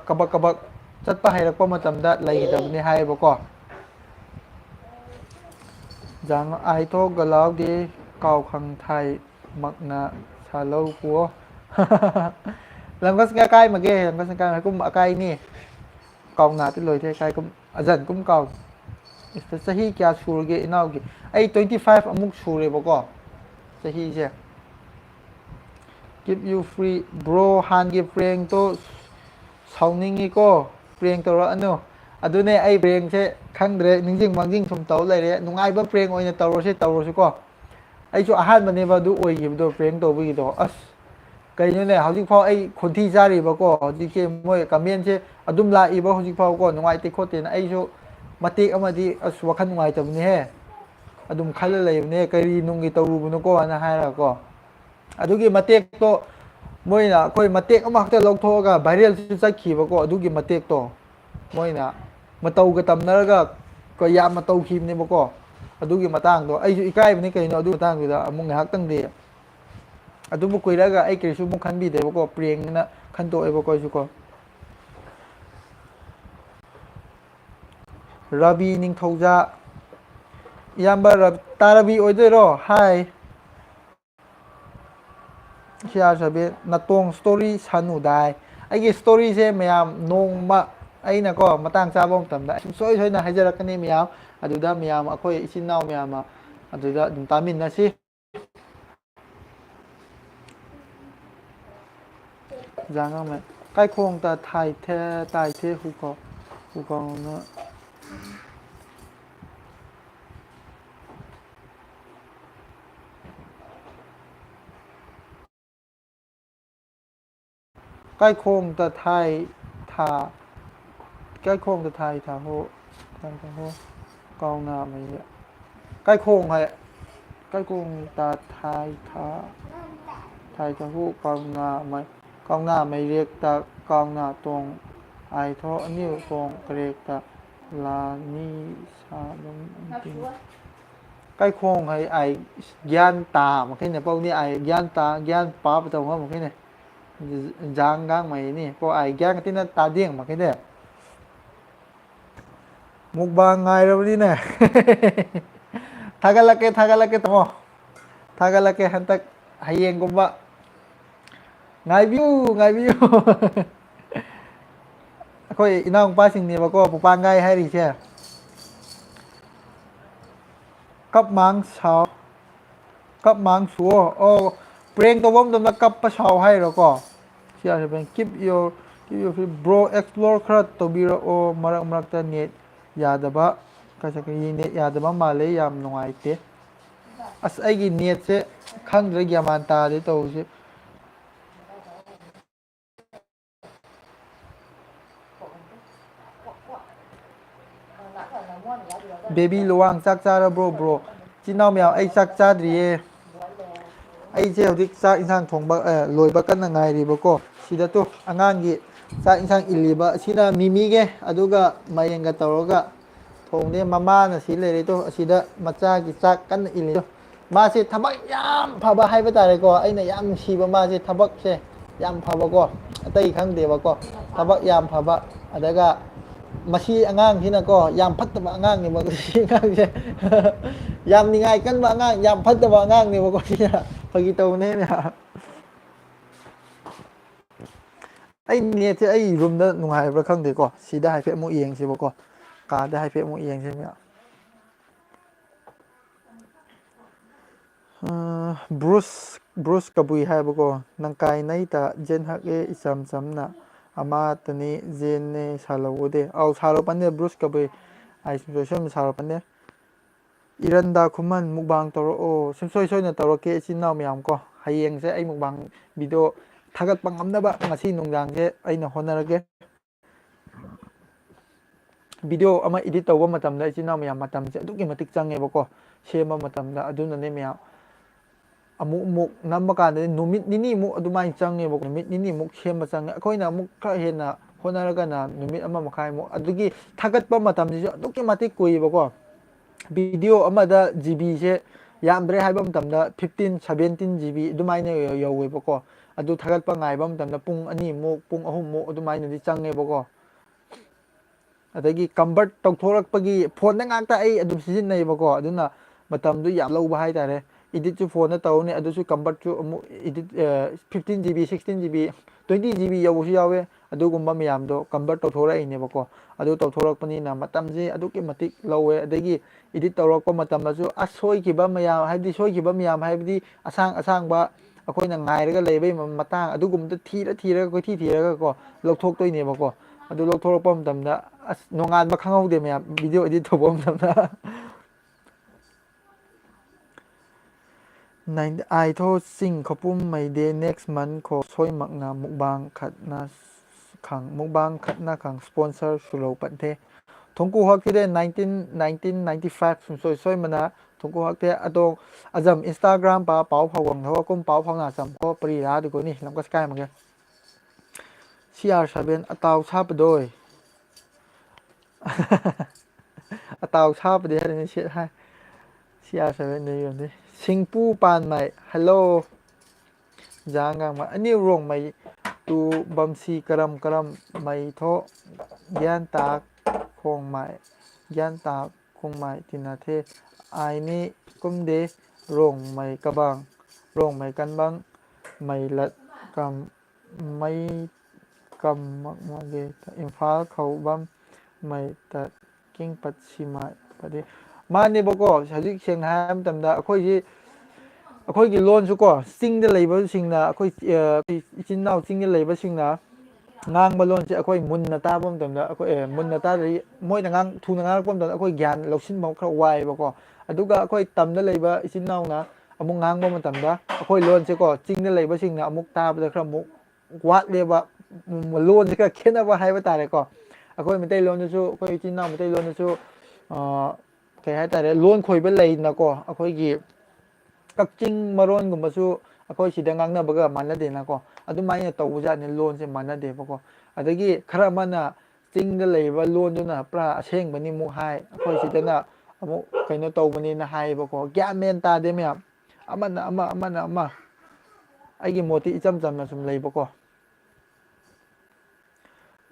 ꯀꯕꯛ ꯀꯕꯛ ꯆꯠꯄ ꯍꯩꯔꯛꯄ ꯃꯇꯝꯗ ꯂꯩꯒꯗꯕꯅꯤ ꯍꯥꯏꯌꯦꯕꯀꯣ ꯑꯥꯏꯊꯣꯛꯒꯂꯥꯎꯗꯤ ꯀꯥꯎ ꯈꯪ ꯊꯥꯏ ꯃꯛꯅ ꯁꯥꯂꯧ ꯄꯨꯣ ꯂꯪꯒꯁ ꯀꯌꯥ ꯀꯥꯏꯃꯒꯦ ꯂꯪꯒꯁ ꯀꯥꯏ ꯑꯀꯥꯏꯅꯤ ꯀꯥꯎ ꯉꯥꯛꯇꯤ ꯂꯣꯏꯊꯩ ꯀꯥꯏ ꯀꯨꯝ ꯑꯖꯟ ꯀꯨꯝ ꯀꯥꯎ ꯆꯍꯤ ꯀꯌꯥ ꯁꯨꯔꯒꯦ ꯏꯅꯥꯎꯒꯤ ꯑꯩ 25 ꯑꯃꯨꯛ ꯁꯨꯔꯦꯕꯀꯣ ꯆꯍꯤꯁꯦ ꯀꯤꯞ ꯌꯨ ꯐ꯭ꯔꯤ ꯕ꯭ꯔꯣ ꯍꯥꯟꯅꯒꯤ ꯄ꯭ꯔꯦꯡꯇꯣ ꯁꯥꯎꯅꯤꯡꯉꯤꯀꯣ ꯄ꯭ꯔꯦꯡ ꯇꯧꯔꯛꯑꯅꯨ ꯑꯗꯨꯅꯦ ꯑꯩ ꯄ꯭ꯔꯦꯡꯁꯦ ꯈꯪꯗ꯭ꯔꯦ ꯅꯤꯡꯁꯤꯡ ꯃꯥꯡꯖꯤꯡ ꯁꯨꯝ ꯇꯧꯔ ꯂꯩꯔꯦ ꯅꯨꯡꯉꯥꯏꯕ ꯄ꯭ꯔꯦꯡ ꯑꯣꯏꯅ ꯇꯧꯔꯁꯤꯀꯣ ꯑꯩꯁꯨ ꯑꯍꯥꯟꯕꯅꯦꯕ ꯑꯗꯨ ꯑꯣꯏꯈꯤꯕꯗꯣ ꯄ꯭ꯔꯦꯡ ꯇꯧꯕꯒꯤꯗꯣ ꯑꯁ ꯀꯩꯅꯣꯅꯦ ꯍꯧꯖꯤꯛꯐꯥꯎ ꯑꯩ ꯈꯣꯟꯊꯤ ꯆꯥꯔꯤꯕꯀꯣ ꯍꯧꯖꯤꯛꯁꯦ ꯃꯣꯏ ꯀꯃꯦꯟꯁꯦ ꯑꯗꯨꯝ ꯂꯥꯛꯏꯕ ꯍꯧꯖꯤꯛꯐꯥꯎꯀꯣ ꯅꯨꯡꯉꯥꯏꯇꯦ ꯈꯣꯠꯇꯦꯅ ꯑꯩꯁꯨ ꯃꯇꯦꯛ ꯑꯃꯗꯤ ꯑꯁ ꯋꯥꯈꯜ ꯅꯨꯡꯉꯥꯏꯇꯕꯅꯤꯍꯦ ꯑꯗꯨꯝ ꯈꯜꯂ ꯂꯩꯕꯅꯦ ꯀꯔꯤ ꯅꯨꯡꯒꯤ ꯇꯧꯔꯨꯕꯅꯣꯀꯣ ꯍꯥꯏꯅ ꯍꯥꯏꯔꯒꯀꯣ ꯑꯗꯨꯒꯤ ꯃꯇꯦꯛꯇꯣ ꯃꯣꯏꯅ ꯑꯩꯈꯣꯏ ꯃꯇꯦꯛ ꯑꯃꯈꯛꯇ ꯂꯧꯊꯣꯛꯑꯒ ꯚꯥꯏꯔꯦꯜꯁꯨ ꯆꯠꯈꯤꯕꯀꯣ ꯑꯗꯨꯒꯤ ꯃꯇꯦꯛꯇꯣ ꯃꯣꯏꯅ ꯃꯇꯧꯒ ꯇꯝꯅꯔꯒ ꯌꯥꯝꯅ ꯇꯧꯈꯤꯕꯅꯦꯕꯀꯣ ꯑꯗꯨꯒꯤ ꯃꯇꯥꯡꯗꯣ ꯑꯩꯁꯨ ꯏꯀꯥꯏꯕꯅꯤ ꯀꯩꯅꯣ ꯑꯗꯨꯒꯤ ꯃꯇꯥꯡꯗꯨꯗ ꯑꯃꯨꯛ ꯉꯥꯏꯍꯥꯛꯇꯪꯗꯤ ꯑꯗꯨꯕꯨ ꯀꯨꯏꯔꯒ ꯑꯩ ꯀꯔꯤꯁꯨ ꯑꯃꯨꯛ ꯈꯟꯕꯤꯗꯦꯕꯀꯣ ꯄ꯭ꯔꯦꯡꯅ ꯈꯟꯇꯣꯛꯑꯦꯕꯀꯣ ꯑꯩꯁꯨꯀꯣ ꯔꯕꯤ ꯅꯤꯡꯊꯧꯖꯥ ꯏꯌꯥꯝꯕ ꯇꯥꯔꯥꯕꯤ ꯑꯣꯏꯗꯣꯏꯔꯣ ꯍꯥꯏ ꯁꯤꯌꯥꯔ ꯅꯥꯇꯣꯡ ꯏꯁꯇꯣꯔꯤ ꯁꯅꯨꯗꯥꯏ ꯑꯩꯒꯤ ꯏꯁꯇꯣꯔꯤꯁꯦ ꯃꯌꯥꯝ ꯅꯣꯡꯃ ꯑꯩꯅꯀꯣ ꯃꯇꯥꯡ ꯆꯥꯕ ꯃꯇꯝꯗ ꯁꯨꯡꯁꯣꯏ ꯁꯣꯏꯗꯅ ꯍꯥꯏꯖꯔꯛꯀꯅꯤ ꯃꯌꯥꯝ ꯑꯗꯨꯗ ꯃꯌꯥꯝ ꯑꯩꯈꯣꯏ ꯏꯆꯤꯟ ꯏꯅꯥꯎ ꯃꯌꯥꯝ ꯑꯃ ꯑꯗꯨꯗ ꯑꯗꯨꯝ ꯇꯥꯃꯤꯟꯅꯁꯤ 장강매 까이콩 다 타이테 타이테 후거 후거는 까이콩 다 타이 타 까이콩 다 타이 타호 타호 까오나 mấy 까이콩 hay 까이콩 다 타이 타 타이 타호 까오나 mấy 까오나 mấy riêng ta 까오나 tong ai tho aniu tong kre ta là ni sa đông tin cái khôn hay ai gian tà một cái này bao nhiêu ai gian tà gian phá bắt đầu một cái này giang gang mày nè có ai gian cái tên ta điên mà cái này một ba ngày rồi đi nè thagalake tamo thagalake hantak hayeng ko ba ngày view ค่อยน้องป้าสิ่งนี้บอกว่าปูปางไงให้ดีเชียกับมังเฉากับมังชัวโอ้เปล่งตัวผมตัวนักกับปะเฉาให้แล้วก็เชียจะเป็น keep your bro explore ครับตัวบีโอมารักแต่เน็ตยาดบะก็จะกินเน็ตยาดบะมาเลยยามหน่วยเตะอัศไอ้กินเน็ตเช่ขั้นเรียกยามันตาเดตัวเช่เบบี้ระวังซักจ้าแล้วโบรจีน่าแมวไอ้ซักจ้าดีไอ้เจ้าที่ซักอินซังถงบักลอยบักกันยังไงดีบักก็สิดาตุอ่างานกี่ซักอินซังอิลีบะสิดามีแกอะดูก็มายังกันตัวก็ถงเนี่ยมาม่าน่ะสิเลยตัวสิดามาจ้ากี่ซักกันอิลีมาสิทบักยามพาบะให้ไปตายเลยก็ไอ้เนี่ยยามชีบะมาสิทบักเช่ยามพาบะก็แต่อีกครั้งเดียวก็ทบักยามพาบะอะไรก็มาชี้อ่างที่นั่นก็ยามพัดตะบะอ่างนี่มันก็ชี้อ่างใช่ยามนี่ไงกันบะอ่างยามพัดตะบะอ่างนี่มันก็ชี้อะพอกี่ตัวเนี่ยไอ้เนี่ยที่ไอ้รุมนั้นหนุ่งหายไปครั้งเดียวก็ชี้ได้เพื่อมูเอียงใช่ปะก็กาได้เพื่อมูเอียงใช่ไหมบรูซกับบุยให้ปะก็นังกายในแต่เจนฮักเอซ้ำๆนะอามาตอนนี้เจนเนชาลาวเดเอาชาลาปันเนี่ยบรูซกับไปไอ้ซิมซอยชาลาปันเนี่ยอิรันดาคุมันมุกบางตัวโอซิมซอยเนี่ยตัวเกชินน้ามียามก็ให้ยังใช้ไอ้มุกบางวิดีโอถ้าเกิดปังอันนั้นบ้างสินุ่งยางใช้ไอ้หน้าคนนั้นก็วิดีโอเอามาอิดิตตัวว่ามาทำได้ชินน้ามียามมาทำใช้ทุกอย่างมาติ๊กจังไงบอกก็เชื่อมาทำได้อดุนันเนี่ยมียามมุกน้ำประการเนี่ยนุ่มินี่มุกอดุมาจังเนี่ยบอกนุ่มินี่มุกเชื่อมาจังเนี่ยค่อยนะมุกก็เห็นนะคนนั้นก็นะนุ่มิอามาขายมุกอดุกี้ถ้าเกิดปังมาทำใช่ทุกอย่างมาติ๊กคุยบอกว่าวิดีโออามาได้ GB ใช่ยามเบรให้บ้างทำได้15 17 GB ดูไม่เนี่ยยาวๆบอกว่าอดุถ้าเกิดปังไงบ้างทำได้ปุ่งอันนี้มุกปุ่งอาหุมุกอดุไม่เนี่ยจังเนี่ยบอกว่าแต่กี้คอมบัตตกโทรศัพท์ปกี้โฟนนั่งอ่างแต่ไอ้อดุซีนเนี่ยบอกว่าอดุน่ะมาทำด้วยยามเราบ้าให้แต่เลยedit จูโฟนนะตัวเนี่ยอดูชูคัมบัตจูedit 15 GB 16 GB 20 GB ยาวชิยาวเวอดูกุมบะมียามโดคัมบัตตัวโทรไอ้เนี่ยบอกว่าอดูตัวโทรปนีนะมาทำสิอดูเก็บมาติเราเวอดีกี้ edit ตัวเราก็มาทำมาจูอ่ะช่วยกี่บะมียามให้ดีช่วยกี่บะมียามให้ดีอ่ะสร้างบะอ่ะคนยังไงแล้วก็เลยไปมาตั้งอดูกุมจะทีแล้วก็ทีแล้วก็ลกทกตัวเนี่ยบอกว่าอดูลกทกป้อมทำนะโรงงานมาข้างเอาเดี๋ยวมีวิดีโอ edit ตัวป้อมทำนะในไอโทสิ่งเขาปุ่มไม่เด next month ขอช่วยมักนามุกบางขัดนาขังมุกบางขัดนาขังสปอนเซอร์สุโลปันเททงกูฮักที่ได้1995ช่วยมานะทงกูฮักที่อตงอาจำ Instagram ป่าเป๋าเผาหวังเขาว่าก้มเป๋าเผาหน้าสัมก็ปริยาดูกูนี่ลำก็สกายเหมือนกันCR 7อตาวชาบโดยอตาวชาบเดี๋ยวนี้เช็ดให้CR 7นี่อยู่นี่สิงปูปานใหม่ฮัลโหลจางกังมาอันนี้ร่วงใหม่ตูบัมซีกรัมไม่โทยันตาคงใหม่ยันตาคงใหม่ทินาเทไอนี่กุมเดร่วงใหม่กระบังร่วงใหม่กันบังไม่ละกำไม่กำมักมาเกอินฟ้าเขาบัมไม่ตัดกิ้งปัดชิมาประเดี๋ยวมาเนี่ยบอกว่าชาวที่เชียงรายทำได้ค่อยที่ ꯑꯩꯈꯣꯏꯒꯤ ꯂꯣꯟꯁꯨꯀꯣ ꯆꯤꯡꯗ ꯂꯩꯕꯁꯤꯡꯅ ꯑꯩꯈꯣꯏ ꯏꯆꯤꯟ ꯏꯅꯥꯎ ꯆꯤꯡꯗ ꯂꯩꯕꯁꯤꯡꯅ ꯉꯥꯡꯕ ꯂꯣꯟꯁꯦ ꯑꯩꯈꯣꯏ ꯃꯨꯟꯅ ꯇꯥꯕ ꯃꯇꯝꯗ ꯑꯩꯈꯣꯏ ꯃꯨꯟꯅ ꯇꯥꯗꯔꯤ ꯃꯣꯏꯅ ꯊꯨꯅ ꯉꯥꯡꯉꯛꯄ ꯃꯇꯝꯗ ꯑꯩꯈꯣꯏ ꯒ꯭ꯌꯥꯟ ꯂꯧꯁꯤꯟꯕ ꯈꯔ ꯋꯥꯏꯑꯦꯕꯀꯣ ꯑꯗꯨꯒ ꯑꯩꯈꯣꯏ ꯇꯝꯗ ꯂꯩꯕ ꯏꯆꯤꯟ ꯏꯅꯥꯎꯅ ꯑꯃꯨꯛ ꯉꯥꯡꯕ ꯃꯇꯝꯗ ꯑꯩꯈꯣꯏ ꯂꯣꯟꯁꯦꯀꯣ ꯆꯤꯡꯗ ꯂꯩꯕꯁꯤꯡꯅ ꯑꯃꯨꯛ ꯇꯥꯕꯗ ꯈꯔ ꯑꯃꯨꯛ ꯋꯥꯠꯂꯦꯕ ꯂꯣꯟꯁꯦ ꯈꯔ ꯈꯦꯠꯅꯕ ꯍꯥꯏꯕ ꯇꯥꯔꯦꯀꯣ ꯑꯩꯈꯣꯏ ꯃꯩꯇꯩꯂꯣꯟꯗꯁꯨ ꯑꯩꯈꯣꯏ ꯏꯆꯤꯟ ꯏꯅꯥꯎ ꯃꯩꯇꯩꯂꯣꯟꯗꯁꯨ ꯀꯩ ꯍꯥꯏꯇꯥꯔꯦ ꯂꯣꯟ ꯈꯣꯏꯕ ꯂꯩꯅꯀꯣ ꯑꯩꯈꯣꯏꯒꯤ ꯀꯛꯆꯤꯡ ꯃꯔꯣꯟꯒꯨꯝꯕꯁꯨ ꯑꯩꯈꯣꯏ ꯁꯤꯗ ꯉꯥꯡꯅꯕꯒ ꯃꯥꯟꯅꯗꯦꯅꯀꯣ ꯑꯗꯨꯃꯥꯏꯅ ꯇꯧꯕꯖꯥꯠꯅꯤ ꯂꯣꯟꯁꯦ ꯃꯥꯟꯅꯗꯦꯕꯀꯣ ꯑꯗꯒꯤ ꯈꯔ ꯑꯃꯅ ꯆꯤꯡꯗ ꯂꯩꯔꯤꯕ ꯂꯣꯟꯗꯨꯅ ꯄꯨꯔꯥ ꯑꯁꯦꯡꯕꯅꯤ ꯑꯃꯨꯛ ꯍꯥꯏ ꯑꯩꯈꯣꯏ ꯁꯤꯗꯅ ꯑꯃꯨꯛ ꯀꯩꯅꯣ ꯇꯧꯕꯅꯤꯅ ꯍꯥꯏꯌꯦꯕꯀꯣ ꯒ꯭ꯌꯥꯟ ꯃꯦꯟ ꯇꯥꯗꯦ ꯃꯌꯥꯝ ꯑꯃꯅ ꯑꯃꯅ ꯑꯃ ꯑꯩꯒꯤ ꯃꯣꯠꯇꯤ ꯏꯆꯝ ꯆꯝꯅ ꯁꯨꯝ ꯂꯩꯕꯀꯣ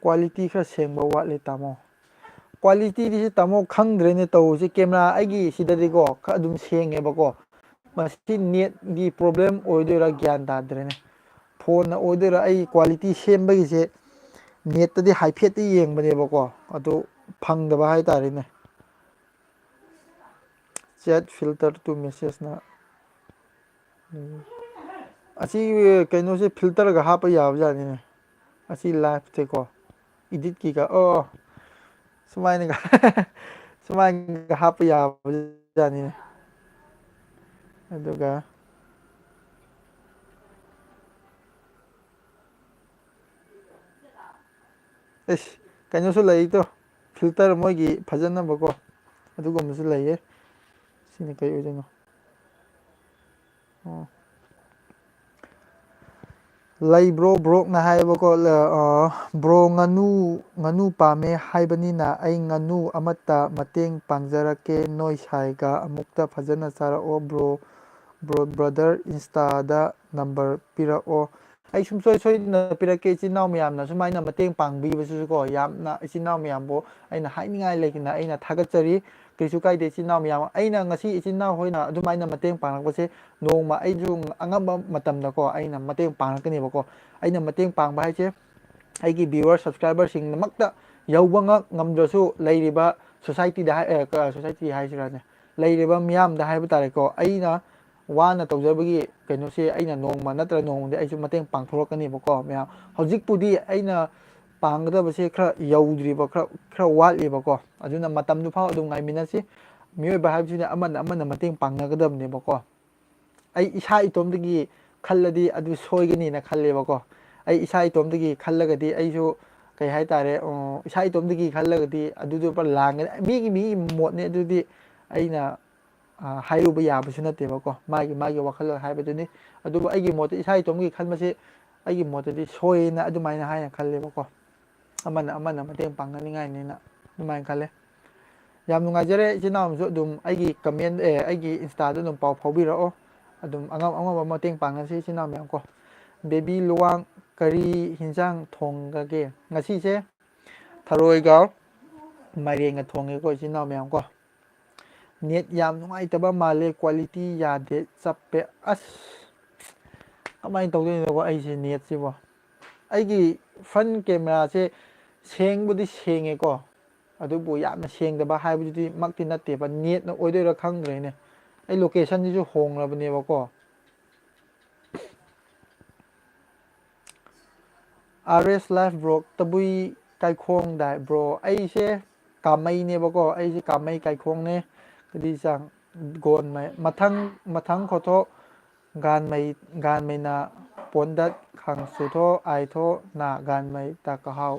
ꯀ꯭ꯋꯥꯂꯤꯇꯤ ꯈꯔ ꯁꯦꯡꯕ ꯋꯥꯠꯂꯤ ꯇꯥꯃꯣ ꯀ꯭ꯋꯥꯂꯤꯇꯤꯗꯤꯁꯤ ꯇꯥꯃꯣ ꯈꯪꯗ꯭ꯔꯦꯅꯦ ꯇꯧꯔꯤꯁꯤ ꯀꯦꯃꯦꯔꯥ ꯑꯩꯒꯤ ꯁꯤꯗꯗꯤꯀꯣ ꯈꯔ ꯑꯗꯨꯝ ꯁꯦꯡꯉꯦꯕꯀꯣ ꯃꯁꯤ ꯅꯦꯠꯒꯤ ꯄ꯭ꯔꯣꯕ꯭ꯂꯦꯝ ꯑꯣꯏꯗꯣꯏꯔꯥ ꯒ꯭ꯌꯥꯟ ꯇꯥꯗ꯭ꯔꯦꯅꯦ ꯐꯣꯟꯅ ꯑꯣꯏꯗꯣꯏꯔꯥ ꯑꯩ ꯀ꯭ꯋꯥꯂꯤꯇꯤ ꯁꯦꯝꯕꯒꯤꯁꯦ ꯅꯦꯠꯇꯗꯤ ꯍꯥꯏꯐꯦꯠꯇꯤ ꯌꯦꯡꯕꯅꯦꯕꯀꯣ ꯑꯗꯨ ꯐꯪꯗꯕ ꯍꯥꯏꯇꯥꯔꯦꯅꯦ ꯆꯦꯠ ꯐꯤꯜꯇꯔ ꯇꯨ ꯃꯦꯁꯦꯖꯅ ꯑꯁꯤ ꯀꯩꯅꯣꯁꯦ ꯐꯤꯜꯇꯔꯒ ꯍꯥꯞꯄ ꯌꯥꯕꯖꯥꯠꯅꯤꯅꯦ ꯑꯁꯤ ꯂꯥꯏꯐꯁꯦꯀꯣ ꯏꯗꯤꯠꯀꯤꯒ ꯁꯨꯃꯥꯏꯅꯒ ꯁꯨꯃꯥꯏꯅꯒ ꯍꯥꯞꯄ ꯌꯥꯕꯖꯥꯠꯅꯤꯅꯦ ꯑꯗꯨꯒ ꯑꯦꯁ ꯀꯩꯅꯣꯁꯨ ꯂꯩꯗꯣ ꯐꯤꯜꯇꯔ ꯃꯣꯏꯒꯤ ꯐꯖꯅꯕꯀꯣ ꯑꯗꯨꯒꯨꯝꯕꯁꯨ ꯂꯩꯌꯦ ꯁꯤꯅ ꯀꯩ ꯑꯣꯏꯗꯣꯏꯅꯣ ꯑꯣ ꯂꯩꯕ꯭ꯔꯣ ꯕ꯭ꯔꯣꯛꯅ ꯍꯥꯏꯌꯦꯕꯀꯣ ꯕ꯭ꯔꯣ ꯉꯥꯅꯨ ꯄꯥꯝꯃꯦ ꯍꯥꯏꯕꯅꯤꯅ ꯑꯩ ꯉꯥꯅꯨ ꯑꯃꯠꯇ ꯃꯇꯦꯡ ꯄꯥꯡꯖꯔꯛꯀꯦ ꯅꯣꯏ ꯁꯥꯏꯒ ꯑꯃꯨꯛꯇ ꯐꯖꯅ ꯆꯥꯔꯛꯑꯣ ꯕ꯭ꯔꯗꯔ ꯏꯟꯁꯇꯥꯗ ꯅꯝꯕꯔ ꯄꯤꯔꯛꯑꯣ ꯑꯩ ꯁꯨꯡꯁꯣꯏ ꯁꯣꯏꯗꯅ ꯄꯤꯔꯛꯀꯦ ꯏꯆꯤꯟ ꯏꯅꯥꯎ ꯃꯌꯥꯝꯅ ꯁꯨꯃꯥꯏꯅ ꯃꯇꯦꯡ ꯄꯥꯡꯕꯤꯕꯁꯤꯁꯨꯀꯣ ꯌꯥꯝꯅ ꯏꯆꯤꯟ ꯏꯅꯥꯎ ꯃꯌꯥꯝꯕꯨ ꯑꯩꯅ ꯍꯥꯏꯅꯤꯡꯉꯥꯏ ꯂꯩꯇꯅ ꯑꯩꯅ ꯊꯥꯒꯠꯆꯔꯤ ꯀꯩꯁꯨ ꯀꯥꯏꯗꯦ ꯏꯆꯤꯟ ꯏꯅꯥꯎ ꯃꯌꯥꯝ ꯑꯩꯅ ꯉꯁꯤ ꯏꯆꯤꯟ ꯏꯅꯥꯎ ꯍꯣꯏꯅ ꯑꯗꯨꯃꯥꯏꯅ ꯃꯇꯦꯡ ꯄꯥꯡꯂꯛꯄꯁꯦ ꯅꯣꯡꯃ ꯑꯩꯁꯨ ꯑꯉꯝꯕ ꯃꯇꯝꯗꯀꯣ ꯑꯩꯅ ꯃꯇꯦꯡ ꯄꯥꯡꯉꯛꯀꯅꯦꯕꯀꯣ ꯑꯩꯅ ꯃꯇꯦꯡ ꯄꯥꯡꯕ ꯍꯥꯏꯁꯦ ꯑꯩꯒꯤ ꯚꯤꯌꯋꯔ ꯁꯕꯁꯀ꯭ꯔꯥꯏꯕꯔꯁꯤꯡꯗꯃꯛꯇ ꯌꯧꯕ ꯉꯝꯗ꯭ꯔꯁꯨ ꯂꯩꯔꯤꯕ ꯁꯣꯁꯥꯏꯇꯤꯗ ꯁꯣꯁꯥꯏꯇꯤ ꯍꯥꯏꯁꯤꯔꯥꯅꯦ ꯂꯩꯔꯤꯕ ꯃꯤꯌꯥꯝꯗ ꯍꯥꯏꯕ ꯇꯥꯔꯦꯀꯣ ꯑꯩꯅ ꯋꯥꯅ ꯇꯧꯖꯕꯒꯤ ꯀꯩꯅꯣꯁꯦ ꯑꯩꯅ ꯅꯣꯡꯃ ꯅꯠꯇ꯭ꯔꯒ ꯅꯣꯡꯃꯗꯤ ꯑꯩꯁꯨ ꯃꯇꯦꯡ ꯄꯥꯡꯊꯣꯔꯛꯀꯅꯦꯕꯀꯣ ꯃꯌꯥꯝ ꯍꯧꯖꯤꯛꯄꯨꯗꯤ ꯑꯩꯅ ꯄꯥꯡꯒꯗꯕꯁꯦ ꯈꯔ ꯌꯧꯗ꯭ꯔꯤꯕ ꯈꯔ ꯋꯥꯠꯂꯤꯕꯀꯣ ꯑꯗꯨꯅ ꯃꯇꯝꯗꯨ ꯐꯥꯎ ꯑꯗꯨꯝ ꯉꯥꯏꯃꯤꯟꯅꯁꯤ ꯑꯃꯤꯑꯣꯏꯕ ꯍꯥꯏꯕꯁꯤꯅ ꯑꯃꯅ ꯃꯇꯦꯡ ꯄꯥꯡꯅꯒꯗꯕꯅꯦꯕꯀꯣ ꯑꯩ ꯏꯁꯥ ꯏꯇꯣꯝꯇꯒꯤ ꯈꯜꯂꯗꯤ ꯑꯗꯨ ꯁꯣꯏꯒꯅꯤꯅ ꯈꯜꯂꯦꯕꯀꯣ ꯑꯩ ꯏꯁꯥ ꯏꯇꯣꯝꯇꯒꯤ ꯈꯜꯂꯒꯗꯤ ꯑꯩꯁꯨ ꯀꯩ ꯍꯥꯏꯇꯥꯔꯦ ꯏꯁꯥ ꯏꯇꯣꯝꯇꯒꯤ ꯈꯜꯂꯒꯗꯤ ꯑꯗꯨꯗꯣ ꯄꯨꯔ ꯂꯥꯟꯒꯅꯤ ꯃꯤꯒꯤ ꯃꯣꯠꯅꯦ ꯑꯗꯨꯗꯤ ꯑꯩꯅ ꯍꯥꯏꯔꯨꯕ ꯌꯥꯕꯁꯨ ꯅꯠꯇꯦꯕꯀꯣ ꯃꯥꯒꯤ ꯋꯥꯈꯜꯂꯣꯟ ꯍꯥꯏꯕꯗꯨꯅꯤ ꯑꯗꯨꯕꯨ ꯑꯩꯒꯤ ꯃꯣꯠꯇ ꯏꯁꯥ ꯏꯇꯣꯝꯒꯤ ꯈꯟꯕꯁꯤ ꯑꯩꯒꯤ ꯃꯣꯠꯇꯗꯤ ꯁꯣꯏꯅ ꯑꯗꯨꯃꯥꯏꯅ ꯍꯥꯏꯅ ꯈꯜꯂꯦꯕꯀꯣ ꯑꯃꯅ ꯃꯇꯦꯡ ꯄꯥꯡꯅꯅꯤꯡꯉꯥꯏꯅꯤꯅ ꯑꯗꯨꯃꯥꯏꯅ ꯈꯜꯂꯦ ꯌꯥꯝ ꯅꯨꯡꯉꯥꯏꯖꯔꯦ ꯏꯆꯤꯜ ꯏꯅꯥꯎꯁꯨ ꯑꯗꯨꯝ ꯑꯩꯒꯤ ꯀꯃꯦꯟ ꯑꯩꯒꯤ ꯏꯟꯁꯇꯥꯗ ꯑꯗꯨꯝ ꯄꯥꯎ ꯐꯥꯎꯕꯤꯔꯛꯑꯣ ꯑꯗꯨꯝ ꯑꯉꯝꯕ ꯃꯇꯦꯡ ꯄꯥꯡꯅꯁꯤ ꯏꯆꯤꯟ ꯏꯅꯥꯎ ꯃꯌꯥꯝ ꯀꯣ ꯕꯦꯕꯤ ꯂꯨꯋꯥꯡ ꯀꯔꯤ ꯍꯤꯟꯖꯥꯡ ꯊꯣꯡꯒꯒꯦ ꯉꯁꯤꯁꯦ ꯊꯔꯣꯏꯒ ꯃꯥꯏꯔꯦꯟꯒ ꯊꯣꯡꯉꯦꯀꯣ ꯏꯆꯤꯟ ꯏꯅꯥꯎ ꯃꯌꯥꯝ ꯀꯣ ꯅꯦꯠ ꯌꯥꯝ ꯅꯨꯡꯉꯥꯏꯇꯕ ꯃꯥꯜꯂꯦ ꯀ꯭ꯋꯥꯂꯤꯇꯤ ꯌꯥꯗꯦ ꯆꯞꯄꯦ ꯑꯁ ꯀꯃꯥꯏꯅ ꯇꯧꯗꯣꯏꯅꯣꯕꯣ ꯑꯩꯁꯦ ꯅꯦꯠꯁꯤꯕꯣ ꯑꯩꯒꯤ ꯐ꯭ꯔꯟ ꯀꯦꯃꯦꯔꯥꯁꯦ ꯁꯦꯡꯕꯨꯗꯤ ꯁꯦꯡꯉꯦꯀꯣ ꯑꯗꯨꯕꯨ ꯌꯥꯝꯅ ꯁꯦꯡꯗꯕ ꯍꯥꯏꯕꯗꯨꯗꯤ ꯃꯛꯇꯤ ꯅꯠꯇꯦꯕ ꯅꯦꯠꯅ ꯑꯣꯏꯗꯣꯏꯔꯥ ꯈꯪꯗ꯭ꯔꯦꯅꯦ ꯑꯩ ꯂꯣꯀꯦꯁꯟꯁꯤꯁꯨ ꯍꯣꯡꯂꯕꯅꯦꯕꯀꯣ ꯑꯥꯔ ꯑꯦꯁ ꯂꯥꯏꯐ ꯕ꯭ꯔꯣꯛ ꯇꯕꯨꯏ ꯀꯥꯏꯈꯣꯡꯗꯥꯏ ꯕ꯭ꯔꯣ ꯑꯩꯁꯦ ꯀꯥꯃꯩꯅꯦꯕꯀꯣ ꯑꯩꯁꯦ ꯀꯥꯃꯩ ꯀꯥꯏꯈꯣꯡꯅꯦ ꯀꯗꯤ ꯆꯥꯡ ꯒꯣꯟꯉꯩ ꯃꯊꯪ ꯈꯣꯠꯊꯣꯛ ꯒꯥꯟꯉꯩꯅ ꯄꯣꯟꯗꯠ ꯈꯪꯁꯨꯊꯣ ꯑꯥꯏꯊꯣ ꯅꯥ ꯒꯥꯟꯉꯩ ꯇ ꯀꯍꯥꯎ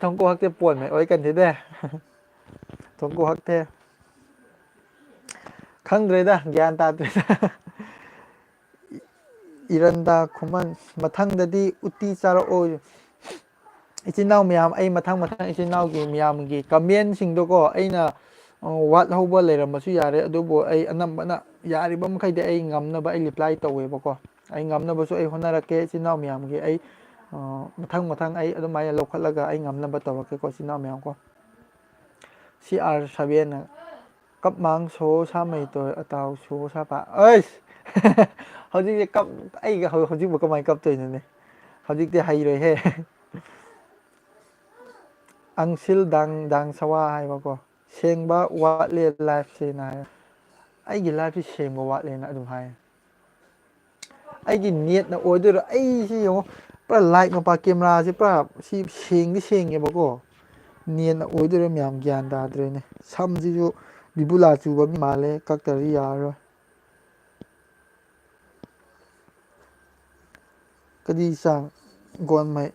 ꯊꯣꯡꯀꯨ ꯍꯛꯇꯦ ꯄꯣꯟꯉꯩ ꯑꯣꯏ ꯀꯟꯁꯤꯗꯦ ꯊꯣꯡꯀꯨ ꯍꯛꯇꯦ ꯈꯪꯗ꯭ꯔꯦꯗ ꯒ꯭ꯌꯥꯟ ꯇꯥꯗ꯭ꯔꯦꯗ ꯏꯔꯟꯗꯥ ꯈꯨꯃꯟ ꯃꯊꯪꯗꯗꯤ ꯎꯇꯤ ꯆꯥꯔꯛꯑꯣ ꯏꯆꯤꯟ ꯏꯅꯥꯎ ꯃꯌꯥꯝ ꯑꯩ ꯃꯊꯪ ꯏꯆꯤꯟ ꯏꯅꯥꯎꯒꯤ ꯃꯤꯌꯥꯝꯒꯤ ꯀꯃꯦꯟꯁꯤꯡꯗꯨꯀꯣ ꯑꯩꯅ ꯋꯥꯠꯍꯧꯕ ꯂꯩꯔꯝꯕꯁꯨ ꯌꯥꯔꯦ ꯑꯗꯨꯕꯨ ꯑꯩ ꯑꯅꯝꯕꯅ ꯌꯥꯔꯤꯕ ꯃꯈꯩꯗꯤ ꯑꯩ ꯉꯝꯅꯕ ꯑꯩ ꯔꯤꯄ꯭ꯂꯥꯏ ꯇꯧꯋꯦꯕꯀꯣ ꯑꯩ ꯉꯝꯅꯕꯁꯨ ꯑꯩ ꯍꯣꯠꯅꯔꯛꯀꯦ ꯏꯆꯤꯟ ꯏꯅꯥꯎ ꯃꯌꯥꯝꯒꯤ ꯑꯩ ꯃꯊꯪ ꯑꯩ ꯑꯗꯨꯃꯥꯏꯅ ꯂꯧꯈꯠꯂꯒ ꯑꯩ ꯉꯝꯅꯕ ꯇꯧꯔꯛꯀꯦꯀꯣ ꯏꯆꯤꯟ ꯏꯅꯥꯎ ꯃꯌꯥꯝ ꯀꯣ CR7 ꯀꯞ ꯃꯥꯡ ꯁꯣ ꯁꯥ ꯃꯩꯇꯣꯏ ꯑꯇꯥꯎ ꯁꯣ ꯁꯥꯄꯥ ꯑꯩꯁ ꯍꯧꯖꯤꯛꯁꯦ ꯑꯩꯒ ꯍꯧꯖꯤꯛꯕꯨ ꯀꯃꯥꯏꯅ ꯀꯞꯇꯣꯏꯅꯣꯅꯦ ꯍꯧꯖꯤꯛꯇꯤ ꯍꯩꯔꯣꯏꯍꯦ ꯑꯪꯁꯤꯜ ꯗꯥꯡ ꯁꯋꯥ ꯍꯥꯏꯕꯀꯣ ꯁꯦꯡꯕ ꯋꯥꯠꯂꯦ ꯂꯥꯏꯐꯁꯤꯅ ꯍꯥꯏ ꯑꯩꯒꯤ ꯂꯥꯏꯐꯁꯤ ꯁꯦꯡꯕ ꯋꯥꯠꯂꯦꯅ ꯑꯗꯨꯝ ꯍꯥꯏ ꯑꯩꯒꯤ ꯅꯦꯠꯅ ꯑꯣꯏꯗꯣꯏꯔꯣ ꯑꯩꯁꯤ ꯌꯦꯡꯉꯣ ꯄꯨꯔꯥ ꯂꯥꯏꯠ ꯃꯄꯥ ꯀꯦꯃꯦꯔꯥꯁꯦ ꯄꯨꯔꯥ ꯁꯤ ꯁꯦꯡꯗꯤ ꯁꯦꯡꯉꯦꯕꯀꯣ ꯅꯦꯠꯅ ꯑꯣꯏꯗꯣꯏꯔꯥ ꯃꯌꯥꯝ ꯒ꯭ꯌꯥꯟ ꯇꯥꯗ꯭ꯔꯦꯅꯦ ꯁꯝꯁꯤꯁꯨ ꯕꯤꯕꯨꯂꯥ ꯆꯨꯕ ꯃꯤ ꯃꯥꯜꯂꯦ ꯀꯛꯇꯔꯗꯤ ꯌꯥꯔꯔꯣꯏ ꯀꯔꯤ ꯆꯥꯡ ꯒꯣꯟꯃꯩ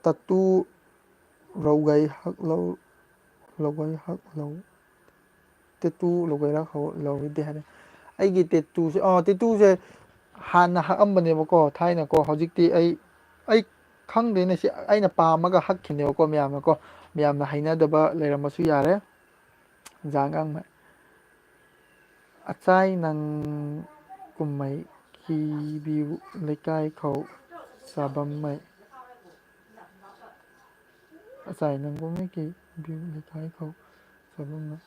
ꯇꯠꯇꯨ ꯔꯧꯒꯩ ꯍꯛꯂꯧ ꯂꯧꯒꯩ ꯍꯛ ꯂꯧ ꯇꯦꯇꯨ ꯂꯧꯒꯩꯔꯥꯛ ꯂꯧꯗꯦ ꯍꯥꯏꯔꯦ ꯑꯩꯒꯤ ꯇꯦꯠꯇꯨꯁꯦ ꯇꯦꯇꯨꯁꯦ ꯍꯥꯟꯅ ꯍꯛꯑꯝꯕꯅꯦꯕꯀꯣ ꯊꯥꯏꯅꯀꯣ ꯍꯧꯖꯤꯛꯇꯤ ꯑꯩ ꯈꯪꯗꯦꯅꯦ ꯁꯤ ꯑꯩꯅ ꯄꯥꯝꯃꯒ ꯍꯛꯈꯤꯅꯦꯕꯀꯣ ꯃꯌꯥꯝꯅꯀꯣ ꯃꯌꯥꯝꯅ ꯍꯩꯅꯗꯕ ꯂꯩꯔꯝꯕꯁꯨ ꯌꯥꯔꯦ ꯖꯥꯡꯒꯥꯡꯃꯩ ꯑꯆꯥꯏ ꯅꯪ ꯀꯨꯝꯍꯩ ꯀꯤꯕꯤꯌꯨ ꯂꯩꯀꯥꯏ ꯈꯧ ꯆꯥꯕꯝꯃꯩ ꯑꯆꯥꯏ ꯅꯪꯒꯨꯝꯃꯩ ꯀꯤꯕꯤꯌꯨ ꯂꯩꯀꯥꯏ ꯈꯧ ꯆꯥꯕꯝꯃꯩ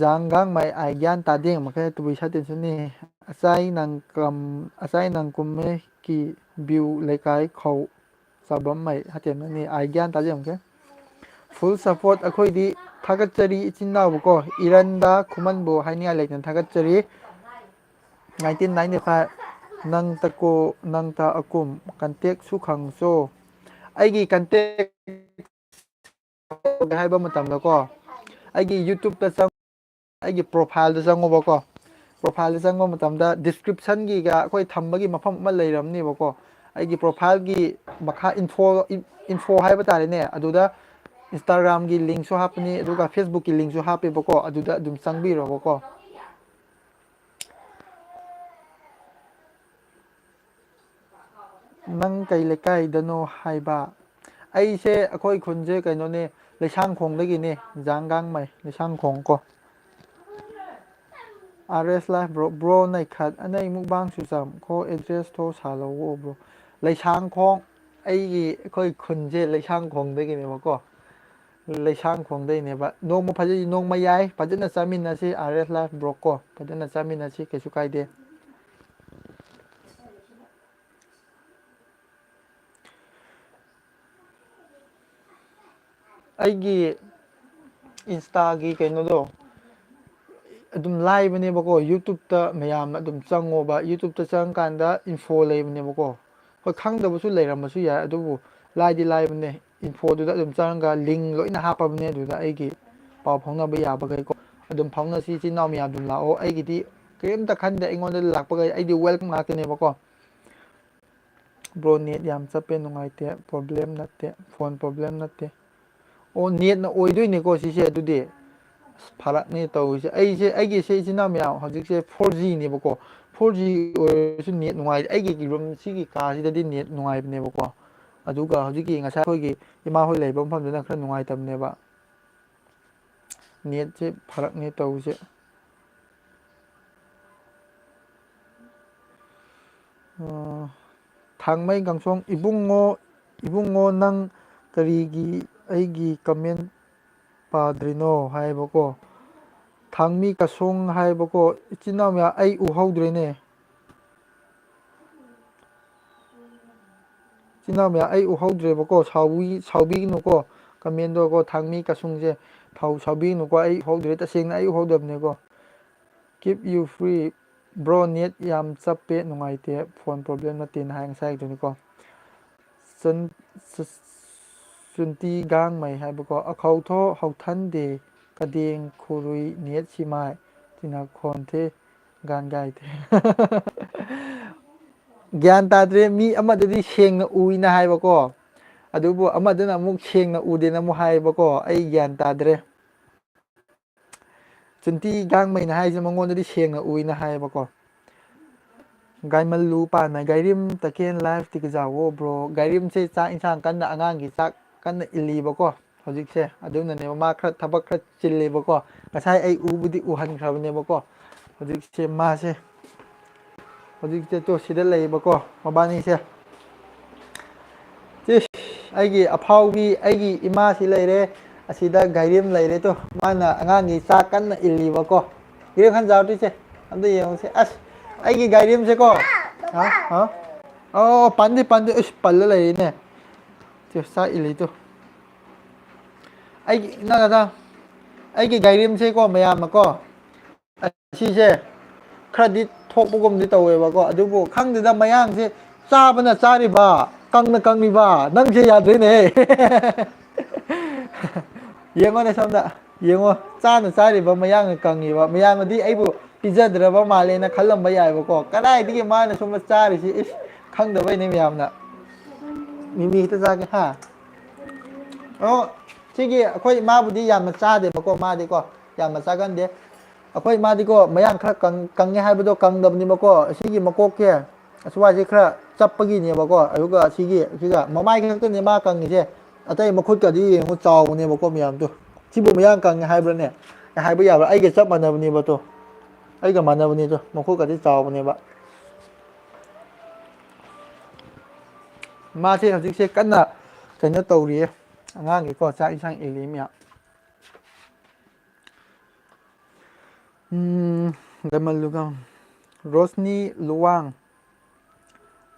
ꯖꯥꯡꯒꯥꯡꯃꯩ ꯑꯥꯏ ꯒ꯭ꯌꯥꯟ ꯇꯥꯗꯦꯡ ꯃꯈꯩ ꯇꯨꯕꯨ ꯁꯥꯇꯤꯟꯁꯨꯅꯤ ꯑꯆꯥꯏ ꯅꯪ ꯀꯨꯝꯃꯩꯀꯤ ꯕꯤꯌꯨ ꯂꯩꯀꯥꯏ ꯈꯧ ꯆꯥꯕꯝꯃꯩ ꯍꯥꯇꯦꯟꯅꯅꯤ ꯑꯥꯏ ꯒ꯭ꯌꯥꯟ ꯇꯥꯖꯩ ꯐꯨꯜ ꯁꯞꯄꯣꯔꯠ ꯑꯩꯈꯣꯏꯗꯤ ꯊꯥꯒꯠꯆꯔꯤ ꯏꯆꯤꯟ ꯏꯅꯥꯎꯕꯨꯀꯣ ꯏꯔꯟꯗ ꯈꯨꯃꯟꯕꯨ ꯍꯥꯏꯅꯤꯡꯉꯥꯏ ꯂꯩꯇꯅ ꯊꯥꯒꯠꯆꯔꯤ 1995 ꯅꯪ ꯇꯀꯣ ꯅꯪ ꯇ ꯑꯀꯨꯝ ꯀꯟꯇꯦꯛꯁꯨ ꯈꯪꯆꯣ ꯑꯩꯒꯤ ꯀꯟꯇꯦꯛ ꯍꯥꯏꯕ ꯃꯇꯝꯗꯀꯣ ꯑꯩꯒꯤ ꯌꯨꯇꯨꯕꯇ ꯑꯩꯒꯤ ꯄ꯭ꯔꯣꯐꯥꯏꯜꯗ ꯆꯪꯉꯨꯕꯀꯣ ꯄ꯭ꯔꯣꯐꯥꯏꯜꯗ ꯆꯪꯕ ꯃꯇꯝꯗ ꯗꯤꯁꯀ꯭ꯔꯤꯞꯁꯟꯒꯤꯒ ꯑꯩꯈꯣꯏ ꯊꯝꯕꯒꯤ ꯃꯐꯝ ꯑꯃ ꯂꯩꯔꯝꯅꯦꯕꯀꯣ ꯑꯩꯒꯤ ꯄ꯭ꯔꯣꯐꯥꯏꯜꯒꯤ ꯃꯈꯥ ꯏꯟꯐꯣ ꯍꯥꯏꯕ ꯇꯥꯔꯦꯅꯦ ꯑꯗꯨꯗ ꯏꯟꯁꯇꯥꯒ꯭ꯔꯥꯝꯒꯤ ꯂꯤꯡꯁꯨ ꯍꯥꯞꯄꯅꯤ ꯑꯗꯨꯒ ꯐꯦꯁꯕꯨꯛꯀꯤ ꯂꯤꯡꯁꯨ ꯍꯥꯞꯄꯦꯕꯀꯣ ꯑꯗꯨꯗ ꯑꯗꯨꯝ ꯆꯪꯕꯤꯔꯣꯕꯀꯣ ꯅꯪ ꯀꯩ ꯂꯩꯀꯥꯏꯗꯅꯣ ꯍꯥꯏꯕ ꯑꯩꯁꯦ ꯑꯩꯈꯣꯏ ꯈꯨꯟꯁꯦ ꯀꯩꯅꯣꯅꯦ ꯂꯩꯁꯥꯡꯈꯣꯡꯗꯒꯤꯅꯦ ꯖꯥꯡꯒꯥꯡꯃꯩ ꯂꯩꯁꯥꯡꯈꯣꯡ ꯀꯣ ꯑꯥꯔ ꯑꯦꯁ ꯂꯥꯏꯐ ꯕ꯭ꯔꯣ ꯕ꯭ꯔꯣ ꯅꯩꯈꯠ ꯑꯅꯩ ꯃꯨꯛꯕꯥꯡ ꯁꯨꯆꯝ ꯈꯣ ꯑꯦꯗ꯭ꯔꯦꯁ ꯊꯣ ꯁꯥꯜꯍꯧꯑꯣ ꯕ꯭ꯔꯣ ꯂꯩꯁꯥꯡꯈꯣꯡ ꯑꯩꯈꯣꯏ ꯈꯨꯟꯁꯦ ꯂꯩꯁꯥꯡꯈꯣꯡꯗꯒꯤꯅꯦꯕꯀꯣ ꯂꯩꯁꯥꯡꯈꯣꯡꯗꯩꯅꯦꯕ ꯅꯣꯡꯃ ꯐꯖꯅ ꯅꯣꯡꯃ ꯌꯥꯏ ꯐꯖꯅ ꯆꯥꯃꯤꯟꯅꯁꯤ ꯑꯥꯔ ꯑꯦꯁ ꯂꯥꯏꯐ ꯕ꯭ꯔꯣꯀꯣ ꯐꯖꯅ ꯆꯥꯃꯤꯟꯅꯁꯤ ꯀꯩꯁꯨ ꯀꯥꯏꯗꯦ ꯑꯩꯒꯤ ꯏꯟꯁꯇꯥꯒꯤ ꯀꯩꯅꯣꯗꯣ ꯑꯗꯨꯝ ꯂꯥꯏꯕꯅꯦꯕꯀꯣ ꯌꯨꯇꯨꯕꯇ ꯃꯌꯥꯝꯅ ꯑꯗꯨꯝ ꯆꯪꯉꯣꯕ ꯌꯨꯇꯨꯕꯇ ꯆꯪꯉꯀꯥꯟꯗ ꯏꯟꯐꯣ ꯂꯩꯕꯅꯦꯕꯀꯣ ꯍꯣꯏ ꯈꯪꯗꯕꯁꯨ ꯂꯩꯔꯝꯕꯁꯨ ꯌꯥꯏ ꯑꯗꯨꯕꯨ ꯂꯥꯏꯗꯤ ꯂꯥꯏꯕꯅꯦ ꯏꯟꯐꯣꯗꯨꯗ ꯑꯗꯨꯝ ꯆꯪꯉꯒ ꯂꯤꯡ ꯂꯣꯏꯅ ꯍꯥꯞꯄꯕꯅꯦ ꯑꯗꯨꯗ ꯑꯩꯒꯤ ꯄꯥꯎ ꯐꯥꯎꯅꯕ ꯌꯥꯕꯈꯩꯀꯣ ꯑꯗꯨꯝ ꯐꯥꯎꯅꯁꯤ ꯏꯆꯤꯟ ꯏꯅꯥꯎ ꯃꯌꯥꯝ ꯑꯗꯨꯝ ꯂꯥꯛꯑꯣ ꯑꯩꯒꯤꯗꯤ ꯀꯔꯤꯝꯇ ꯈꯟꯗꯦ ꯑꯩꯉꯣꯟꯗ ꯂꯥꯛꯄꯒꯩ ꯑꯩꯗꯤ ꯋꯦꯜꯀꯝ ꯉꯥꯛꯇꯅꯦꯕꯀꯣ ꯕ꯭ꯔꯣ ꯅꯦꯠ ꯌꯥꯝ ꯆꯠꯄꯦ ꯅꯨꯡꯉꯥꯏꯇꯦ ꯄ꯭ꯔꯣꯕ꯭ꯂꯦꯝ ꯅꯠꯇꯦ ꯐꯣꯟ ꯄ꯭ꯔꯣꯕ꯭ꯂꯦꯝ ꯅꯠꯇꯦ ꯑꯣ ꯅꯦꯠꯅ ꯑꯣꯏꯗꯣꯏꯅꯦꯀꯣ ꯁꯤꯁꯦ ꯑꯗꯨꯗꯤ ꯑꯁ ꯐꯔꯛꯅꯦ ꯇꯧꯔꯤꯁꯦ ꯑꯩꯒꯤꯁꯦ ꯏꯆꯤꯟ ꯏꯅꯥꯎ ꯃꯌꯥꯝ ꯍꯧꯖꯤꯛꯁꯦ 4Gꯅꯦꯕꯀꯣ 4G ꯑꯣꯏꯔꯁꯨ ꯅꯦꯠ ꯅꯨꯡꯉꯥꯏ ꯑꯩꯒꯤ ꯔꯨꯝ ꯁꯤꯒꯤ ꯀꯥꯁꯤꯗꯗꯤ ꯅꯦꯠ ꯅꯨꯡꯉꯥꯏꯕꯅꯦꯕꯀꯣ ꯑꯗꯨꯒ ꯍꯧꯖꯤꯛꯀꯤ ꯉꯁꯥꯏ ꯑꯩꯈꯣꯏꯒꯤ ꯏꯃꯥꯍꯣꯏ ꯂꯩꯕ ꯃꯐꯝꯗꯨꯅ ꯈꯔ ꯅꯨꯡꯉꯥꯏꯇꯕꯅꯦꯕ ꯅꯦꯠꯁꯦ ꯐꯔꯛꯅꯦ ꯇꯧꯁꯦ ꯊꯥꯡꯃꯩ ꯀꯥꯡꯁꯣꯡ ꯏꯕꯨꯡꯉꯣ ꯅꯪ ꯀꯔꯤꯒꯤ ꯑꯩꯒꯤ ꯀꯃꯦꯟ ꯄꯥꯗ꯭ꯔꯤꯅꯣ ꯍꯥꯏꯕꯀꯣ ꯊꯥꯡꯃꯤ ꯀꯁꯨꯡ ꯍꯥꯏꯕꯀꯣ ꯏꯆꯤꯟ ꯏꯅꯥꯎ ꯃꯌꯥꯝ ꯑꯩ ꯎꯍꯧꯗ꯭ꯔꯦꯅꯦ ꯏꯆꯤꯟ ꯏꯅꯥꯎ ꯃꯌꯥꯝ ꯑꯩ ꯎꯍꯧꯗ꯭ꯔꯦꯕꯀꯣ ꯁꯥꯎꯕꯤꯒꯅꯨꯀꯣ ꯀꯃꯦꯟꯗꯣꯀꯣ ꯊꯥꯡꯃꯤ ꯀꯁꯨꯡꯁꯦ ꯁꯥꯎꯕꯤꯒꯅꯨꯀꯣ ꯑꯩ ꯎꯍꯧꯗ꯭ꯔꯦ ꯇꯁꯦꯡꯅ ꯑꯩ ꯎꯍꯧꯗꯕꯅꯦꯀꯣ keep you free bro net ꯌꯥꯝ ꯆꯞꯄꯦ ꯅꯨꯡꯉꯥꯏꯇꯦ ꯐꯣꯟ ꯄ꯭ꯔꯣꯕ꯭ꯂꯦꯝ ꯅꯠꯇꯦꯅ ꯍꯥꯏ ꯉꯁꯥꯏꯗꯨꯅꯤꯀꯣ ꯆꯨꯟꯇꯤꯒꯥꯡꯃꯩ ꯍꯥꯏꯕꯀꯣ ꯑꯈꯧꯊꯣ ꯍꯧꯊꯟꯗꯦ ꯀꯗꯦꯡ ꯈꯨꯔꯨꯏ ꯅꯦꯠ ꯁꯤꯃꯥꯏ ꯇꯤꯅꯈꯣꯟꯊꯦ ꯒꯥꯟꯒꯥꯏꯊꯦ ꯒ꯭ꯌꯥꯟ ꯇꯥꯗ꯭ꯔꯦ ꯃꯤ ꯑꯃꯗꯗꯤ ꯁꯦꯡꯅ ꯎꯏꯅ ꯍꯥꯏꯕꯀꯣ ꯑꯗꯨꯕꯨ ꯑꯃꯗꯨꯅ ꯑꯃꯨꯛ ꯁꯦꯡꯅ ꯎꯗꯦꯅ ꯑꯃꯨꯛ ꯍꯥꯏꯌꯦꯕꯀꯣ ꯑꯩ ꯒ꯭ꯌꯥꯟ ꯇꯥꯗ꯭ꯔꯦ ꯆꯨꯟꯇꯤ ꯒꯥꯡꯃꯩꯅ ꯍꯥꯏꯁꯦ ꯃꯉꯣꯟꯗꯗꯤ ꯁꯦꯡꯅ ꯎꯏꯅ ꯍꯥꯏꯌꯦꯕꯀꯣ ꯒꯥꯏꯃꯜꯂꯨ ꯄꯥꯟꯅ ꯒꯥꯏꯔꯤꯝ ꯇꯀꯦꯟ ꯂꯥꯏꯐ ꯇꯤꯀꯖꯥꯋꯣ ꯕ꯭ꯔꯣ ꯒꯥꯏꯔꯤꯝꯁꯦ ꯆꯥꯛ ꯏꯟꯁꯥꯡ ꯀꯟꯅ ꯑꯉꯥꯡꯒꯤ ꯆꯥꯛ ꯀꯟꯅ ꯏꯜꯂꯤꯕꯀꯣ ꯍꯧꯖꯤꯛꯁꯦ ꯑꯗꯨꯅꯅꯦꯕ ꯃꯥ ꯈꯔ ꯊꯕꯛ ꯈꯔ ꯆꯤꯜꯂꯦꯕꯀꯣ ꯉꯁꯥꯏ ꯑꯩ ꯎꯕꯨꯗꯤ ꯎꯍꯟꯈ꯭ꯔꯕꯅꯦꯕꯀꯣ ꯍꯧꯖꯤꯛꯁꯦ ꯃꯥꯁꯦ ꯍꯧꯖꯤꯛꯁꯦ ꯇꯣ ꯁꯤꯗ ꯂꯩꯌꯦꯕꯀꯣ ꯃꯕꯥꯅꯤꯁꯦ ꯑꯩꯒꯤ ꯑꯐꯥꯎꯕꯤ ꯑꯩꯒꯤ ꯏꯃꯥꯁꯤ ꯂꯩꯔꯦ ꯑꯁꯤꯗ ꯒꯥꯏꯔꯦꯝ ꯂꯩꯔꯦꯗꯣ ꯃꯥꯅ ꯑꯉꯥꯡꯒꯤ ꯆꯥꯛ ꯀꯟꯅ ꯏꯜꯂꯤꯕꯀꯣ ꯏꯔꯦ ꯈꯟꯖꯥꯔꯗꯣꯏꯁꯦ ꯑꯝꯇ ꯌꯦꯡꯉꯨꯁꯦ ꯑꯁ ꯑꯩꯒꯤ ꯒꯥꯔꯤꯝꯁꯦꯀꯣ ꯄꯥꯟꯗꯦ ꯑꯩꯁ ꯄꯜꯂ ꯂꯩꯔꯤꯅꯦ ꯆꯥꯛ ꯏꯜꯂꯤꯇꯣ ꯑꯩꯒꯤ ꯑꯩꯒꯤ ꯒꯥꯏꯔꯦꯝꯁꯦꯀꯣ ꯃꯌꯥꯝꯅꯀꯣ ꯁꯤꯁꯦ ꯈꯔꯗꯤ ꯊꯣꯛꯄꯒꯨꯝꯗꯤ ꯇꯧꯋꯦꯕꯀꯣ ꯑꯗꯨꯕꯨ ꯈꯪꯗꯦꯗ ꯃꯌꯥꯡꯁꯦ ꯆꯥꯕꯅ ꯆꯥꯔꯤꯕ ꯀꯪꯅ ꯀꯪꯂꯤꯕ ꯅꯪꯁꯦ ꯌꯥꯗ꯭ꯔꯦꯅꯦ ꯌꯦꯡꯉꯣꯅꯦ ꯁꯣꯝꯗ ꯌꯦꯡꯉꯣ ꯆꯥꯅ ꯆꯥꯔꯤꯕ ꯃꯌꯥꯡꯅ ꯀꯪꯉꯤꯕ ꯃꯌꯥꯝꯅꯗꯤ ꯑꯩꯕꯨ ꯄꯤꯖꯗ꯭ꯔꯕ ꯃꯥꯜꯂꯦꯅ ꯈꯜꯂꯝꯕ ꯌꯥꯏꯑꯕꯀꯣ ꯀꯗꯥꯏꯗꯒꯤ ꯃꯥꯅ ꯁꯨꯝꯕ ꯆꯥꯔꯤꯁꯤ ꯏꯁ ꯈꯪꯗꯕꯩꯅꯦ ꯃꯌꯥꯝꯅ ꯃꯤꯃꯤ ꯈꯤꯇ ꯆꯥꯒꯦ ꯍꯥ ꯑꯣ ꯁꯤꯒꯤ ꯑꯩꯈꯣꯏ ꯏꯃꯥꯕꯨꯗꯤ ꯌꯥꯝꯅ ꯆꯥꯗꯦꯕꯀꯣ ꯃꯥꯗꯤꯀꯣ ꯌꯥꯝꯅ ꯆꯥꯒꯟꯗꯦ ꯑꯩꯈꯣꯏ ꯃꯥꯗꯤꯀꯣ ꯃꯌꯥꯡ ꯈꯔ ꯀꯪꯉꯦ ꯍꯥꯏꯕꯗꯣ ꯀꯪꯗꯕꯅꯤꯕꯀꯣ ꯑꯁꯤꯒꯤ ꯃꯀꯣꯛꯁꯦ ꯑꯁꯋꯥꯏꯁꯦ ꯈꯔ ꯆꯞꯄꯒꯤꯅꯦꯕꯀꯣ ꯑꯗꯨꯒ ꯁꯤꯒ ꯃꯃꯥꯏ ꯈꯛꯇꯅꯦ ꯃꯥ ꯀꯪꯉꯤꯁꯦ ꯑꯇꯩ ꯃꯈꯨꯠꯀꯗꯤ ꯌꯦꯡꯉꯨ ꯆꯥꯎꯕꯅꯦꯕꯀꯣ ꯃꯌꯥꯝꯗꯣ ꯁꯤꯕꯨ ꯃꯌꯥꯡ ꯀꯪꯉꯦ ꯍꯥꯏꯕ꯭ꯔꯅꯦ ꯍꯥꯏꯕ ꯌꯥꯕ꯭ꯔꯥ ꯑꯩꯒ ꯆꯞ ꯃꯥꯟꯅꯕꯅꯦꯕꯗꯣ ꯑꯩꯒ ꯃꯥꯟꯅꯕꯅꯤꯗꯣ ꯃꯈꯣꯛꯀꯗꯤ ꯆꯥꯎꯕꯅꯦꯕ ꯃꯥꯁꯦ ꯍꯧꯖꯤꯛꯁꯦ ꯀꯟꯅ ꯀꯩꯅꯣ ꯇꯧꯔꯤꯌꯦ ꯑꯉꯥꯡꯒꯤꯀꯣ ꯆꯥꯛ ꯏꯟꯁꯥꯡ ꯏꯜꯂꯤ ꯃꯌꯥꯝ ꯒꯃꯜꯂꯨꯒ ꯔꯣꯁꯅꯤ ꯂꯨꯋꯥꯡ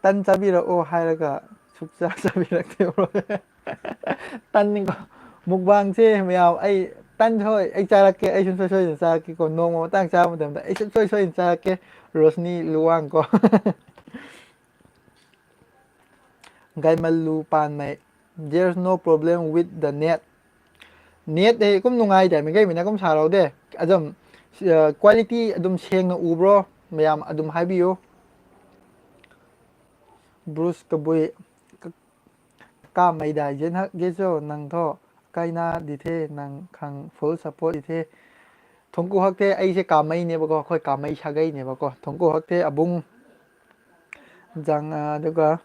ꯇꯟ ꯆꯥꯕꯤꯔꯛꯑꯣ ꯍꯥꯏꯔꯒ ꯁꯨꯛꯆꯥ ꯆꯥꯕꯤꯔꯛꯇꯦꯕ꯭ꯔꯣ ꯇꯟꯅꯤꯀꯣ ꯃꯨꯛꯕꯥꯡꯁꯦ ꯃꯌꯥꯝ ꯑꯩ ꯇꯟ ꯍꯣꯏ ꯑꯩ ꯆꯥꯔꯛꯀꯦ ꯑꯩ ꯁꯨꯡꯁꯣꯏ ꯁꯣꯏꯗꯅ ꯆꯥꯔꯛꯀꯦꯀꯣ ꯅꯣꯡꯃ ꯃꯇꯥꯡ ꯆꯥꯕ ꯃꯇꯝꯗ ꯑꯩ ꯁꯨꯡꯁꯣꯏ ꯁꯣꯏꯗꯅ ꯆꯥꯔꯛꯀꯦ ꯔꯣꯁꯅꯤ ꯂꯨꯋꯥꯡ ꯀꯣ ꯒꯥꯏꯃꯜꯂꯨ ꯄꯥꯟꯃꯩ there is no problem with the net net ꯑꯩ ꯀꯨꯝ ꯅꯨꯡꯉꯥꯏꯗꯦ ꯃꯤꯈꯩ ꯃꯤꯅ ꯀꯨꯝ ꯁꯥꯔꯛꯎꯗꯦ ꯑꯗꯨꯝ ꯀ꯭ꯋꯥꯂꯤꯇꯤ ꯑꯗꯨꯝ ꯁꯦꯡꯅ ꯎꯕ꯭ꯔꯣ ꯃꯌꯥꯝ ꯑꯗꯨꯝ ꯍꯥꯏꯕꯤꯌꯨ ꯕ꯭ꯔꯨꯁ ꯀꯕꯨꯏ ꯀꯥꯃꯩꯗꯥꯏꯖꯦꯟꯍꯛꯒꯦꯁꯨ ꯅꯪꯊꯣ ꯀꯥꯏꯅꯥ ꯗꯤꯊꯦ ꯅꯪ ꯈꯪ ꯐꯨꯜ ꯁꯞꯄꯣꯔꯠ ꯏꯊꯦ ꯊꯣꯡꯀꯨ ꯍꯛꯇꯦ ꯑꯩꯁꯦ ꯀꯥꯃꯩꯅꯦꯕꯀꯣ ꯑꯩꯈꯣꯏ ꯀꯥꯃꯩ ꯁꯥꯒꯩꯅꯦꯕꯀꯣ ꯊꯣꯡꯀꯨ ꯍꯛꯇꯦ ꯑꯕꯨꯡ ꯑꯗꯨꯒ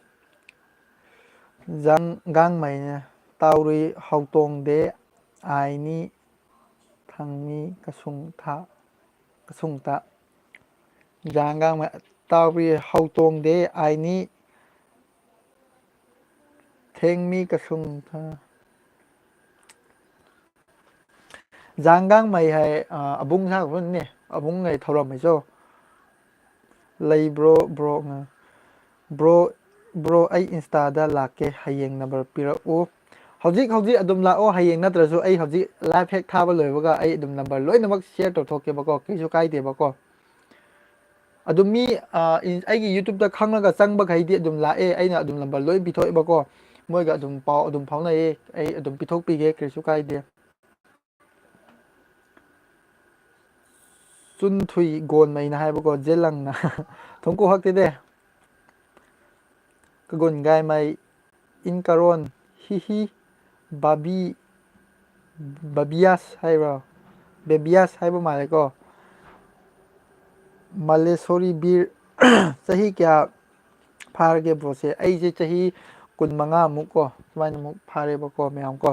ꯒꯥꯡꯃꯩꯅ ꯇꯥꯎꯔꯨꯏ ꯍꯧꯇꯣꯡꯗꯦ ꯑꯥꯏꯅꯤ ꯊꯪꯅꯤ ꯀꯁꯨꯡꯇ ꯌꯥꯡꯒ ꯇꯥꯎꯕꯤ ꯍꯧꯇꯣꯡꯗꯦ ꯑꯥꯏꯅꯤ ꯊꯦꯡꯃꯤ ꯀꯁꯨꯝ ꯖꯥꯡꯒꯥꯡ ꯃꯩ ꯍꯥꯏ ꯑꯕꯨꯡ ꯁꯥꯕꯅꯦ ꯑꯕꯨꯡꯉꯩ ꯊꯧꯔꯝꯃꯤꯁꯨ ꯂꯩꯕ꯭ꯔꯣ ꯕ꯭ꯔꯣ ꯑꯩ ꯏꯟꯁꯇꯥꯗ ꯂꯥꯛꯀꯦ ꯍꯌꯦꯡ ꯅꯝꯕꯔ ꯄꯤꯔꯛꯎ ꯍꯧꯖꯤꯛ ꯑꯗꯨꯝ ꯂꯥꯛꯑꯣ ꯍꯌꯦꯡ ꯅꯠꯇ꯭ꯔꯁꯨ ꯑꯩ ꯍꯧꯖꯤꯛ ꯂꯥꯏꯚ ꯍꯦꯛ ꯊꯥꯕ ꯂꯣꯏꯕꯒ ꯑꯩ ꯑꯗꯨꯝ ꯅꯝꯕꯔ ꯂꯣꯏꯅꯃꯛ ꯁꯤꯌꯔ ꯇꯧꯊꯣꯛꯀꯦꯕꯀꯣ ꯀꯩꯁꯨ ꯀꯥꯏꯗꯦꯕꯀꯣ ꯑꯗꯨꯝ ꯃꯤ ꯑꯩꯒꯤ ꯌꯨꯇ꯭ꯌꯨꯕꯇ ꯈꯪꯉꯒ ꯆꯪꯕꯈꯩꯗꯤ ꯑꯗꯨꯝ ꯂꯥꯛꯑꯦ ꯑꯩꯅ ꯑꯗꯨꯝ ꯅꯝꯕꯔ ꯂꯣꯏ ꯄꯤꯊꯣꯛꯑꯦꯕꯀꯣ ꯃꯣꯏꯒ ꯑꯗꯨꯝ ꯄꯥꯎ ꯑꯗꯨꯝ ꯐꯥꯎꯅꯩꯌꯦ ꯑꯩ ꯑꯗꯨꯝ ꯄꯤꯊꯣꯛꯄꯤꯒꯦ ꯀꯩꯁꯨ ꯀꯥꯏꯗꯦ ꯆꯨꯟ ꯊꯨꯏ ꯒꯣꯟꯃꯩꯅ ꯍꯥꯏꯕꯀꯣ ꯖꯦꯂꯪꯅ ꯊꯣꯡꯀꯨ ꯍꯛꯇꯤꯅꯦ ꯀꯒꯨꯟꯒꯥꯏꯃꯥꯏ ꯏꯟ ꯀꯔꯣꯟ ꯍꯤꯍꯤ ꯕꯥꯕꯤ ꯕꯕꯤꯌꯥꯁ ꯍꯥꯏꯕ꯭ꯔꯣ ꯕꯦꯕꯤꯌꯥꯁ ꯍꯥꯏꯕ ꯃꯥꯜꯂꯦꯀꯣ ꯃꯜꯂꯦꯁꯣꯔꯤ ꯕꯤꯔ ꯆꯍꯤ ꯀꯌꯥ ꯐꯥꯔꯒꯦ ꯕ꯭ꯔꯣꯁꯦ ꯑꯩꯁꯦ ꯆꯍꯤ 25 ꯀꯣ ꯁꯨꯃꯥꯏꯅ ꯑꯃꯨꯛ ꯐꯥꯔꯦꯕꯀꯣ ꯃꯌꯥꯝ ꯀꯣ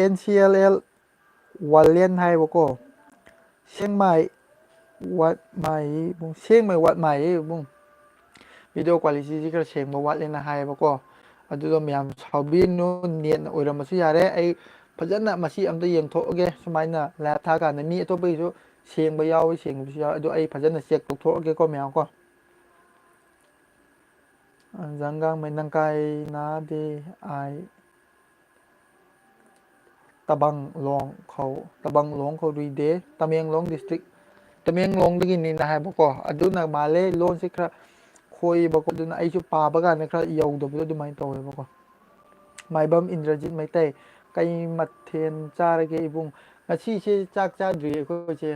ꯑꯦꯟ ꯁꯤ ꯑꯦꯜ ꯑꯦꯜ ꯋꯥꯂꯦꯟ ꯍꯥꯏꯕꯀꯣ ꯁꯦꯡꯃꯥꯏ ꯋꯥꯠ ꯃꯥꯏꯕꯨꯡ ꯁꯦꯡꯃꯩ ꯋꯥꯠ ꯃꯥꯏꯌꯦ ꯏꯕꯨꯡ ꯚꯤꯗꯤꯑꯣ ꯀ꯭ꯋꯥꯂꯤꯇꯤꯁꯤ ꯈꯔ ꯁꯦꯡꯕ ꯋꯥꯠꯂꯦꯅ ꯍꯥꯏꯌꯦꯕꯀꯣ ꯑꯗꯨꯗꯣ ꯃꯌꯥꯝ ꯁꯥꯎꯕꯤꯅꯨ ꯅꯦꯠꯅ ꯑꯣꯏꯔꯝꯕꯁꯨ ꯌꯥꯔꯦ ꯑꯩ ꯐꯖꯅ ꯃꯁꯤ ꯑꯝꯇ ꯌꯦꯡꯊꯣꯛꯑꯒꯦ ꯁꯨꯃꯥꯏꯅ ꯂꯥꯏꯞ ꯊꯥ ꯀꯥꯟꯗ ꯃꯤ ꯑꯇꯣꯞꯄꯒꯤꯁꯨ ꯁꯦꯡꯕ ꯌꯥꯎꯋꯤ ꯁꯦꯡꯕꯁꯨ ꯌꯥꯎꯋꯤ ꯑꯗꯣ ꯑꯩ ꯐꯖꯅ ꯆꯦꯛ ꯇꯧꯊꯣꯛꯑꯒꯦꯀꯣ ꯃꯌꯥꯝ ꯀꯣ ꯖꯥꯡꯒꯥꯡꯃꯩ ꯅꯪꯀꯥꯏ ꯅꯥꯗꯦ ꯑꯥꯏ ꯇꯕꯪꯂꯣꯡ ꯈꯧꯔꯨꯏꯗꯦ ꯇꯃꯦꯡꯂꯣꯡ ꯗꯤꯁꯇ꯭ꯔꯤꯛ ꯇꯃꯦꯡꯂꯣꯡꯗꯒꯤꯅꯤꯅ ꯍꯥꯏꯕꯀꯣ ꯑꯗꯨꯅ ꯃꯥꯜꯂꯦ ꯂꯣꯟꯁꯦ ꯈꯔ ꯈꯣꯏꯌꯦꯕꯀꯣ ꯑꯗꯨꯅ ꯑꯩꯁꯨ ꯄꯥꯕ ꯀꯥꯟꯗ ꯈꯔ ꯌꯧꯗꯕꯗꯣ ꯑꯗꯨꯃꯥꯏꯅ ꯇꯧꯋꯦꯕꯀꯣ ꯃꯥꯏꯕꯝ ꯏꯟꯗ꯭ꯔꯖꯤꯠ ꯃꯩꯇꯩ ꯀꯩ ꯃꯊꯦꯜ ꯆꯥꯔꯒꯦ ꯏꯕꯨꯡ ꯉꯁꯤꯁꯦ ꯆꯥꯛ ꯆꯥꯗ꯭ꯔꯤ ꯑꯩꯈꯣꯏꯁꯦ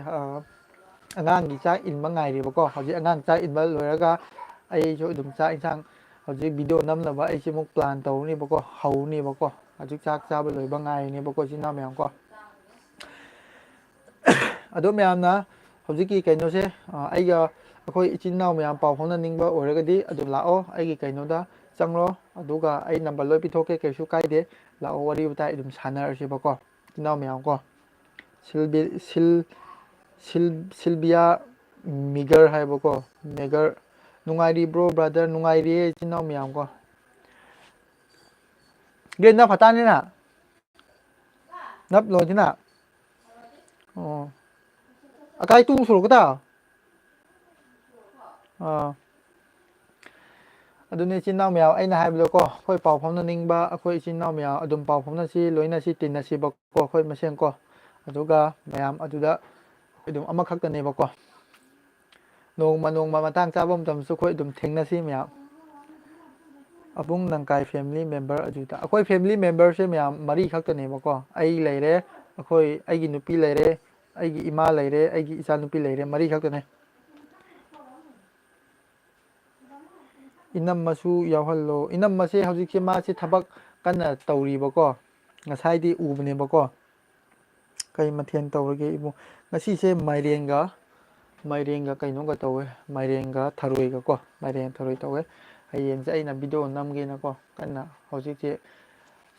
ꯑꯉꯥꯡꯒꯤ ꯆꯥꯛ ꯏꯟꯕ ꯉꯥꯏꯔꯤꯕꯀꯣ ꯍꯧꯖꯤꯛ ꯑꯉꯥꯡ ꯆꯥꯛ ꯏꯟꯕ ꯂꯣꯏꯔꯒ ꯑꯩꯁꯨ ꯑꯗꯨꯝ ꯆꯥꯛ ꯏꯟꯁꯥꯡ ꯍꯧꯖꯤꯛ ꯚꯤꯗꯤꯑꯣ ꯅꯝꯅꯕ ꯑꯩꯁꯤ ꯑꯃꯨꯛ ꯄ꯭ꯂꯥꯟ ꯇꯧꯔꯅꯦꯕꯀꯣ ꯍꯧꯅꯦꯕꯀꯣ ꯍꯧꯖꯤꯛ ꯆꯥꯛ ꯆꯥꯕ ꯂꯣꯏꯕ ꯉꯥꯏꯔꯤꯅꯦꯕꯀꯣ ꯏꯆꯤꯟ ꯏꯅꯥꯎ ꯃꯌꯥꯝ ꯀꯣ ꯑꯗꯣ ꯃꯌꯥꯝꯅ ꯍꯧꯖꯤꯛꯀꯤ ꯀꯩꯅꯣꯁꯦ ꯑꯩꯒ ꯑꯩꯈꯣꯏ ꯏꯆꯤꯟ ꯏꯅꯥꯎ ꯃꯌꯥꯝ ꯄꯥꯎ ꯐꯥꯎꯅꯅꯤꯡꯕ ꯑꯣꯏꯔꯒꯗꯤ ꯑꯗꯨꯝ ꯂꯥꯛꯑꯣ ꯑꯩꯒꯤ ꯀꯩꯅꯣꯗ ꯆꯪꯂꯣ ꯑꯗꯨꯒ ꯑꯩ ꯅꯝꯕꯔ ꯂꯣꯏ ꯄꯤꯊꯣꯛꯀꯦ ꯀꯩꯁꯨ ꯀꯥꯏꯗꯦ ꯂꯥꯛꯑꯣ ꯋꯥꯔꯤ ꯋꯥꯇꯥꯏ ꯑꯗꯨꯝ ꯁꯥꯟꯅꯔꯁꯦꯕꯀꯣ ꯏꯆꯤꯟ ꯏꯅꯥꯎ ꯃꯌꯥꯝ ꯀꯣ ꯁꯤꯜꯕꯤꯌꯥ ꯃꯤꯒꯔ ꯍꯥꯏꯕꯀꯣ ꯃꯦꯒꯔ ꯅꯨꯡꯉꯥꯏꯔꯤꯕ꯭ꯔꯣ ꯕ꯭ꯔꯥꯗꯔ ꯅꯨꯡꯉꯥꯏꯔꯤꯌꯦ ꯏꯆꯤꯟ ꯏꯅꯥꯎ ꯃꯌꯥꯝ ꯀꯣ ꯒꯦꯟꯅ ꯐꯇꯥꯅꯤꯅ ꯅꯞ ꯂꯣꯏꯗꯅ ꯑꯣ ꯑꯀꯥꯏ ꯇꯨꯡ ꯁꯨꯔꯛꯀꯗ ꯑꯥ ꯑꯗꯨꯅꯤ ꯏꯆꯤꯟ ꯏꯅꯥꯎ ꯃꯌꯥꯝ ꯑꯩꯅ ꯍꯥꯏꯕꯗꯣꯀꯣ ꯑꯩꯈꯣꯏ ꯄꯥꯎ ꯐꯥꯎꯅꯅꯤꯡꯕ ꯑꯩꯈꯣꯏ ꯏꯆꯤꯟ ꯏꯅꯥꯎ ꯃꯌꯥꯝ ꯑꯗꯨꯝ ꯄꯥꯎ ꯐꯥꯎꯅꯁꯤ ꯂꯣꯏꯅꯁꯤ ꯇꯤꯟꯅꯁꯤꯕꯀꯣ ꯑꯩꯈꯣꯏ ꯃꯁꯦꯟ ꯀꯣ ꯑꯗꯨꯒ ꯃꯌꯥꯝ ꯑꯗꯨꯗ ꯑꯗꯨꯝ ꯑꯃꯈꯛꯇꯅꯦꯕꯀꯣ ꯅꯣꯡꯃ ꯃꯇꯥꯡ ꯆꯥꯕ ꯃꯇꯝꯁꯨ ꯑꯩꯈꯣꯏ ꯑꯗꯨꯝ ꯊꯦꯡꯅꯁꯤ ꯃꯌꯥꯝ ꯑꯕꯨꯡ ꯂꯪꯀꯥꯏ ꯐꯦꯃꯤꯂꯤ ꯃꯦꯝꯕꯔ ꯑꯗꯨꯗ ꯑꯩꯈꯣꯏ ꯐꯦꯃꯤꯂꯤ ꯃꯦꯝꯕꯔꯁꯦ ꯃꯌꯥꯝ ꯃꯔꯤ ꯈꯛꯇꯅꯦꯕꯀꯣ ꯑꯩ ꯂꯩꯔꯦ ꯑꯩꯒꯤ ꯅꯨꯄꯤ ꯂꯩꯔꯦ ꯑꯩꯒꯤ ꯏꯃꯥ ꯂꯩꯔꯦ ꯑꯩꯒꯤ ꯏꯆꯥꯅꯨꯄꯤ ꯂꯩꯔꯦ ꯃꯔꯤ ꯈꯛꯇꯅꯦ ꯏꯅꯝꯃꯁꯨ ꯌꯥꯎꯍꯜꯂꯣ ꯏꯅꯝꯃꯁꯦ ꯍꯧꯖꯤꯛꯁꯦ ꯃꯥꯁꯦ ꯊꯕꯛ ꯀꯟꯅ ꯇꯧꯔꯤꯕꯀꯣ ꯉꯁꯥꯏꯗꯤ ꯎꯕꯅꯦꯕꯀꯣ ꯀꯩ ꯃꯊꯦꯜ ꯇꯧꯔꯒꯦ ꯏꯕꯨꯡ ꯉꯁꯤꯁꯦ ꯃꯥꯏꯔꯦꯟꯒ ꯀꯩꯅꯣꯒ ꯇꯧꯋꯦ ꯃꯥꯏꯔꯦꯟꯒ ꯊꯔꯣꯏꯒꯀꯣ ꯃꯥꯏꯔꯦꯟ ꯊꯔꯣꯏ ꯇꯧꯋꯦ ꯍꯌꯦꯡꯁꯦ ꯑꯩꯅ ꯚꯤꯗꯤꯑꯣ ꯅꯝꯒꯦꯅꯀꯣ ꯀꯟꯅ ꯍꯧꯖꯤꯛꯁꯦ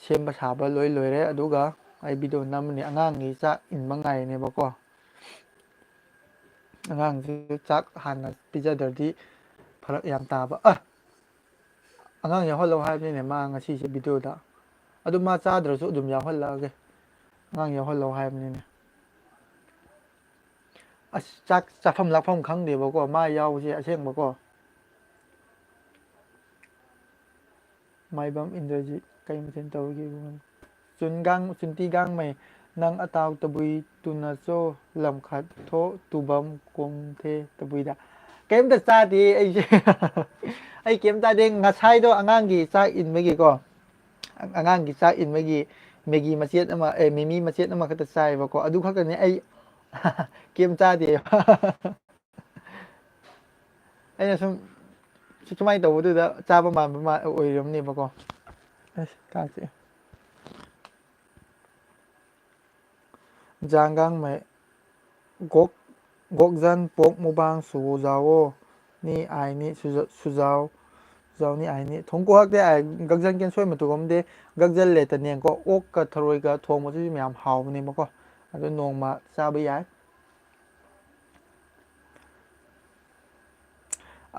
ꯁꯦꯝꯕ ꯁꯥꯕ ꯂꯣꯏ ꯂꯣꯏꯔꯦ ꯑꯗꯨꯒ ꯑꯩ ꯚꯤꯗꯤꯑꯣ ꯅꯝꯕꯅꯤ ꯑꯉꯥꯡꯒꯤ ꯆꯥꯛ ꯏꯟꯕ ꯉꯥꯏꯔꯤꯅꯦꯕꯀꯣ ꯑꯉꯥꯡꯁꯤ ꯆꯥꯛ ꯍꯥꯟꯅ ꯄꯤꯖꯗ꯭ꯔꯗꯤ ꯐꯔꯛ ꯌꯥꯝ ꯇꯥꯕ ꯑꯉꯥꯡ ꯌꯥꯎꯍꯜꯂꯧ ꯍꯥꯏꯕꯅꯤꯅꯦ ꯃꯥ ꯉꯁꯤꯁꯦ ꯚꯤꯗꯤꯑꯣꯗ ꯑꯗꯨ ꯃꯥ ꯆꯥꯗ꯭ꯔꯁꯨ ꯑꯗꯨꯝ ꯌꯥꯎꯍꯜꯂꯛꯑꯒꯦ ꯑꯉꯥꯡ ꯌꯥꯎꯍꯜꯂꯧ ꯍꯥꯏꯕꯅꯤꯅꯦ ꯑꯁ ꯆꯥꯛ ꯆꯥꯐꯝ ꯂꯥꯛꯐꯝ ꯈꯪꯗꯦꯕꯀꯣ ꯃꯥ ꯌꯥꯎꯕꯁꯦ ꯑꯁꯦꯡꯕꯀꯣ ꯃꯥꯏꯕꯝ ꯏꯟꯗ꯭ꯔꯖꯤꯠ ꯀꯩ ꯃꯊꯦꯜ ꯇꯧꯔꯤꯒꯦ ꯆꯨꯟꯇꯤꯒꯥꯡꯃꯩ ꯅꯪ ꯑꯇꯥꯎ ꯇꯕꯨꯏ ꯇꯨꯅꯆꯣ ꯂꯝꯈꯠ ꯊꯣ ꯇꯨꯕꯝ ꯀꯣꯝꯊꯦ ꯇꯕꯨꯏꯗ ꯀꯩꯝꯇ ꯆꯥꯗꯦ ꯑꯩꯁꯦ ꯑꯩ ꯀꯩꯝ ꯇꯥꯗꯦ ꯉꯁꯥꯏꯗꯣ ꯑꯉꯥꯡꯒꯤ ꯆꯥꯛ ꯏꯟꯕꯒꯤꯀꯣ ꯑꯉꯥꯡꯒꯤ ꯆꯥꯛ ꯏꯟꯕꯒꯤ ꯃꯦꯒꯤ ꯃꯆꯦꯠ ꯑꯃ ꯃꯤꯃꯤ ꯃꯆꯦꯠ ꯑꯃꯈꯛꯇ ꯆꯥꯏꯕꯀꯣ ꯑꯗꯨ ꯈꯛꯇꯅꯤ ꯑꯩ ꯀꯩꯝ ꯆꯥꯗꯦ ꯑꯩꯅ ꯁꯨꯃꯥꯏꯅ ꯇꯧꯕꯗꯨꯗ ꯆꯥꯕ ꯃꯥꯟꯕ ꯑꯣꯏꯔꯝꯅꯦꯕꯀꯣ ꯑꯁ ꯀꯥꯡ ꯆꯤꯛꯑꯦ ꯖꯥꯡꯒꯥꯡꯃꯩ ꯒꯣꯛꯖꯟ ꯄꯣꯛ ꯃꯨꯕꯥꯡ ꯁꯨꯖꯥꯋꯣ ꯅꯤ ꯑꯥꯏꯅꯤ ꯁꯨꯖꯥꯎꯅꯤ ꯑꯥꯏꯅꯤ ꯊꯣꯡꯀꯨ ꯍꯛꯇꯦ ꯒꯛꯖꯟ ꯀꯦꯟꯁꯣꯏ ꯃꯇꯨꯒꯝꯗꯤ ꯒꯛꯖꯜ ꯂꯩꯇꯅꯦꯀꯣ ꯑꯣꯛꯀ ꯊꯔꯣꯏꯒ ꯊꯣꯡꯕꯁꯤꯁꯨ ꯃꯌꯥꯝ ꯍꯥꯎꯕꯅꯦꯕꯀꯣ ꯑꯗꯨ ꯅꯣꯡꯃ ꯆꯥꯕ ꯌꯥꯏ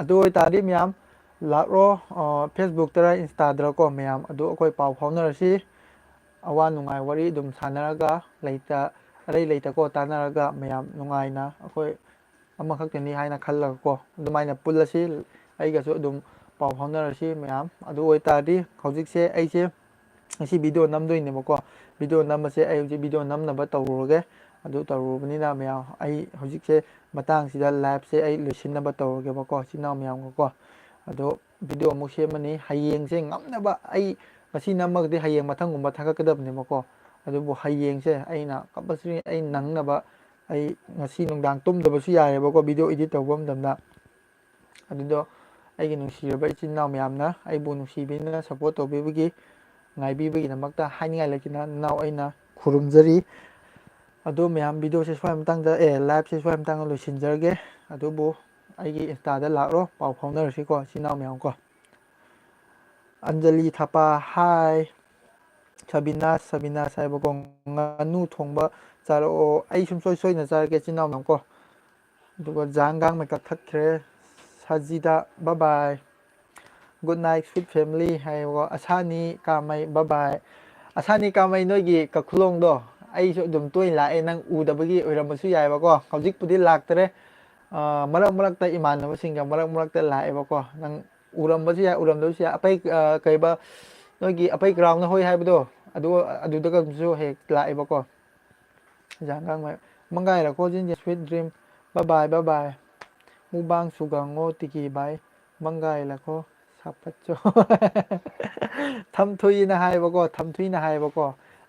ꯑꯗꯨ ꯑꯣꯏꯇꯥꯔꯗꯤ ꯃꯌꯥꯝ ꯂꯥꯛꯂꯣ ꯐꯦꯁꯕꯨꯛꯇꯔ ꯏꯟꯁꯇꯥꯗꯔꯀꯣ ꯃꯌꯥꯝ ꯑꯗꯨ ꯑꯩꯈꯣꯏ ꯄꯥꯎ ꯐꯥꯎꯅꯔꯁꯤ ꯑꯋꯥ ꯅꯨꯡꯉꯥꯏ ꯋꯥꯔꯤ ꯑꯗꯨꯝ ꯁꯥꯟꯅꯔꯒ ꯑꯔꯩ ꯂꯩꯇꯀꯣ ꯇꯥꯟꯅꯔꯒ ꯃꯌꯥꯝ ꯅꯨꯡꯉꯥꯏꯅ ꯑꯩꯈꯣꯏ ꯑꯃꯈꯛꯇꯅꯤ ꯍꯥꯏꯅ ꯈꯜꯂꯒꯀꯣ ꯑꯗꯨꯃꯥꯏꯅ ꯄꯨꯜꯂꯁꯤ ꯑꯩꯒꯁꯨ ꯑꯗꯨꯝ ꯄꯥꯎ ꯐꯥꯎꯅꯔꯁꯤ ꯃꯌꯥꯝ ꯑꯗꯨ ꯑꯣꯏꯇꯥꯔꯗꯤ ꯍꯧꯖꯤꯛꯁꯦ ꯑꯩꯁꯦ ꯉꯁꯤ ꯚꯤꯗꯤꯑꯣ ꯅꯝꯗꯣꯏꯅꯦꯕꯀꯣ ꯚꯤꯗꯤꯑꯣ ꯅꯝꯕꯁꯦ ꯑꯩ ꯍꯧꯖꯤꯛ ꯚꯤꯗꯤꯑꯣ ꯅꯝꯅꯕ ꯇꯧꯔꯨꯔꯒꯦ ꯑꯗꯨ ꯇꯧꯔꯨꯕꯅꯤꯅ ꯃꯌꯥꯝ ꯑꯩ ꯍꯧꯖꯤꯛꯁꯦ ꯃꯇꯥꯡꯁꯤꯗ ꯂꯥꯏꯚꯁꯦ ꯑꯩ ꯂꯣꯏꯁꯤꯟꯅꯕ ꯇꯧꯔꯒꯦꯕꯀꯣ ꯏꯆꯤꯜ ꯏꯅꯥꯎ ꯃꯌꯥꯝꯒꯀꯣ ꯑꯗꯣ ꯚꯤꯗꯤꯑꯣ ꯑꯃꯨꯛ ꯁꯦꯝꯃꯅꯤ ꯍꯌꯦꯡꯁꯦ ꯉꯝꯅꯕ ꯑꯩ ꯉꯁꯤ ꯅꯝꯃꯒꯗꯤ ꯍꯌꯦꯡ ꯃꯊꯪꯒꯨꯝꯕ ꯊꯥꯒꯠꯀꯗꯕꯅꯦꯕꯀꯣ ꯑꯗꯨꯕꯨ ꯍꯌꯦꯡꯁꯦ ꯑꯩꯅ ꯀꯝꯄꯜꯁꯔꯤ ꯑꯩ ꯅꯪꯅꯕ ꯑꯩ ꯉꯁꯤ ꯅꯨꯡꯗꯥꯡ ꯇꯨꯝꯗꯕꯁꯨ ꯌꯥꯏꯑꯕꯀꯣ ꯚꯤꯗꯤꯑꯣ ꯏꯗꯤꯠ ꯇꯧꯕ ꯃꯇꯝꯗ ꯑꯗꯨꯗꯣ ꯑꯩꯒꯤ ꯅꯨꯡꯁꯤꯔꯕ ꯏꯆꯤꯟ ꯏꯅꯥꯎ ꯃꯌꯥꯝꯅ ꯑꯩꯕꯨ ꯅꯨꯡꯁꯤꯕꯤꯗꯨꯅ ꯁꯞꯄꯣꯔꯠ ꯇꯧꯕꯤꯕꯒꯤ ꯉꯥꯏꯕꯤꯕꯒꯤꯗꯃꯛꯇ ꯍꯥꯏꯅꯤꯡꯉꯥꯏ ꯂꯩꯇꯅ ꯅꯅꯥꯎ ꯑꯩꯅ ꯈꯨꯔꯨꯝꯖꯔꯤ ꯑꯗꯣ ꯃꯌꯥꯝ ꯚꯤꯗꯤꯑꯣꯁꯦ ꯁ꯭ꯋꯥꯏ ꯃꯇꯥꯡꯗ ꯂꯥꯏꯚꯁꯦ ꯁ꯭ꯋꯥꯏ ꯃꯇꯥꯡꯗ ꯂꯣꯏꯁꯤꯟꯖꯔꯒꯦ ꯑꯗꯨꯕꯨ ꯑꯩꯒꯤ ꯏꯟꯁꯇꯥꯗ ꯂꯥꯛꯂꯣ ꯄꯥꯎ ꯐꯥꯎꯅꯔꯁꯤꯀꯣ ꯏꯆꯤꯟ ꯏꯅꯥꯎ ꯃꯌꯥꯝ ꯀꯣ ꯑꯟꯖꯂꯤ ꯊꯄꯥ ꯍꯥꯏ ꯁꯕꯤꯅꯥꯁ ꯍꯥꯏꯕꯀꯣ ꯉꯥꯅꯨ ꯊꯣꯡꯕ ꯆꯥꯔꯛꯑꯣ ꯑꯩ ꯁꯨꯡꯁꯣꯏ ꯁꯣꯏꯗꯅ ꯆꯥꯔꯛꯀꯦ ꯏꯆꯤꯟ ꯏꯅꯥꯎꯅꯀꯣ ꯑꯗꯨꯒ ꯖꯥꯡꯒꯥꯡ ꯃꯩ ꯀꯛꯊꯠꯈ꯭ꯔꯦ ꯁꯖꯤꯗ ꯕꯕꯥꯏ ꯒꯨꯗ ꯅꯥꯏꯠ ꯁ꯭ꯋꯤꯠ ꯐꯦꯃꯤꯂꯤ ꯍꯥꯏꯌꯦꯕꯀꯣ ꯑꯁꯥꯅꯤ ꯀꯥꯃꯩ ꯕꯕꯥꯏ ꯑꯁꯥꯅꯤ ꯀꯥꯃꯩ ꯅꯣꯏꯒꯤ ꯀꯈꯨꯂꯣꯡꯗꯣ ꯑꯩꯁꯨ ꯑꯗꯨꯝ ꯇꯣꯏꯅ ꯂꯥꯛꯑꯦ ꯅꯪ ꯎꯗꯕꯒꯤ ꯑꯣꯏꯔꯝꯕꯁꯨ ꯌꯥꯏꯑꯕꯀꯣ ꯍꯧꯖꯤꯛꯄꯨꯗꯤ ꯂꯥꯛꯇꯔꯦ ꯃꯔꯛ ꯃꯔꯛꯇ ꯏꯃꯥꯟꯅꯕꯁꯤꯡꯒ ꯃꯔꯛ ꯃꯔꯛꯇ ꯂꯥꯛꯑꯦꯕꯀꯣ ꯅꯪ ꯎꯔꯝꯕꯁꯨ ꯌꯥꯏ ꯎꯔꯝꯗꯕꯁꯨ ꯌꯥꯏ ꯑꯇꯩ ꯀꯩꯕ ꯅꯣꯏꯒꯤ ꯑꯄꯩ ꯒ꯭ꯔꯥꯎꯟꯗ ꯍꯣꯏ ꯍꯥꯏꯕꯗꯣ ꯑꯗꯨꯗꯒꯁꯨ ꯍꯦꯛ ꯂꯥꯛꯑꯦꯕꯀꯣ ꯖꯥꯡꯒꯥꯡ ꯃꯪꯒꯥꯏꯔꯀꯣ ꯖꯤꯟ ꯁ꯭ꯋꯤꯠ ꯗ꯭ꯔꯤꯝ ꯕꯥꯏ ꯕꯥꯏ ꯃꯨꯛꯕꯥꯡ ꯁꯨꯒꯪꯉꯣ ꯇꯤꯀꯤ ꯕꯥꯏ ꯃꯪꯒꯥꯏ ꯂꯀꯣ ꯁꯥꯄꯠꯆꯣ ꯊꯝꯊꯨꯏꯅ ꯍꯥꯏꯌꯦꯕꯀꯣ ꯊꯝꯊꯨꯏꯅ ꯍꯥꯏꯌꯦꯕꯀꯣ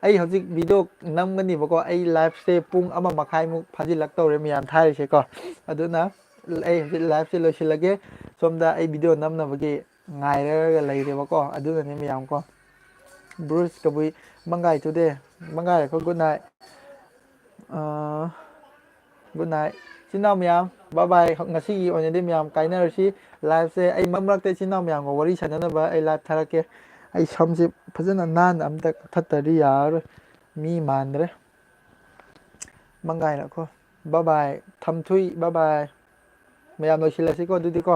ꯑꯩ ꯍꯧꯖꯤꯛ ꯚꯤꯗꯤꯑꯣ ꯅꯝꯒꯅꯤꯕꯀꯣ ꯑꯩ ꯂꯥꯏꯐꯁꯦ ꯄꯨꯡ 1.5 ꯐꯥꯖꯤꯜꯂꯛꯇꯧꯔꯦ ꯃꯌꯥꯝ ꯊꯥꯔꯤꯁꯦꯀꯣ ꯑꯗꯨꯅ ꯑꯩ ꯍꯧꯖꯤꯛ ꯂꯥꯏꯐꯁꯦ ꯂꯣꯏꯁꯤꯜꯂꯒꯦ ꯁꯣꯝꯗ ꯑꯩ ꯚꯤꯗꯤꯑꯣ ꯅꯝꯅꯕꯒꯤ ꯉꯥꯏꯔꯒ ꯂꯩꯔꯦꯕꯀꯣ ꯑꯗꯨꯅꯅꯦ ꯃꯌꯥꯝꯀꯣ ꯕ꯭ꯔꯨꯁ ꯀꯕꯨꯏ ꯃꯪꯒꯥꯏ ꯇꯨꯗꯦ ꯃꯪꯒꯥꯏꯔꯦꯈꯣ ꯒꯨꯗ ꯅꯥꯏꯠ ꯒꯨꯗ ꯅꯥꯏꯠ ꯏꯆꯤꯟ ꯏꯅꯥꯎ ꯃꯌꯥꯝ ꯕꯥꯏ ꯉꯁꯤꯒꯤ ꯑꯣꯏꯅꯗꯤ ꯃꯌꯥꯝ ꯀꯥꯏꯅꯔꯁꯤ ꯂꯥꯏꯐꯁꯦ ꯑꯩ ꯃꯔꯛ ꯃꯔꯛꯇ ꯏꯆꯤꯟ ꯏꯅꯥꯎ ꯃꯌꯥꯝꯒ ꯋꯥꯔꯤ ꯁꯥꯟꯅꯅꯕ ꯑꯩ ꯂꯥꯏꯐ ꯊꯥꯔꯛꯀꯦ ꯑꯩ ꯁꯝꯁꯦ ꯐꯖꯅ ꯅꯥꯟꯅ ꯑꯝꯇ ꯀꯛꯊꯠꯇ꯭ꯔꯗꯤ ꯌꯥꯔꯔꯣꯏ ꯃꯤ ꯃꯥꯟꯗ꯭ꯔꯦ ꯃꯪꯒꯥꯏꯔꯛꯈꯣ ꯕꯕꯥꯏ ꯊꯝꯊꯨꯏ ꯕꯕꯥꯏ ꯃꯌꯥꯝ ꯂꯣꯏꯁꯤꯜꯂꯁꯤꯀꯣ ꯑꯗꯨꯗꯤꯀꯣ